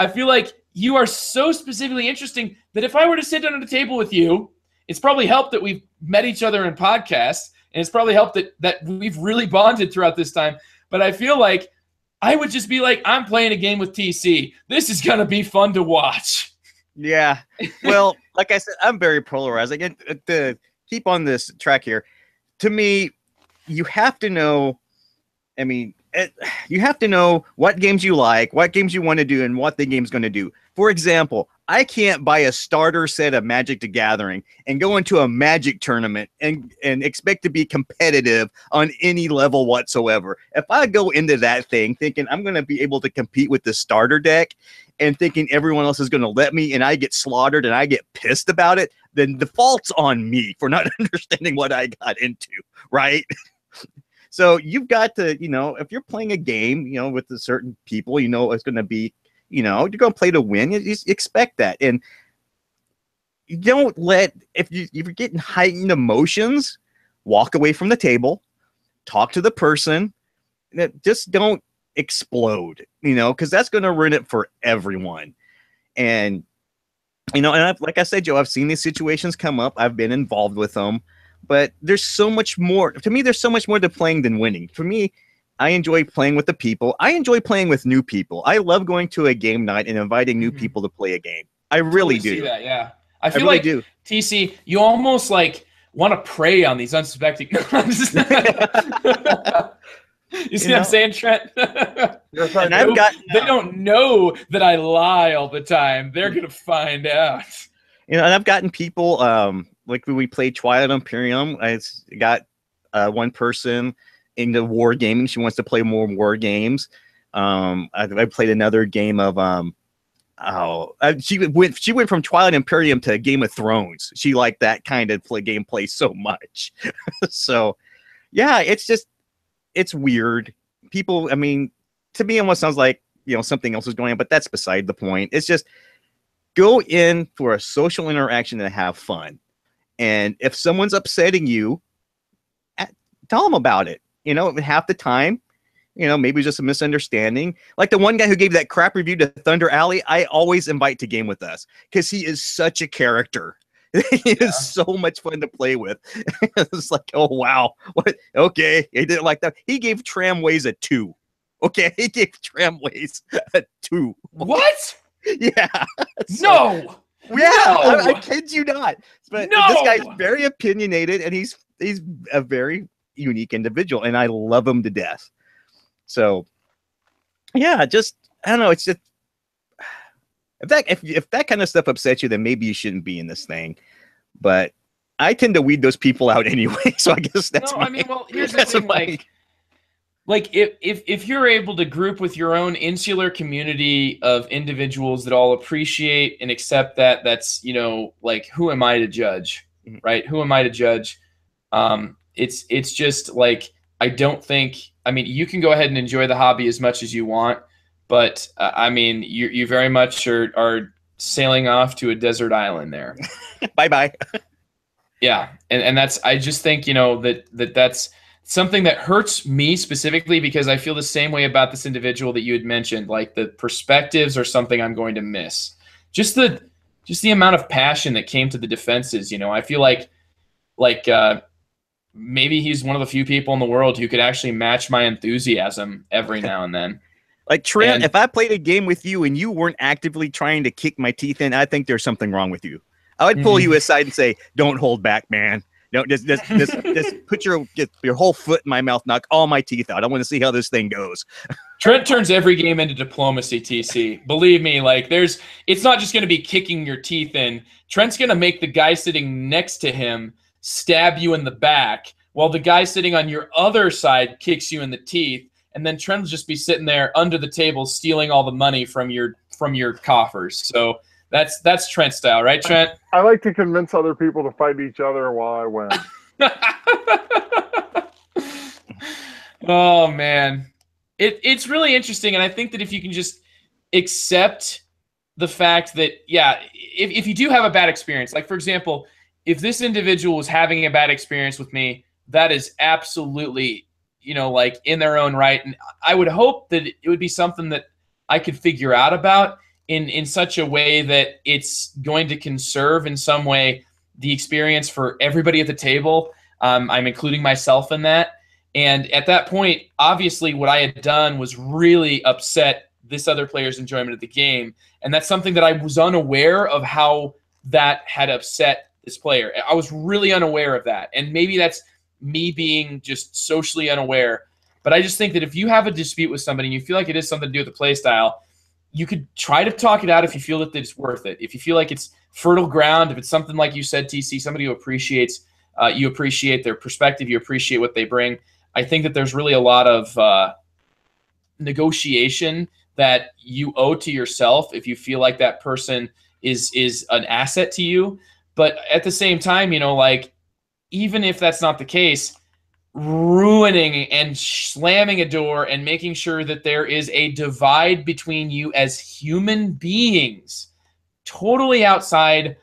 feel like you are so specifically interesting that if I were to sit down at a table with you, it's probably helped that we've met each other in podcasts, and it's probably helped that we've really bonded throughout this time. But I feel like I would just be like, I'm playing a game with TC. This is going to be fun to watch. Yeah. Well, like I said, I'm very polarized. Again, to keep on this track here, to me, you have to know, I mean, you have to know what games you like, what games you want to do, and what the game's going to do. For example, I can't buy a starter set of Magic the Gathering and go into a Magic tournament and expect to be competitive on any level whatsoever. If I go into that thing thinking I'm going to be able to compete with the starter deck and thinking everyone else is going to let me and I get slaughtered and I get pissed about it, then the fault's on me for not understanding what I got into, right? So you've got to, if you're playing a game, with a certain people, it's going to be, you're going to play to win. You expect that. And you don't if you're getting heightened emotions, walk away from the table, talk to the person, just don't explode, because that's going to ruin it for everyone. And, like I said, Joe, I've seen these situations come up. I've been involved with them. But there's so much more. To me, there's so much more to playing than winning. For me, I enjoy playing with the people. I enjoy playing with new people. I love going to a game night and inviting new people to play a game. I really do. See that, yeah. I feel really like, do. TC, you almost want to prey on these unsuspecting. You see what I'm saying, Trent? Yes, and I've got. They don't know that I lie all the time. They're going to find out. And I've gotten people, like when we played Twilight Imperium, I got one person into war gaming. She wants to play more war games. I played another game of she went from Twilight Imperium to Game of Thrones. She liked that kind of gameplay so much. So yeah, it's weird. People, I mean, to me, it almost sounds like something else is going on, but that's beside the point. It's just go in for a social interaction and have fun. And if someone's upsetting you, tell them about it. Half the time, maybe it's just a misunderstanding. Like the one guy who gave that crap review to Thunder Alley, I always invite to game with us because he is such a character. He is so much fun to play with. It's like, oh, wow. What? Okay. He didn't like that. He gave Tramways a 2. Okay. He gave Tramways a 2. What? Yeah. No. Yeah, No. I kid you not. But No. this guy's very opinionated, and he's a very unique individual, and I love him to death. So, yeah, I don't know. It's just if that kind of stuff upsets you, then maybe you shouldn't be in this thing. But I tend to weed those people out anyway. So I guess that's. Here's the thing, like if you're able to group with your own insular community of individuals that all appreciate and accept that's like, who am I to judge, right? Who am I to judge? It's just like, I don't think, you can go ahead and enjoy the hobby as much as you want, but you very much are sailing off to a desert island there. Bye bye. Yeah, and I just think that's something that hurts me specifically, because I feel the same way about this individual that you had mentioned. Like, the perspectives are something I'm going to miss. Just the amount of passion that came to the defenses. I feel like maybe he's one of the few people in the world who could actually match my enthusiasm every now and then. Like, Trent, if I played a game with you and you weren't actively trying to kick my teeth in, I think there's something wrong with you. I would pull you aside and say, "Don't hold back, man. No, just put your whole foot in my mouth, knock all my teeth out. I want to see how this thing goes." Trent turns every game into diplomacy, TC. Believe me, it's not just going to be kicking your teeth in. Trent's going to make the guy sitting next to him stab you in the back, while the guy sitting on your other side kicks you in the teeth, and then Trent will just be sitting there under the table stealing all the money from your coffers. So that's Trent style, right, Trent? I like to convince other people to fight each other while I win. Oh, man. It's really interesting, and I think that if you can just accept the fact that, if you do have a bad experience, like, for example, if this individual was having a bad experience with me, that is absolutely, in their own right. And I would hope that it would be something that I could figure out about in such a way that it's going to conserve in some way the experience for everybody at the table. I'm including myself in that. And at that point, obviously what I had done was really upset this other player's enjoyment of the game. And that's something that I was unaware of, how that had upset this player. I was really unaware of that. And maybe that's me being just socially unaware. But I just think that if you have a dispute with somebody and you feel like it is something to do with the play style, you could try to talk it out if you feel that it's worth it. If you feel like it's fertile ground, if it's something like you said, TC, somebody who appreciates, you appreciate their perspective, you appreciate what they bring. I think that there's really a lot of negotiation that you owe to yourself if you feel like that person is an asset to you. But at the same time, you know, like, even if that's not the case, ruining and slamming a door and making sure that there is a divide between you as human beings, totally outside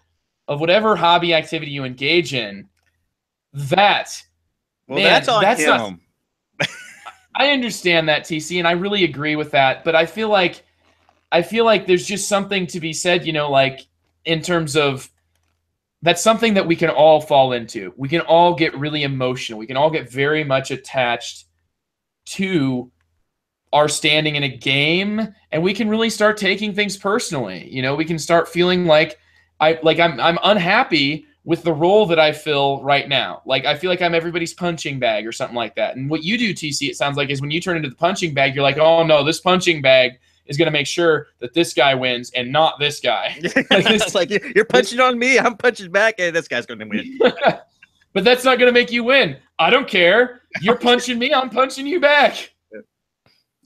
of whatever hobby activity you engage in, that's on him. I understand that, TC, and I really agree with that. But I feel like there's just something to be said, you know, like, in terms of, that's something that we can all fall into. We can all get really emotional. We can all get very much attached to our standing in a game, and we can really start taking things personally. You know, we can start feeling like I'm unhappy with the role that I fill right now. Like, I feel like I'm everybody's punching bag or something like that. And what you do, TC, it sounds like, is when you turn into the punching bag, you're like, oh no, this punching bag is going to make sure that this guy wins and not this guy. It's like, you're punching on me, I'm punching back, and this guy's going to win. But that's not going to make you win. I don't care. You're punching me, I'm punching you back.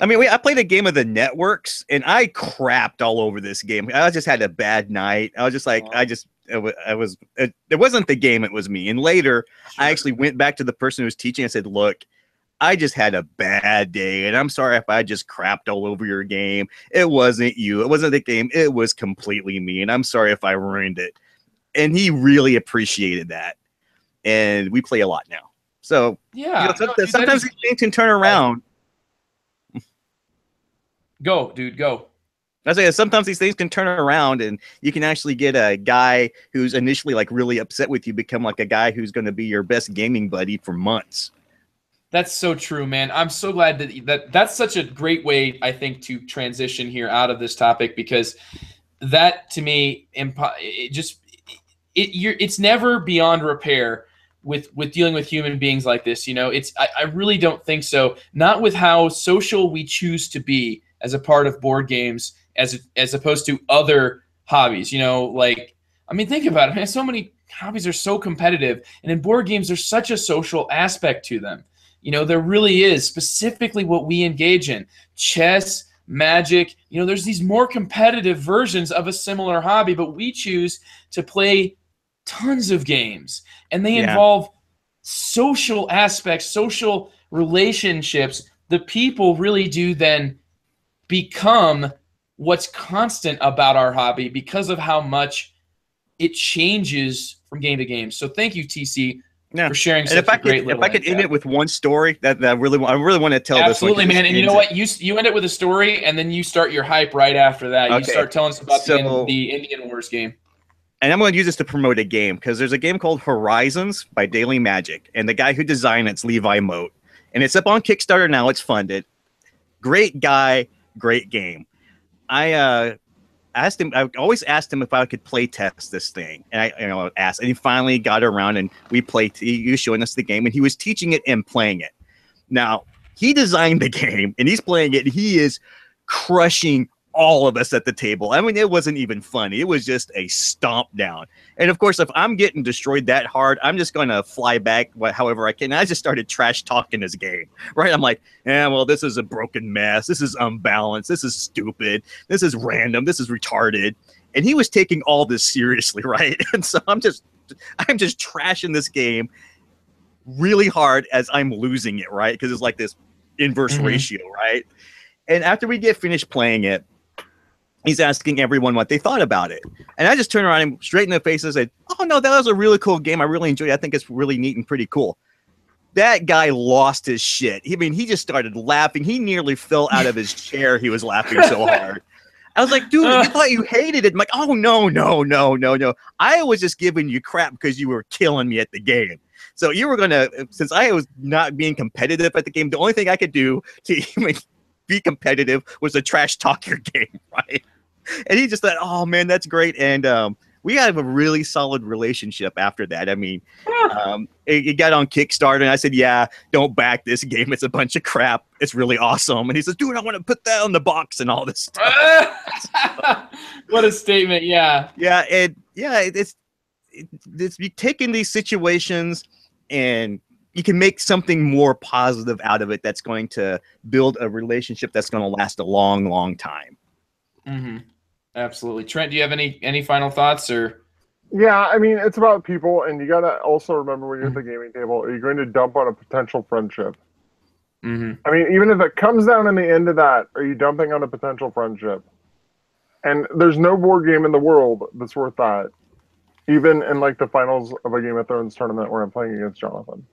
I mean, I played a game of the networks, and I crapped all over this game. I just had a bad night. I was just like, it wasn't the game, it was me. And later, I actually went back to the person who was teaching and said, look, I just had a bad day, and I'm sorry if I just crapped all over your game. It wasn't you. It wasn't the game. It was completely me, and I'm sorry if I ruined it. And he really appreciated that. And we play a lot now. So, yeah, you know, sometimes these things can turn around. Go, dude, go. I say sometimes these things can turn around, and you can actually get a guy who's initially like really upset with you become like a guy who's going to be your best gaming buddy for months. That's so true, man. I'm so glad that's such a great way, I think, to transition here out of this topic, because that, to me, it's never beyond repair with dealing with human beings like this. You know, I really don't think so. Not with how social we choose to be as a part of board games, as opposed to other hobbies. You know, like, I mean, think about it, man. So many hobbies are so competitive, and in board games, there's such a social aspect to them. You know, there really is, specifically what we engage in. Chess, Magic, you know, there's these more competitive versions of a similar hobby, but we choose to play tons of games, and they involve social aspects, social relationships. The people really do then become what's constant about our hobby because of how much it changes from game to game. So thank you, TC, for sharing such a great little. If I could end it with one story that I really want to tell. Absolutely, this one, man. And you know what? You end it with a story, and then you start your hype right after that. Okay. You start telling us about the Indian Wars game. And I'm going to use this to promote a game, because there's a game called Horizons by Daily Magic, and the guy who designed it's Levi Moat, and it's up on Kickstarter now. It's funded. Great guy, great game. I asked him. I always asked him if I could play test this thing, and I asked, and he finally got around, and we played. He was showing us the game, and he was teaching it and playing it. Now he designed the game, and he's playing it. And he is crushing all of us at the table. I mean, it wasn't even funny. It was just a stomp down. And of course, if I'm getting destroyed that hard, I'm just going to fly back however I can. And I just started trash talking this game, right? I'm like, yeah, well, this is a broken mess. This is unbalanced. This is stupid. This is random. This is retarded. And he was taking all this seriously, right? And so I'm just trashing this game really hard as I'm losing it, right? Because it's like this inverse ratio, right? And after we get finished playing it, he's asking everyone what they thought about it. And I just turned around and straight in the face and said, oh, no, that was a really cool game. I really enjoyed it. I think it's really neat and pretty cool. That guy lost his shit. I mean, he just started laughing. He nearly fell out of his chair. He was laughing so hard. I was like, dude, you thought you hated it. I'm like, oh, no. I was just giving you crap because you were killing me at the game. So you were going to, since I was not being competitive at the game, the only thing I could do to even be competitive was to trash talk your game, right? And he just thought, oh man, that's great. And we have a really solid relationship after that. I mean, It got on Kickstarter, and I said, "Yeah, don't back this game. It's a bunch of crap. It's really awesome." And he says, "Dude, I want to put that on the box and all this stuff." What a statement! Yeah, it's you taking these situations and you can make something more positive out of it that's going to build a relationship that's going to last a long, long time. Mm-hmm. Absolutely. Trent, do you have any final thoughts or? Yeah, I mean, it's about people, and you gotta also remember when you're at the gaming table, are you going to dump on a potential friendship? Mm-hmm. I mean, even if it comes down in the end of that, are you dumping on a potential friendship? And there's no board game in the world that's worth that. Even in like the finals of a Game of Thrones tournament where I'm playing against Jonathan.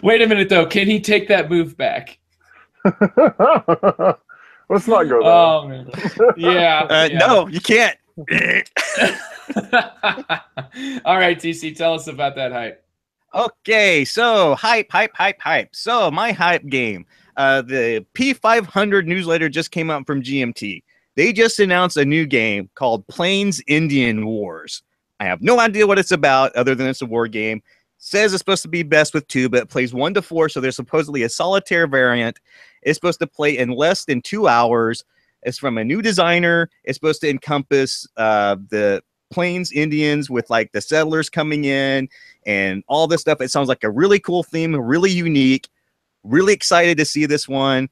Wait a minute, though. Can he take that move back? Let's not go there. Oh, man. Yeah. No, you can't. All right, TC, tell us about that hype. Okay, so hype. So my hype game. The P500 newsletter just came out from GMT. They just announced a new game called Plains Indian Wars. I have no idea what it's about other than it's a war game. Says it's supposed to be best with 2, but it plays 1 to 4, so there's supposedly a solitaire variant. It's supposed to play in less than 2 hours. It's from a new designer. It's supposed to encompass the Plains Indians with like the settlers coming in and all this stuff. It sounds like a really cool theme, really unique. Really excited to see this one.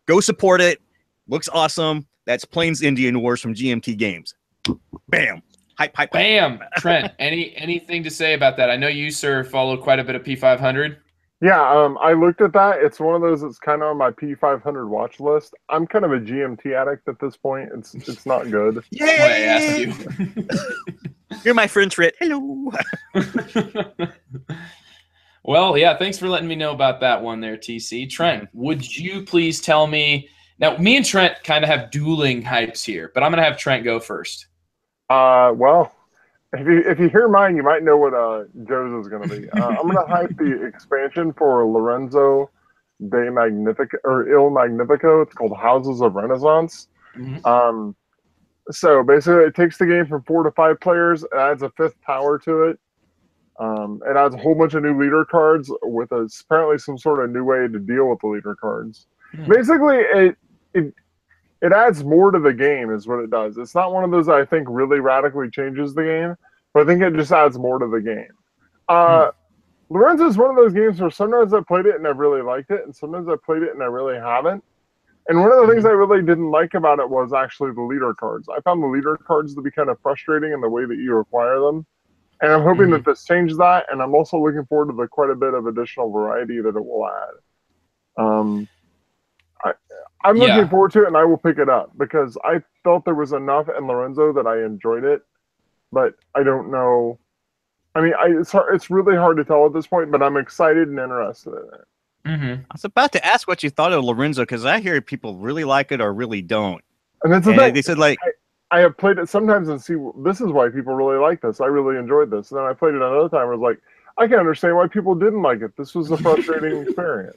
Go support it. Looks awesome. That's Plains Indian Wars from GMT Games. Bam. Hype. Bam. Trent, anything to say about that? I know you, sir, follow quite a bit of P500. Yeah, I looked at that. It's one of those that's kind of on my P500 watch list. I'm kind of a GMT addict at this point. It's not good. Yay! That's why I asked you. You're my friend, Trent. Hello. Well, yeah, thanks for letting me know about that one there, TC. Trent, would you please tell me... Now, me and Trent kind of have dueling hypes here, but I'm going to have Trent go first. Well, if you hear mine, you might know what Joe's is going to be. I'm going to hype the expansion for Lorenzo de Magnifico, or Il Magnifico. It's called Houses of Renaissance. Mm-hmm. So basically, it takes the game from 4 to 5 players, adds a 5th power to it. It adds a whole bunch of new leader cards with apparently some sort of new way to deal with the leader cards. Mm-hmm. Basically, it adds more to the game is what it does. It's not one of those that I think really radically changes the game, but I think it just adds more to the game. Lorenzo is one of those games where sometimes I played it and I really liked it, and sometimes I played it and I really haven't. And one of the things I really didn't like about it was actually the leader cards. I found the leader cards to be kind of frustrating in the way that you acquire them. And I'm hoping that this changes that, and I'm also looking forward to quite a bit of additional variety that it will add. I'm looking forward to it, and I will pick it up because I felt there was enough in Lorenzo that I enjoyed it, but I don't know. I mean, it's really hard to tell at this point, but I'm excited and interested in it. I was about to ask what you thought of Lorenzo because I hear people really like it or really don't. And that's the thing. They said like. I have played it sometimes and see this is why people really like this. I really enjoyed this. And then I played it another time. I was like, I can understand why people didn't like it. This was a frustrating experience.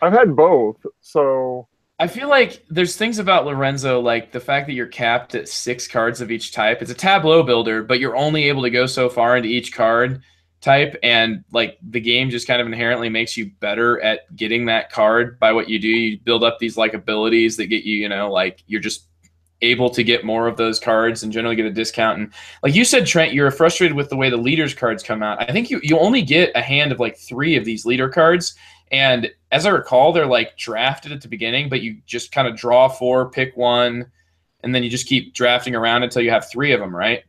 I've had both, so I feel like there's things about Lorenzo, like the fact that you're capped at 6 cards of each type. It's a tableau builder, but you're only able to go so far into each card type, and like the game just kind of inherently makes you better at getting that card by what you do. You build up these like abilities that get you, like you're just able to get more of those cards and generally get a discount. And like you said, Trent, you're frustrated with the way the leaders cards come out. I think you only get a hand of like 3 of these leader cards. And as I recall, they're like drafted at the beginning, but you just kind of draw 4, pick 1, and then you just keep drafting around until you have 3 of them, right?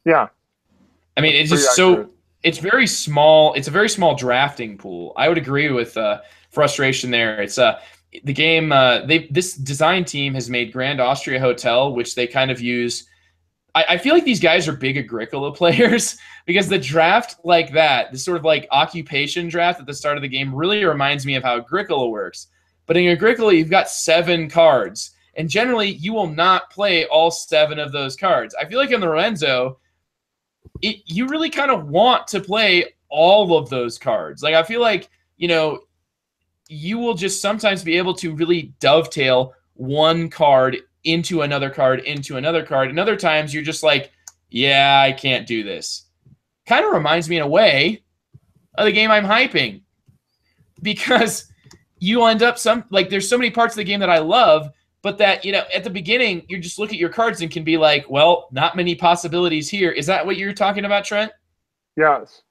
Yeah. I mean, it's just so it's very small. It's a very small drafting pool. I would agree with frustration there. It's the game, this design team has made Grand Austria Hotel, which they kind of use. I feel like these guys are big Agricola players because the draft like that, this sort of like occupation draft at the start of the game really reminds me of how Agricola works. But in Agricola, you've got 7 cards, and generally you will not play all 7 of those cards. I feel like in the Lorenzo, you really kind of want to play all of those cards. Like I feel like, you will just sometimes be able to really dovetail one card into another card, into another card. And other times you're just like, yeah, I can't do this. Kind of reminds me in a way of the game I'm hyping, because you end up there's so many parts of the game that I love, but that, at the beginning, you just look at your cards and can be like, well, not many possibilities here. Is that what you're talking about, Trent? Yes.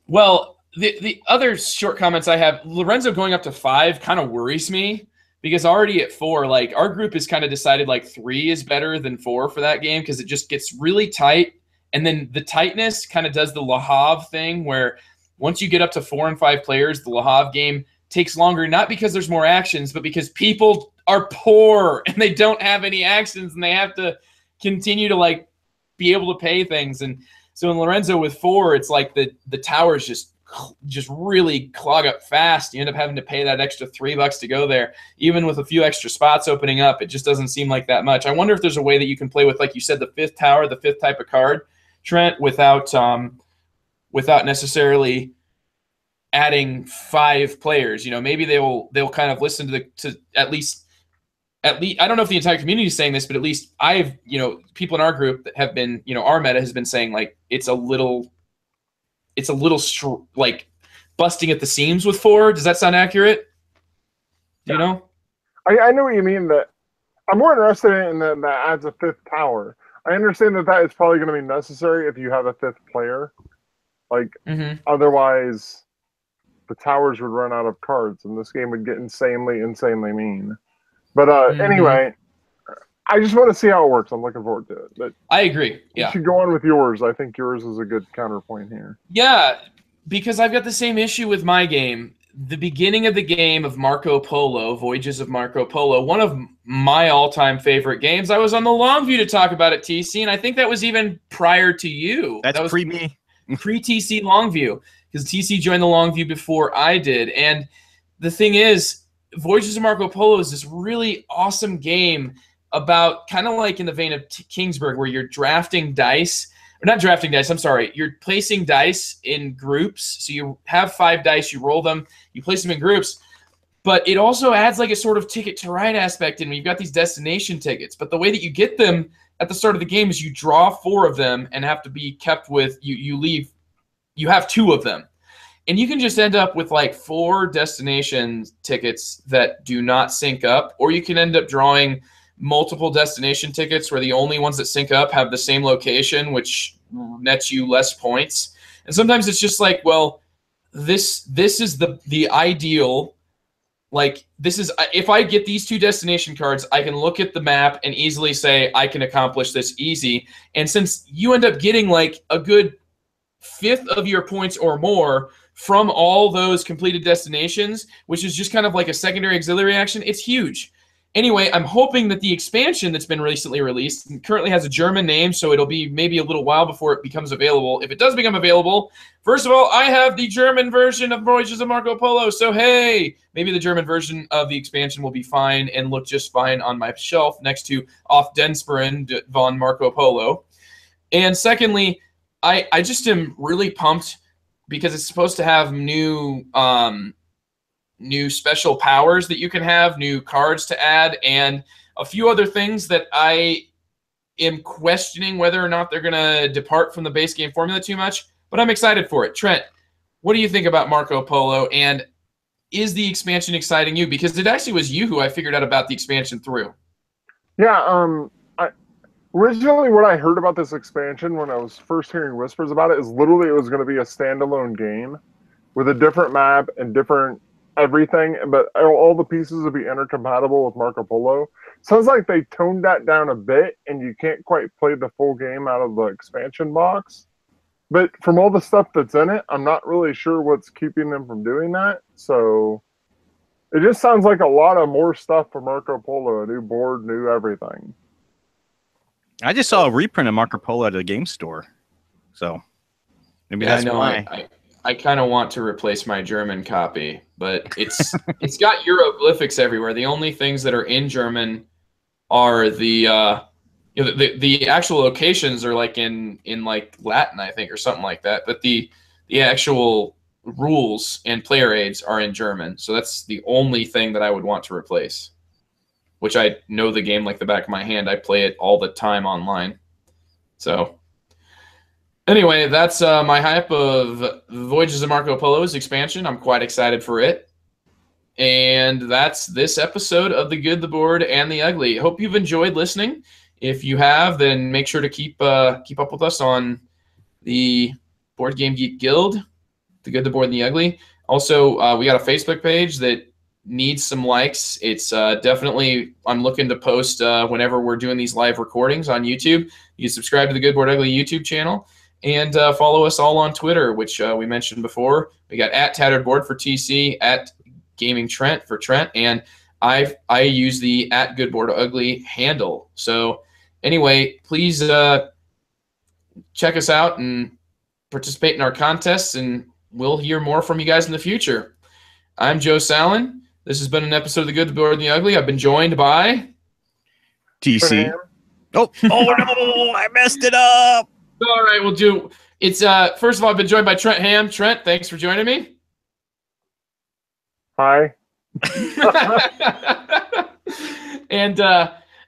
Well, the other short comments I have, Lorenzo going up to 5 kind of worries me, because already at 4, like, our group has kind of decided like 3 is better than 4 for that game, because it just gets really tight. And then the tightness kind of does the Le Havre thing, where once you get up to 4 and 5 players, the Le Havre game takes longer, not because there's more actions, but because people are poor and they don't have any actions and they have to continue to like be able to pay things. And so in Lorenzo with 4, it's like the towers just really clog up fast. You end up having to pay that extra $3 to go there. Even with a few extra spots opening up, it just doesn't seem like that much. I wonder if there's a way that you can play with, like you said, the 5th tower, the 5th type of card, Trent, without necessarily adding 5 players. Maybe they'll kind of listen to at least I don't know if the entire community is saying this, but at least I've, people in our group that have been, our meta has been saying like it's a little like busting at the seams with 4. Does that sound accurate? Do you know? I know what you mean. That I'm more interested in that adds a 5th tower. I understand that is probably going to be necessary if you have a 5th player. Like, otherwise, the towers would run out of cards, and this game would get insanely mean. But anyway, I just want to see how it works. I'm looking forward to it. But I agree. Yeah. You should go on with yours. I think yours is a good counterpoint here. Yeah, because I've got the same issue with my game. The beginning of the game of Marco Polo, Voyages of Marco Polo, one of my all-time favorite games. I was on the Longview to talk about it, TC, and I think that was even prior to you. That was pre-me. Pre-TC Longview, because TC joined the Longview before I did. And the thing is, Voyages of Marco Polo is this really awesome game about kind of like in the vein of Kingsburg, where you're drafting dice. Or not drafting dice, I'm sorry. You're placing dice in groups. So you have 5 dice, you roll them, you place them in groups. But it also adds like a sort of ticket to ride aspect in. You've got these destination tickets. But the way that you get them at the start of the game is you draw 4 of them and have to be kept with, you have 2 of them. And you can just end up with like 4 destination tickets that do not sync up, or you can end up drawing multiple destination tickets where the only ones that sync up have the same location, which nets you less points. And sometimes it's just like, well, this is the ideal. Like, this is, if I get these 2 destination cards, I can look at the map and easily say I can accomplish this easy. And since you end up getting like a good 1/5 of your points or more from all those completed destinations, which is just kind of like a secondary auxiliary action, it's huge. Anyway, I'm hoping that the expansion that's been recently released and currently has a German name, so it'll be maybe a little while before it becomes available. If it does become available, first of all, I have the German version of Voyages of Marco Polo, so hey, maybe the German version of the expansion will be fine and look just fine on my shelf next to Auf den Spuren von Marco Polo. And secondly, I just am really pumped because it's supposed to have new special powers that you can have, new cards to add, and a few other things that I am questioning whether or not they're going to depart from the base game formula too much, but I'm excited for it. Trent, what do you think about Marco Polo, and is the expansion exciting you? Because it actually was you who I figured out about the expansion through. Yeah, originally what I heard about this expansion when I was first hearing whispers about it is literally it was going to be a standalone game with a different map and different everything, but all the pieces would be intercompatible with Marco Polo. Sounds like they toned that down a bit, and you can't quite play the full game out of the expansion box. But from all the stuff that's in it, I'm not really sure what's keeping them from doing that. So it just sounds like a lot of more stuff for Marco Polo, a new board, new everything. I just saw a reprint of Marco Polo at a game store, so maybe that's why. I kind of want to replace my German copy, but it's got hieroglyphics everywhere. The only things that are in German are the actual locations are like in like Latin, I think, or something like that. But the actual rules and player aids are in German, so that's the only thing that I would want to replace. which I know the game like the back of my hand. I play it all the time online. So anyway, that's my hype of Voyages of Marco Polo's expansion. I'm quite excited for it. And that's this episode of The Good, the Bored, and the Ugly. Hope you've enjoyed listening. If you have, then make sure to keep up with us on the Board Game Geek Guild, The Good, the Bored, and the Ugly. Also, we got a Facebook page that needs some likes. It's definitely, I'm looking to post whenever we're doing these live recordings on YouTube. You can subscribe to the Good, Bored, Ugly YouTube channel. And follow us all on Twitter, which we mentioned before. We got @TatteredBoard for TC, @Gaming Trent for Trent, and I use the @GoodBoardUgly handle. So anyway, please check us out and participate in our contests, and we'll hear more from you guys in the future. I'm Joe Sallin. This has been an episode of The Good, the Bored, and the Ugly. I've been joined by TC. Oh no, I messed it up. All right, we'll do. It's first of all, I've been joined by Trent Ham. Trent, thanks for joining me. Hi. And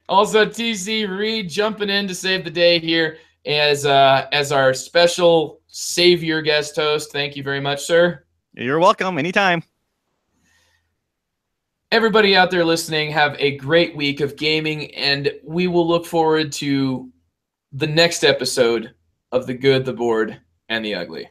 also TC Reid jumping in to save the day here as our special savior guest host. Thank you very much, sir. You're welcome. Anytime. Everybody out there listening, have a great week of gaming, and we will look forward to the next episode of The Good, the Bored, and the Ugly.